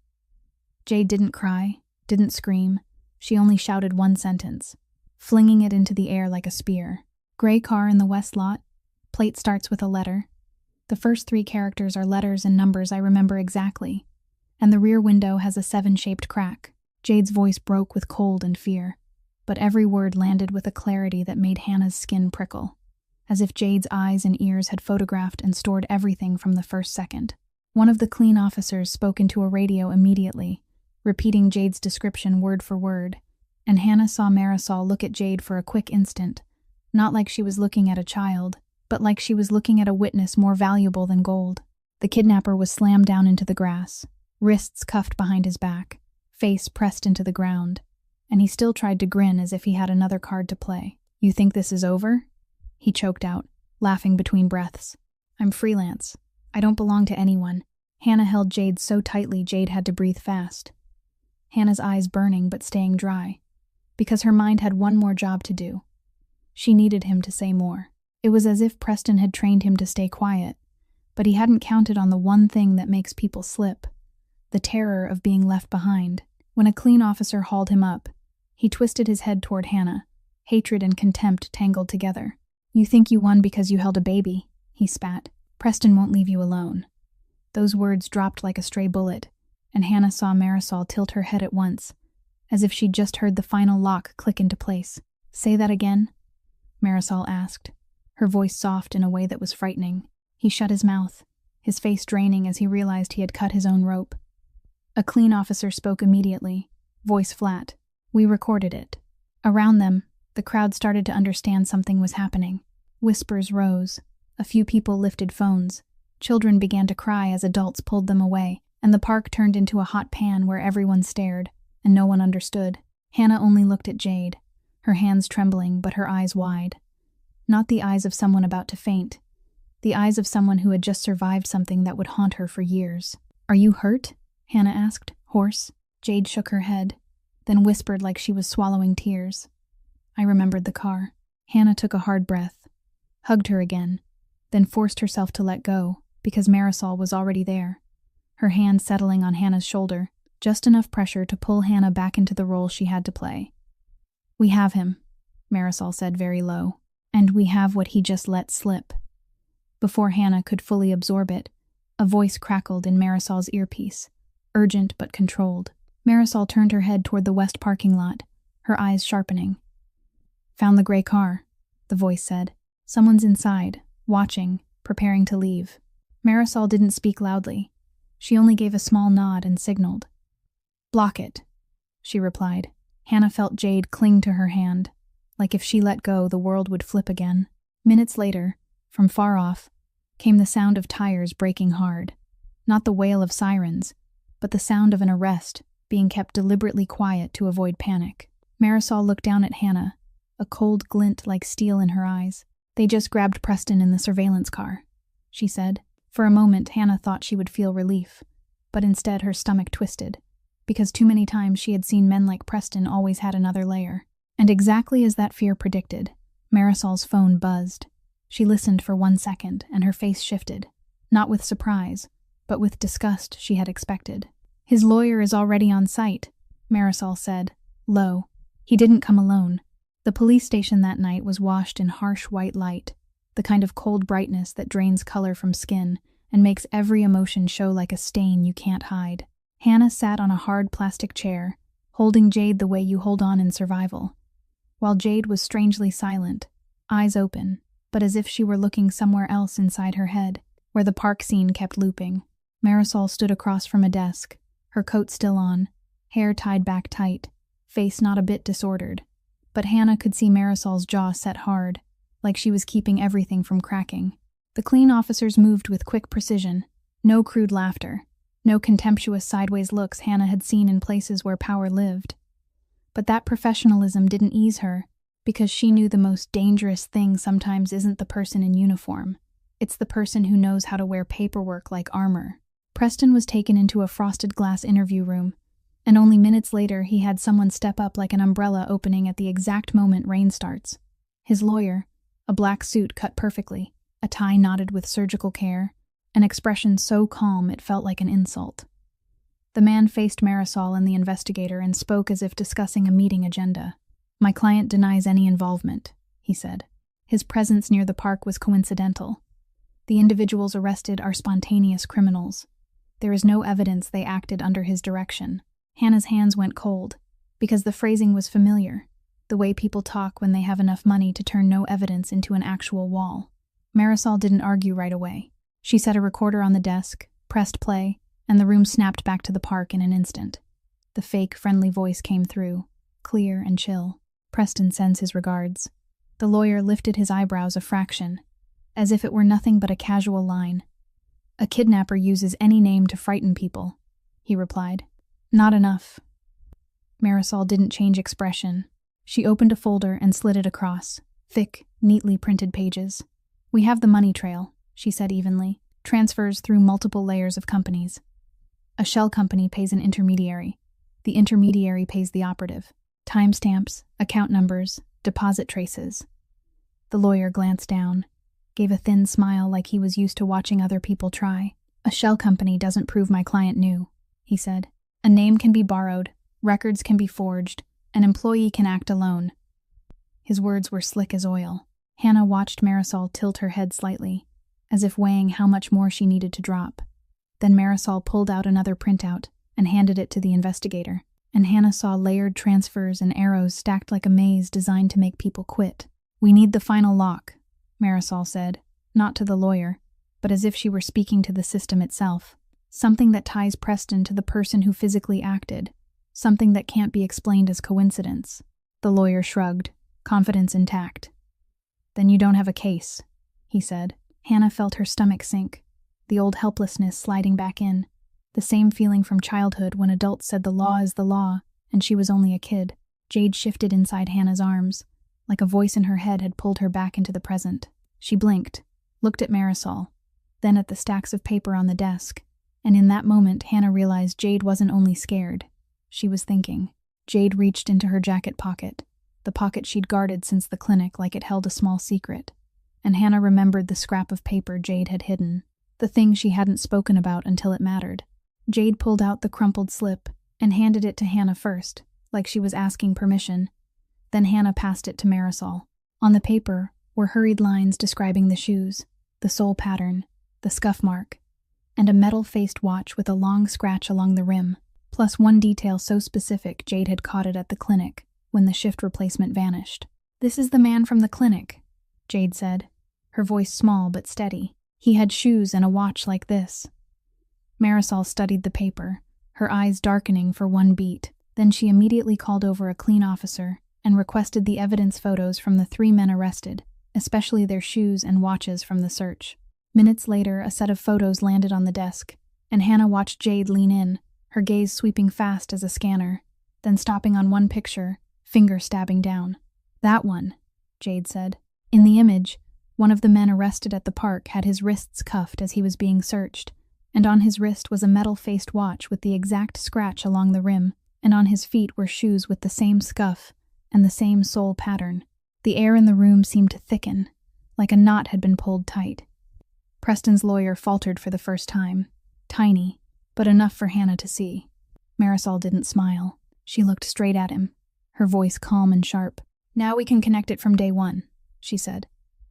Jade didn't cry, didn't scream, she only shouted 1 sentence, flinging it into the air like a spear. "Gray car in the west lot. Plate starts with a letter." The first 3 characters are letters and numbers I remember exactly, and the rear window has a 7-shaped crack. Jade's voice broke with cold and fear, but every word landed with a clarity that made Hannah's skin prickle, as if Jade's eyes and ears had photographed and stored everything from the first second. One of the clean officers spoke into a radio immediately, repeating Jade's description word for word, and Hannah saw Marisol look at Jade for a quick instant, not like she was looking at a child, but like she was looking at a witness more valuable than gold. The kidnapper was slammed down into the grass, wrists cuffed behind his back, face pressed into the ground, and he still tried to grin as if he had another card to play. "You think this is over?" he choked out, laughing between breaths. "I'm freelance. I don't belong to anyone." Hannah held Jade so tightly Jade had to breathe fast. Hannah's eyes burning but staying dry, because her mind had one more job to do. She needed him to say more. It was as if Preston had trained him to stay quiet, but he hadn't counted on the one thing that makes people slip: the terror of being left behind. When a clean officer hauled him up, he twisted his head toward Hannah, hatred and contempt tangled together. "You think you won because you held a baby," he spat. "Preston won't leave you alone." Those words dropped like a stray bullet, and Hannah saw Marisol tilt her head at once, as if she'd just heard the final lock click into place. "Say that again?" Marisol asked, her voice soft in a way that was frightening. He shut his mouth, his face draining as he realized he had cut his own rope. A clean officer spoke immediately, voice flat. "We recorded it." Around them, the crowd started to understand something was happening. Whispers rose. A few people lifted phones. Children began to cry as adults pulled them away, and the park turned into a hot pan where everyone stared, and no one understood. Hannah only looked at Jade, her hands trembling but her eyes wide. Not the eyes of someone about to faint, the eyes of someone who had just survived something that would haunt her for years. "Are you hurt?" Hannah asked, hoarse. Jade shook her head, then whispered like she was swallowing tears. "I remembered the car." Hannah took a hard breath, hugged her again, then forced herself to let go, because Marisol was already there, her hand settling on Hannah's shoulder, just enough pressure to pull Hannah back into the role she had to play. "We have him," Marisol said very low, "and we have what he just let slip." Before Hannah could fully absorb it, a voice crackled in Marisol's earpiece, urgent but controlled. Marisol turned her head toward the west parking lot, her eyes sharpening. "Found the gray car," the voice said. "Someone's inside, watching, preparing to leave." Marisol didn't speak loudly. She only gave a small nod and signaled. "Block it," she replied. Hannah felt Jade cling to her hand, like if she let go, the world would flip again. Minutes later, from far off, came the sound of tires braking hard. Not the wail of sirens, but the sound of an arrest being kept deliberately quiet to avoid panic. Marisol looked down at Hannah, a cold glint like steel in her eyes. "They just grabbed Preston in the surveillance car," she said. For a moment, Hannah thought she would feel relief, but instead her stomach twisted, because too many times she had seen men like Preston always had another layer. And exactly as that fear predicted, Marisol's phone buzzed. She listened for 1 second, and her face shifted, not with surprise, but with disgust she had expected. "His lawyer is already on site," Marisol said, low. "He didn't come alone." The police station that night was washed in harsh white light, the kind of cold brightness that drains color from skin and makes every emotion show like a stain you can't hide. Hannah sat on a hard plastic chair, holding Jade the way you hold on in survival, while Jade was strangely silent, eyes open, but as if she were looking somewhere else inside her head, where the park scene kept looping. Marisol stood across from a desk, her coat still on, hair tied back tight, face not a bit disordered, but Hannah could see Marisol's jaw set hard, like she was keeping everything from cracking. The clean officers moved with quick precision, no crude laughter, no contemptuous sideways looks Hannah had seen in places where power lived. But that professionalism didn't ease her, because she knew the most dangerous thing sometimes isn't the person in uniform. It's the person who knows how to wear paperwork like armor. Preston was taken into a frosted glass interview room, and only minutes later he had someone step up like an umbrella opening at the exact moment rain starts. His lawyer, a black suit cut perfectly, a tie knotted with surgical care, an expression so calm it felt like an insult. The man faced Marisol and the investigator and spoke as if discussing a meeting agenda. "My client denies any involvement," he said. His presence near the park was coincidental. The individuals arrested are spontaneous criminals. There is no evidence they acted under his direction. Hannah's hands went cold, because the phrasing was familiar, the way people talk when they have enough money to turn no evidence into an actual wall. Marisol didn't argue right away. She set a recorder on the desk, pressed play, and the room snapped back to the park in an instant. The fake, friendly voice came through, clear and chill. Preston sends his regards. The lawyer lifted his eyebrows a fraction, as if it were nothing but a casual line. A kidnapper uses any name to frighten people, he replied. Not enough. Marisol didn't change expression. She opened a folder and slid it across, thick, neatly printed pages. We have the money trail, she said evenly. Transfers through multiple layers of companies. A shell company pays an intermediary. The intermediary pays the operative. Timestamps, account numbers, deposit traces. The lawyer glanced down, gave a thin smile like he was used to watching other people try. A shell company doesn't prove my client knew, he said. A name can be borrowed, records can be forged, an employee can act alone. His words were slick as oil. Hannah watched Marisol tilt her head slightly, as if weighing how much more she needed to drop. Then Marisol pulled out another printout and handed it to the investigator, and Hannah saw layered transfers and arrows stacked like a maze designed to make people quit. We need the final lock, Marisol said, not to the lawyer, but as if she were speaking to the system itself. Something that ties Preston to the person who physically acted, something that can't be explained as coincidence. The lawyer shrugged, confidence intact. Then you don't have a case, he said. Hannah felt her stomach sink, the old helplessness sliding back in, the same feeling from childhood when adults said the law is the law, and she was only a kid. Jade shifted inside Hannah's arms, like a voice in her head had pulled her back into the present. She blinked, looked at Marisol, then at the stacks of paper on the desk, and in that moment Hannah realized Jade wasn't only scared, she was thinking. Jade reached into her jacket pocket, the pocket she'd guarded since the clinic like it held a small secret, and Hannah remembered the scrap of paper Jade had hidden, the thing she hadn't spoken about until it mattered. Jade pulled out the crumpled slip and handed it to Hannah first, like she was asking permission. Then Hannah passed it to Marisol. On the paper were hurried lines describing the shoes, the sole pattern, the scuff mark, and a metal-faced watch with a long scratch along the rim, plus one detail so specific Jade had caught it at the clinic when the shift replacement vanished. This is the man from the clinic, Jade said, her voice small but steady. He had shoes and a watch like this. Marisol studied the paper, her eyes darkening for one beat. Then she immediately called over a clean officer and requested the evidence photos from the 3 men arrested, especially their shoes and watches from the search. Minutes later, a set of photos landed on the desk, and Hannah watched Jade lean in, her gaze sweeping fast as a scanner, then stopping on one picture, finger stabbing down. That one, Jade said. In the image, one of the men arrested at the park had his wrists cuffed as he was being searched, and on his wrist was a metal-faced watch with the exact scratch along the rim, and on his feet were shoes with the same scuff and the same sole pattern. The air in the room seemed to thicken, like a knot had been pulled tight. Preston's lawyer faltered for the first time, tiny, but enough for Hannah to see. Marisol didn't smile. She looked straight at him, her voice calm and sharp. Now we can connect it from day one, she said.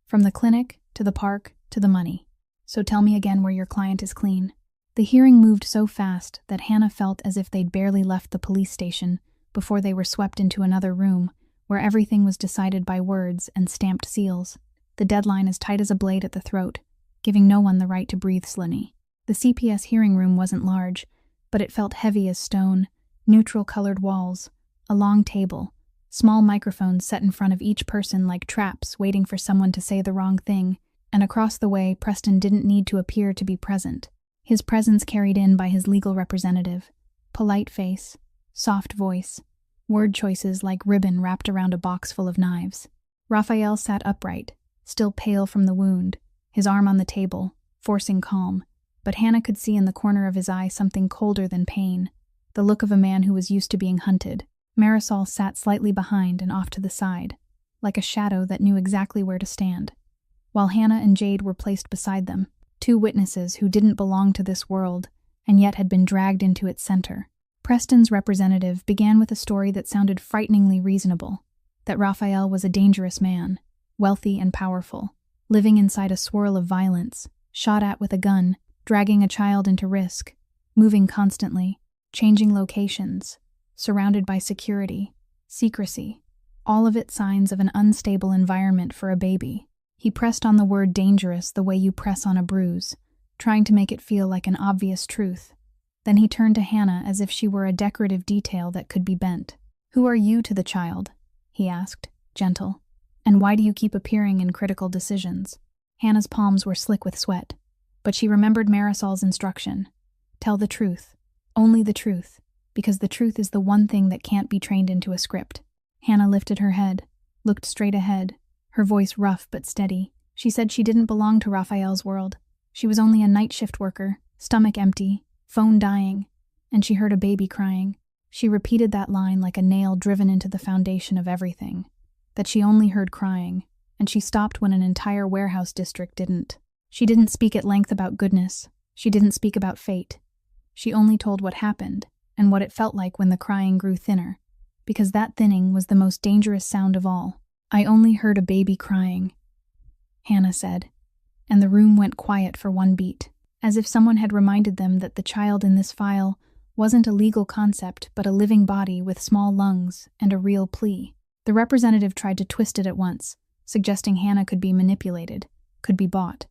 From the clinic, to the park, to the money. So tell me again where your client is clean. The hearing moved so fast that Hannah felt as if they'd barely left the police station before they were swept into another room where everything was decided by words and stamped seals, the deadline as tight as a blade at the throat, giving no one the right to breathe slowly. The CPS hearing room wasn't large, but it felt heavy as stone, neutral-colored walls, a long table, small microphones set in front of each person like traps waiting for someone to say the wrong thing, and across the way Preston didn't need to appear to be present. His presence carried in by his legal representative, polite face, soft voice, word choices like ribbon wrapped around a box full of knives. Raphael sat upright, still pale from the wound, his arm on the table, forcing calm, but Hannah could see in the corner of his eye something colder than pain, the look of a man who was used to being hunted. Marisol sat slightly behind and off to the side, like a shadow that knew exactly where to stand, while Hannah and Jade were placed beside them, 2 witnesses who didn't belong to this world and yet had been dragged into its center. Preston's representative began with a story that sounded frighteningly reasonable, that Raphael was a dangerous man, wealthy and powerful, living inside a swirl of violence, shot at with a gun, dragging a child into risk, moving constantly, changing locations, surrounded by security, secrecy, all of it signs of an unstable environment for a baby. He pressed on the word dangerous the way you press on a bruise, trying to make it feel like an obvious truth. Then he turned to Hannah as if she were a decorative detail that could be bent. "Who are you to the child?" he asked, gentle. "And why do you keep appearing in critical decisions?" Hannah's palms were slick with sweat, but she remembered Marisol's instruction. Tell the truth, only the truth, because the truth is the one thing that can't be trained into a script. Hannah lifted her head, looked straight ahead, her voice rough but steady. She said she didn't belong to Raphael's world. She was only a night shift worker, stomach empty, phone dying, and she heard a baby crying. She repeated that line like a nail driven into the foundation of everything, that she only heard crying, and she stopped when an entire warehouse district didn't. She didn't speak at length about goodness. She didn't speak about fate. She only told what happened and what it felt like when the crying grew thinner, because that thinning was the most dangerous sound of all. "I only heard a baby crying," Hannah said, and the room went quiet for one beat, as if someone had reminded them that the child in this file wasn't a legal concept but a living body with small lungs and a real plea. The representative tried to twist it at once, suggesting Hannah could be manipulated, could be bought,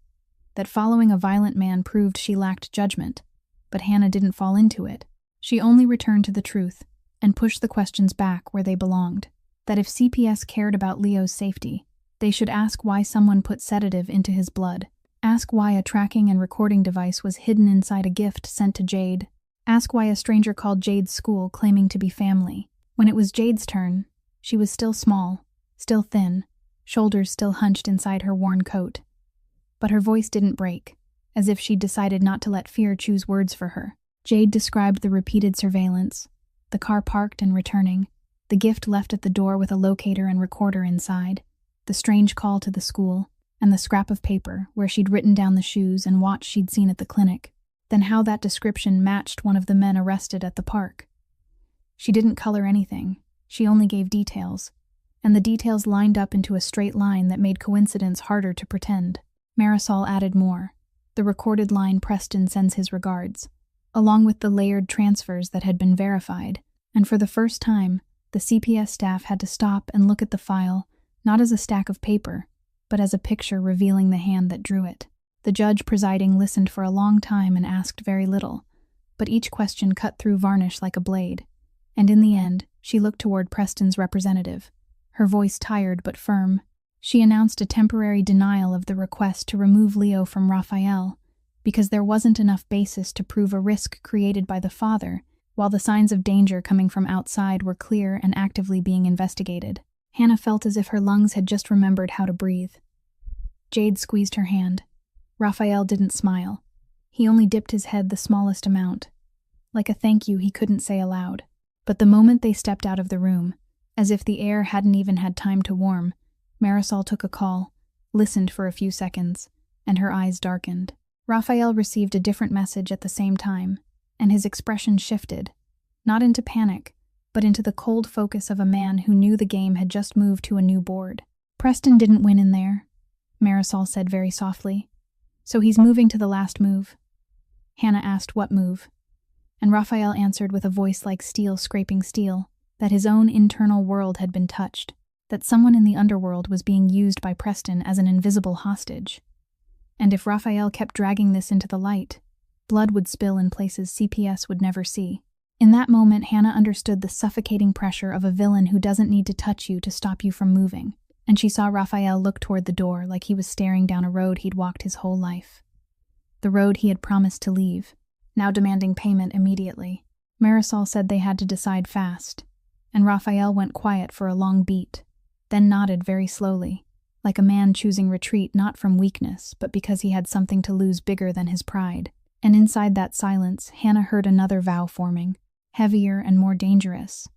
that following a violent man proved she lacked judgment, but Hannah didn't fall into it. She only returned to the truth and pushed the questions back where they belonged, that if CPS cared about Leo's safety, they should ask why someone put sedative into his blood, ask why a tracking and recording device was hidden inside a gift sent to Jade, ask why a stranger called Jade's school claiming to be family. When it was Jade's turn, she was still small, still thin, shoulders still hunched inside her worn coat. But her voice didn't break, as if she'd decided not to let fear choose words for her. Jade described the repeated surveillance, the car parked and returning, the gift left at the door with a locator and recorder inside, the strange call to the school, and the scrap of paper where she'd written down the shoes and watch she'd seen at the clinic, then how that description matched one of the men arrested at the park. She didn't color anything, she only gave details, and the details lined up into a straight line that made coincidence harder to pretend. Marisol added more, the recorded line "Preston sends his regards," along with the layered transfers that had been verified, and for the first time, the CPS staff had to stop and look at the file, not as a stack of paper, but as a picture revealing the hand that drew it. The judge presiding listened for a long time and asked very little, but each question cut through varnish like a blade, and in the end, she looked toward Preston's representative, her voice tired but firm. She announced a temporary denial of the request to remove Leo from Raphael, because there wasn't enough basis to prove a risk created by the father, while the signs of danger coming from outside were clear and actively being investigated. Hannah felt as if her lungs had just remembered how to breathe. Jade squeezed her hand. Raphael didn't smile. He only dipped his head the smallest amount, like a thank you he couldn't say aloud. But the moment they stepped out of the room, as if the air hadn't even had time to warm, Marisol took a call, listened for a few seconds, and her eyes darkened. Raphael received a different message at the same time, and his expression shifted, not into panic, but into the cold focus of a man who knew the game had just moved to a new board. "Preston didn't win in there," Marisol said very softly, "so he's moving to the last move." Hannah asked what move, and Raphael answered with a voice like steel scraping steel, that his own internal world had been touched, that someone in the underworld was being used by Preston as an invisible hostage. And if Raphael kept dragging this into the light, blood would spill in places CPS would never see. In that moment, Hannah understood the suffocating pressure of a villain who doesn't need to touch you to stop you from moving, and she saw Raphael look toward the door like he was staring down a road he'd walked his whole life. The road he had promised to leave, now demanding payment immediately. Marisol said they had to decide fast, and Raphael went quiet for a long beat, then nodded very slowly, like a man choosing retreat not from weakness, but because he had something to lose bigger than his pride. And inside that silence, Hannah heard another vow forming, heavier and more dangerous,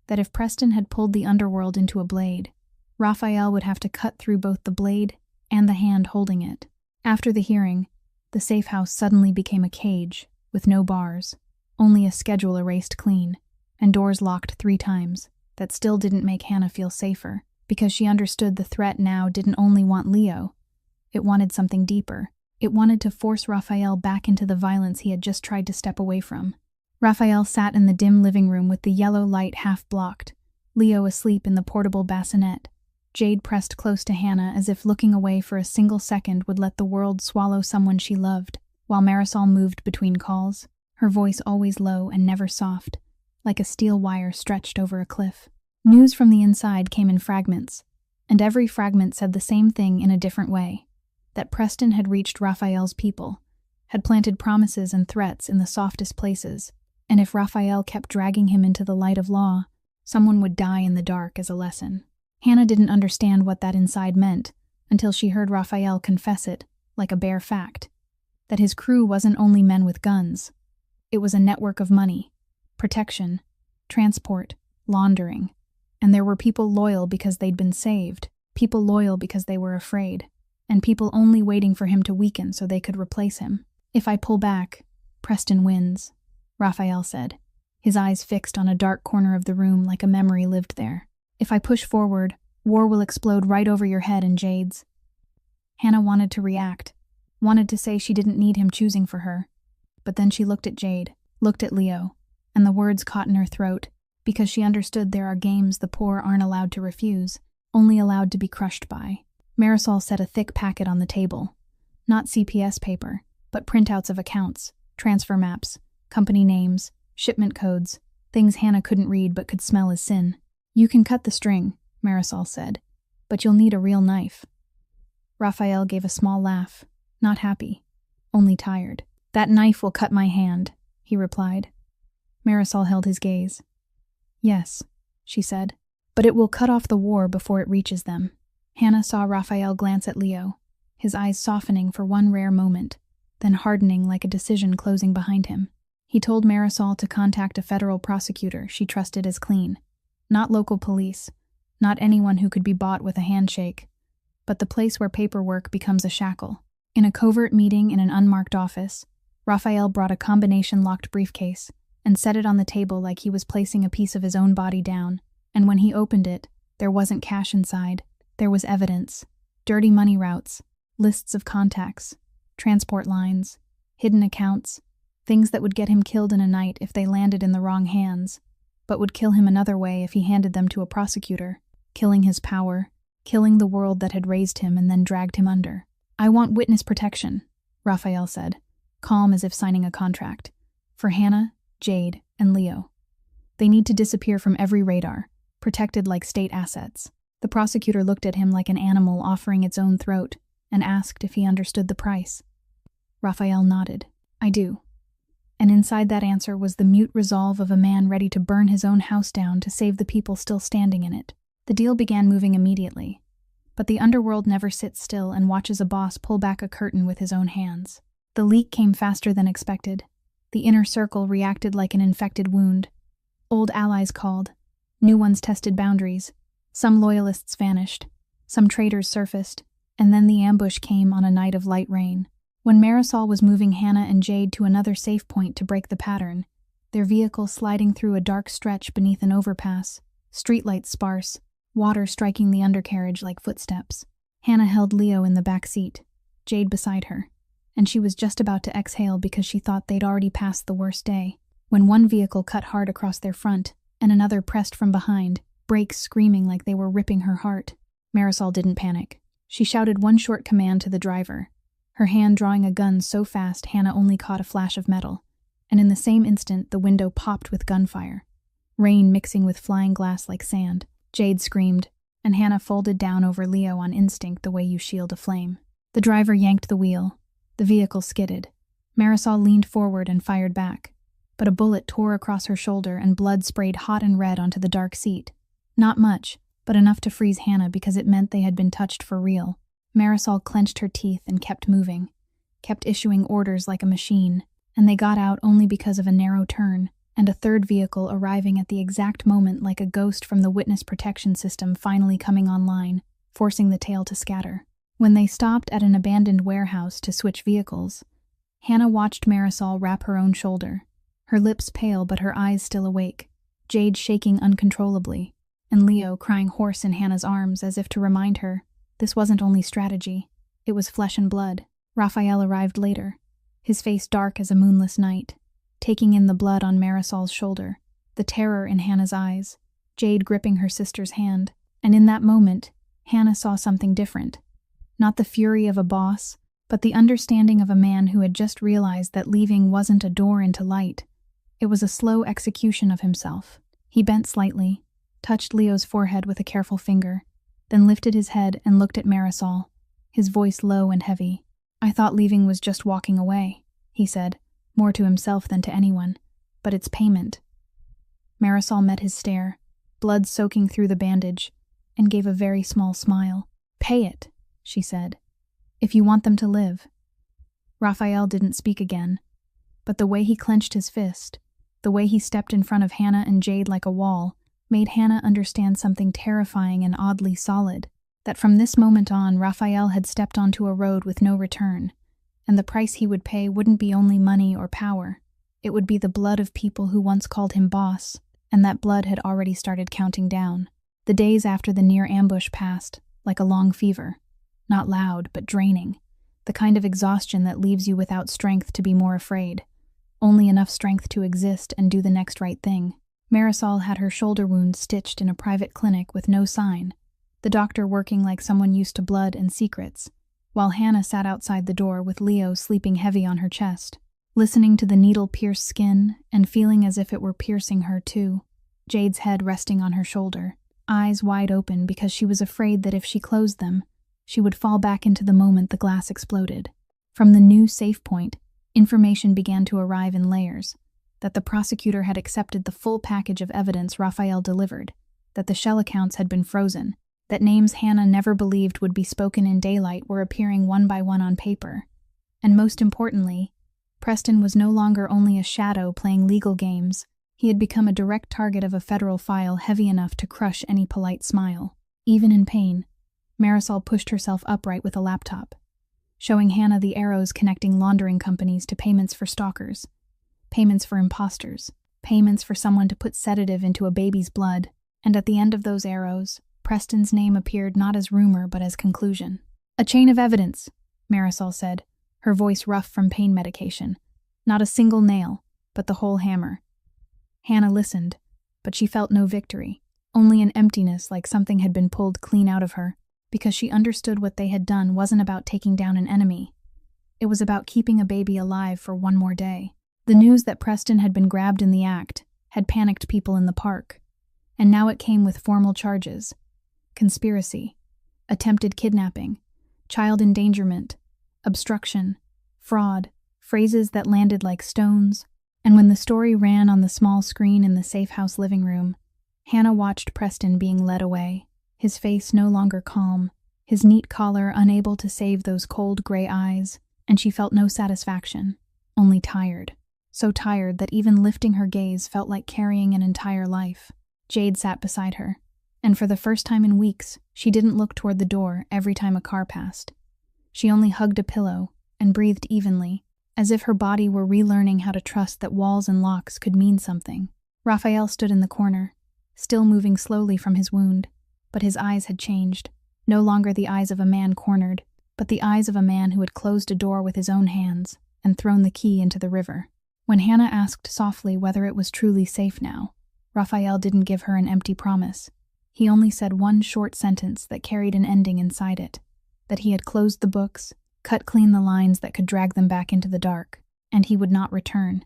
that if Preston had pulled the underworld into a blade, Raphael would have to cut through both the blade and the hand holding it. After the hearing, the safe house suddenly became a cage, with no bars, only a schedule erased clean, and doors locked 3 times, that still didn't make Hannah feel safer, because she understood the threat now didn't only want Leo, it wanted something deeper. It wanted to force Raphael back into the violence he had just tried to step away from. Raphael sat in the dim living room with the yellow light half blocked, Leo asleep in the portable bassinet. Jade pressed close to Hannah as if looking away for a single second would let the world swallow someone she loved, while Marisol moved between calls, her voice always low and never soft, like a steel wire stretched over a cliff. News from the inside came in fragments, and every fragment said the same thing in a different way, that Preston had reached Raphael's people, had planted promises and threats in the softest places, and if Raphael kept dragging him into the light of law, someone would die in the dark as a lesson. Hannah didn't understand what that inside meant until she heard Raphael confess it, like a bare fact, that his crew wasn't only men with guns. It was a network of money, protection, transport, laundering, and there were people loyal because they'd been saved, people loyal because they were afraid, and people only waiting for him to weaken so they could replace him. If I pull back, Preston wins, Raphael said, his eyes fixed on a dark corner of the room like a memory lived there. If I push forward, war will explode right over your head and Jade's. Hannah wanted to react, wanted to say she didn't need him choosing for her, but then she looked at Jade, looked at Leo, and the words caught in her throat, because she understood there are games the poor aren't allowed to refuse, only allowed to be crushed by. Marisol set a thick packet on the table. Not CPS paper, but printouts of accounts, transfer maps, company names, shipment codes, things Hannah couldn't read but could smell as sin. You can cut the string, Marisol said, but you'll need a real knife. Raphael gave a small laugh, not happy, only tired. That knife will cut my hand, he replied. Marisol held his gaze. Yes, she said, but it will cut off the war before it reaches them. Hannah saw Raphael glance at Leo, his eyes softening for one rare moment, then hardening like a decision closing behind him. He told Marisol to contact a federal prosecutor she trusted as clean. Not local police, not anyone who could be bought with a handshake, but the place where paperwork becomes a shackle. In a covert meeting in an unmarked office, Raphael brought a combination-locked briefcase and set it on the table like he was placing a piece of his own body down, and when he opened it, there wasn't cash inside. There was evidence, dirty money routes, lists of contacts, transport lines, hidden accounts, things that would get him killed in a night if they landed in the wrong hands, but would kill him another way if he handed them to a prosecutor, killing his power, killing the world that had raised him and then dragged him under. I want witness protection, Raphael said, calm as if signing a contract, for Hannah, Jade, and Leo. They need to disappear from every radar, protected like state assets. The prosecutor looked at him like an animal offering its own throat and asked if he understood the price. Raphael nodded. I do. And inside that answer was the mute resolve of a man ready to burn his own house down to save the people still standing in it. The deal began moving immediately, but the underworld never sits still and watches a boss pull back a curtain with his own hands. The leak came faster than expected. The inner circle reacted like an infected wound. Old allies called. New ones tested boundaries. Some loyalists vanished. Some traitors surfaced. And then the ambush came on a night of light rain. When Marisol was moving Hannah and Jade to another safe point to break the pattern, their vehicle sliding through a dark stretch beneath an overpass, streetlights sparse, water striking the undercarriage like footsteps. Hannah held Leo in the back seat, Jade beside her, and she was just about to exhale because she thought they'd already passed the worst day, when one vehicle cut hard across their front and another pressed from behind, brakes screaming like they were ripping her heart. Marisol didn't panic. She shouted one short command to the driver, her hand drawing a gun so fast Hannah only caught a flash of metal, and in the same instant the window popped with gunfire, rain mixing with flying glass like sand. Jade screamed, and Hannah folded down over Leo on instinct the way you shield a flame. The driver yanked the wheel. The vehicle skidded. Marisol leaned forward and fired back, but a bullet tore across her shoulder and blood sprayed hot and red onto the dark seat. Not much, but enough to freeze Hannah because it meant they had been touched for real. Marisol clenched her teeth and kept moving, kept issuing orders like a machine, and they got out only because of a narrow turn, and a third vehicle arriving at the exact moment like a ghost from the witness protection system finally coming online, forcing the tail to scatter. When they stopped at an abandoned warehouse to switch vehicles, Hannah watched Marisol wrap her own shoulder, her lips pale but her eyes still awake, Jade shaking uncontrollably, and Leo crying hoarse in Hannah's arms as if to remind her this wasn't only strategy, it was flesh and blood. Raphael arrived later, his face dark as a moonless night, taking in the blood on Marisol's shoulder, the terror in Hannah's eyes, Jade gripping her sister's hand, and in that moment, Hannah saw something different. Not the fury of a boss, but the understanding of a man who had just realized that leaving wasn't a door into light. It was a slow execution of himself. He bent slightly, touched Leo's forehead with a careful finger, then lifted his head and looked at Marisol, his voice low and heavy. "I thought leaving was just walking away," he said, more to himself than to anyone, "but it's payment." Marisol met his stare, blood soaking through the bandage, and gave a very small smile. "Pay it," she said, "if you want them to live." Raphael didn't speak again, but the way he clenched his fist, the way he stepped in front of Hannah and Jade like a wall, made Hannah understand something terrifying and oddly solid, that from this moment on Raphael had stepped onto a road with no return, and the price he would pay wouldn't be only money or power, it would be the blood of people who once called him boss, and that blood had already started counting down. The days after the near ambush passed, like a long fever, not loud but draining, the kind of exhaustion that leaves you without strength to be more afraid, only enough strength to exist and do the next right thing. Marisol had her shoulder wound stitched in a private clinic with no sign, the doctor working like someone used to blood and secrets, while Hannah sat outside the door with Leo sleeping heavy on her chest, listening to the needle pierce skin and feeling as if it were piercing her too, Jade's head resting on her shoulder, eyes wide open because she was afraid that if she closed them, she would fall back into the moment the glass exploded. From the new safe point, information began to arrive in layers, that the prosecutor had accepted the full package of evidence Raphael delivered, that the shell accounts had been frozen, that names Hannah never believed would be spoken in daylight were appearing one by one on paper, and most importantly, Preston was no longer only a shadow playing legal games, he had become a direct target of a federal file heavy enough to crush any polite smile. Even in pain, Marisol pushed herself upright with a laptop, showing Hannah the arrows connecting laundering companies to payments for stalkers, payments for imposters, payments for someone to put sedative into a baby's blood, and at the end of those arrows, Preston's name appeared not as rumor but as conclusion. "A chain of evidence," Marisol said, her voice rough from pain medication. "Not a single nail, but the whole hammer." Hannah listened, but she felt no victory, only an emptiness like something had been pulled clean out of her, because she understood what they had done wasn't about taking down an enemy. It was about keeping a baby alive for one more day. The news that Preston had been grabbed in the act had panicked people in the park, and now it came with formal charges: conspiracy, attempted kidnapping, child endangerment, obstruction, fraud, phrases that landed like stones. And when the story ran on the small screen in the safe house living room, Hannah watched Preston being led away, his face no longer calm, his neat collar unable to save those cold gray eyes, and she felt no satisfaction, only tired. So tired that even lifting her gaze felt like carrying an entire life. Jade sat beside her, and for the first time in weeks, she didn't look toward the door every time a car passed. She only hugged a pillow and breathed evenly, as if her body were relearning how to trust that walls and locks could mean something. Raphael stood in the corner, still moving slowly from his wound, but his eyes had changed, no longer the eyes of a man cornered, but the eyes of a man who had closed a door with his own hands and thrown the key into the river. When Hannah asked softly whether it was truly safe now, Raphael didn't give her an empty promise. He only said one short sentence that carried an ending inside it, that he had closed the books, cut clean the lines that could drag them back into the dark, and he would not return.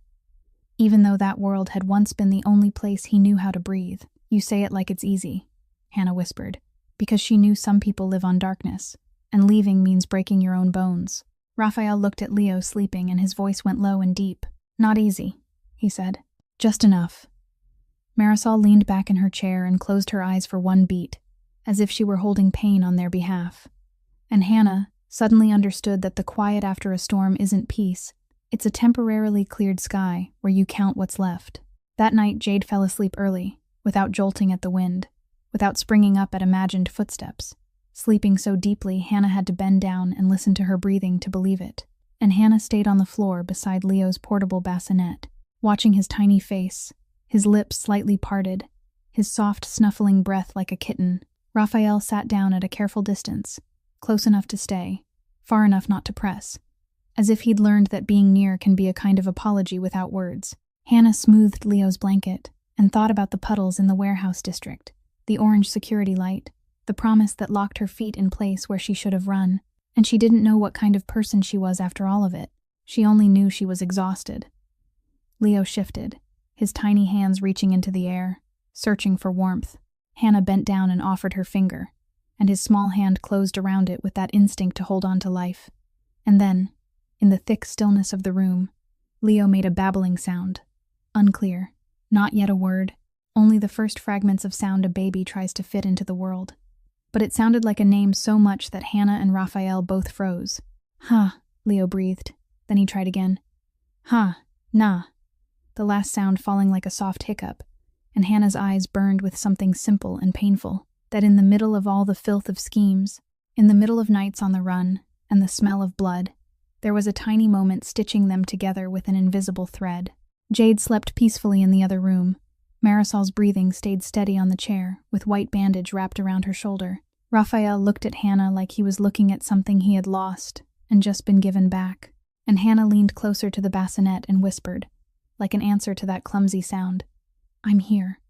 Even though that world had once been the only place he knew how to breathe. "You say it like it's easy," Hannah whispered, because she knew some people live on darkness, and leaving means breaking your own bones. Raphael looked at Leo sleeping and his voice went low and deep. "Not easy," he said. "Just enough." Marisol leaned back in her chair and closed her eyes for one beat, as if she were holding pain on their behalf. And Hannah suddenly understood that the quiet after a storm isn't peace, it's a temporarily cleared sky where you count what's left. That night Jade fell asleep early, without jolting at the wind, without springing up at imagined footsteps. Sleeping so deeply, Hannah had to bend down and listen to her breathing to believe it. And Hannah stayed on the floor beside Leo's portable bassinet, watching his tiny face, his lips slightly parted, his soft snuffling breath like a kitten. Raphael sat down at a careful distance, close enough to stay, far enough not to press, as if he'd learned that being near can be a kind of apology without words. Hannah smoothed Leo's blanket and thought about the puddles in the warehouse district, the orange security light, the promise that locked her feet in place where she should have run, and she didn't know what kind of person she was after all of it. She only knew she was exhausted. Leo shifted, his tiny hands reaching into the air, searching for warmth. Hannah bent down and offered her finger, and his small hand closed around it with that instinct to hold on to life. And then, in the thick stillness of the room, Leo made a babbling sound. Unclear, not yet a word, only the first fragments of sound a baby tries to fit into the world. But it sounded like a name so much that Hannah and Raphael both froze. "Ha," Leo breathed. Then he tried again. "Ha, nah," the last sound falling like a soft hiccup, and Hannah's eyes burned with something simple and painful, that in the middle of all the filth of schemes, in the middle of nights on the run, and the smell of blood, there was a tiny moment stitching them together with an invisible thread. Jade slept peacefully in the other room. Marisol's breathing stayed steady on the chair, with white bandage wrapped around her shoulder. Raphael looked at Hannah like he was looking at something he had lost and just been given back, and Hannah leaned closer to the bassinet and whispered, like an answer to that clumsy sound, "I'm here."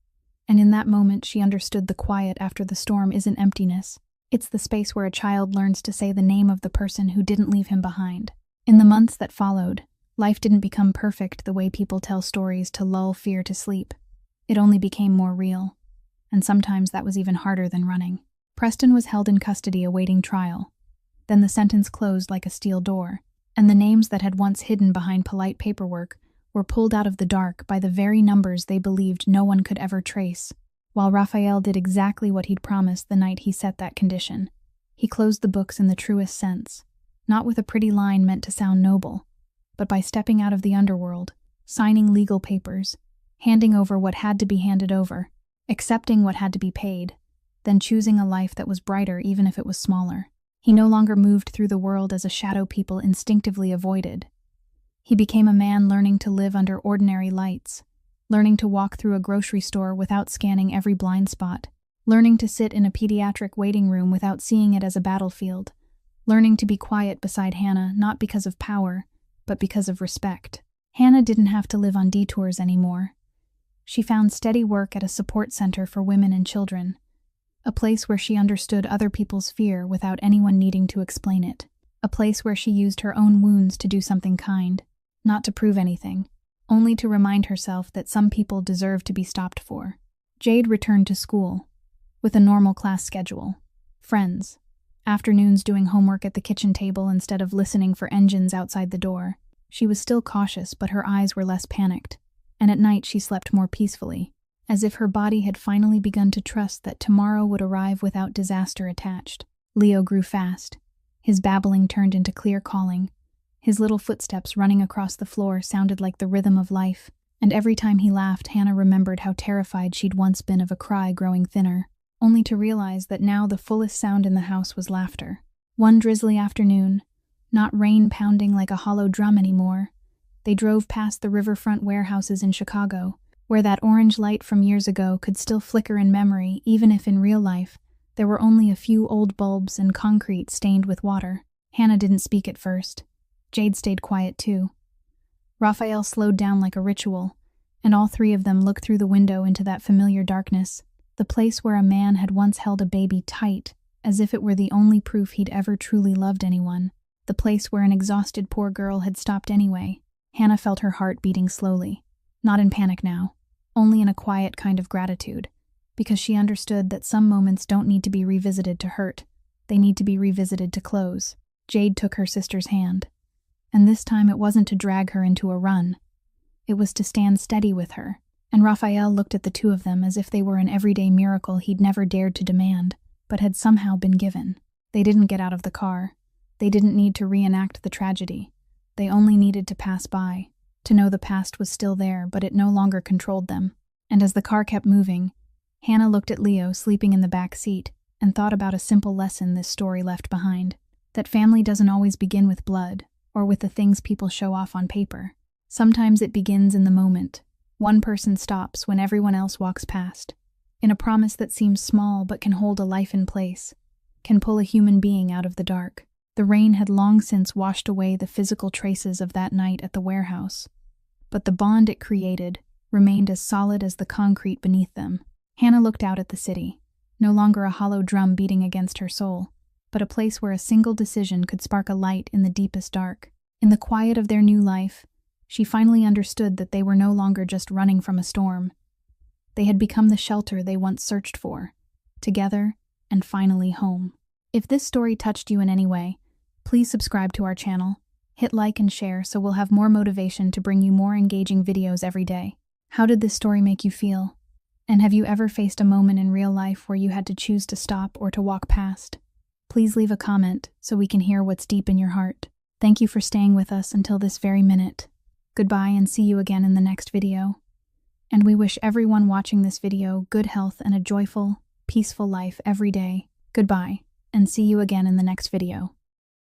And in that moment she understood the quiet after the storm isn't emptiness. It's the space where a child learns to say the name of the person who didn't leave him behind. In the months that followed, life didn't become perfect the way people tell stories to lull fear to sleep. It only became more real, and sometimes that was even harder than running. Preston was held in custody awaiting trial. Then the sentence closed like a steel door, and the names that had once hidden behind polite paperwork were pulled out of the dark by the very numbers they believed no one could ever trace, while Raphael did exactly what he'd promised the night he set that condition. He closed the books in the truest sense, not with a pretty line meant to sound noble, but by stepping out of the underworld, signing legal papers, handing over what had to be handed over, accepting what had to be paid, then choosing a life that was brighter even if it was smaller. He no longer moved through the world as a shadow people instinctively avoided. He became a man learning to live under ordinary lights, learning to walk through a grocery store without scanning every blind spot, learning to sit in a pediatric waiting room without seeing it as a battlefield, learning to be quiet beside Hannah not because of power, but because of respect. Hannah didn't have to live on detours anymore. She found steady work at a support center for women and children, a place where she understood other people's fear without anyone needing to explain it, a place where she used her own wounds to do something kind, not to prove anything, only to remind herself that some people deserve to be stopped for. Jade returned to school, with a normal class schedule, friends, afternoons doing homework at the kitchen table instead of listening for engines outside the door. She was still cautious, but her eyes were less panicked, and at night she slept more peacefully, as if her body had finally begun to trust that tomorrow would arrive without disaster attached. Leo grew fast. His babbling turned into clear calling. His little footsteps running across the floor sounded like the rhythm of life, and every time he laughed, Hannah remembered how terrified she'd once been of a cry growing thinner, only to realize that now the fullest sound in the house was laughter. One drizzly afternoon, not rain pounding like a hollow drum anymore, they drove past the riverfront warehouses in Chicago, where that orange light from years ago could still flicker in memory even if in real life there were only a few old bulbs and concrete stained with water. Hannah didn't speak at first. Jade stayed quiet too. Raphael slowed down like a ritual, and all three of them looked through the window into that familiar darkness, the place where a man had once held a baby tight, as if it were the only proof he'd ever truly loved anyone, the place where an exhausted poor girl had stopped anyway. Hannah felt her heart beating slowly, not in panic now, only in a quiet kind of gratitude, because she understood that some moments don't need to be revisited to hurt, they need to be revisited to close. Jade took her sister's hand, and this time it wasn't to drag her into a run. It was to stand steady with her, and Raphael looked at the two of them as if they were an everyday miracle he'd never dared to demand, but had somehow been given. They didn't get out of the car. They didn't need to reenact the tragedy. They only needed to pass by, to know the past was still there, but it no longer controlled them. And as the car kept moving, Hannah looked at Leo sleeping in the back seat and thought about a simple lesson this story left behind, that family doesn't always begin with blood or with the things people show off on paper. Sometimes it begins in the moment. One person stops when everyone else walks past, in a promise that seems small but can hold a life in place, can pull a human being out of the dark. The rain had long since washed away the physical traces of that night at the warehouse, but the bond it created remained as solid as the concrete beneath them. Hannah looked out at the city, no longer a hollow drum beating against her soul, but a place where a single decision could spark a light in the deepest dark. In the quiet of their new life, she finally understood that they were no longer just running from a storm. They had become the shelter they once searched for, together and finally home. If this story touched you in any way, please subscribe to our channel, hit like and share so we'll have more motivation to bring you more engaging videos every day. How did this story make you feel? And have you ever faced a moment in real life where you had to choose to stop or to walk past? Please leave a comment so we can hear what's deep in your heart. Thank you for staying with us until this very minute. Goodbye and see you again in the next video. And we wish everyone watching this video good health and a joyful, peaceful life every day. Goodbye, and see you again in the next video.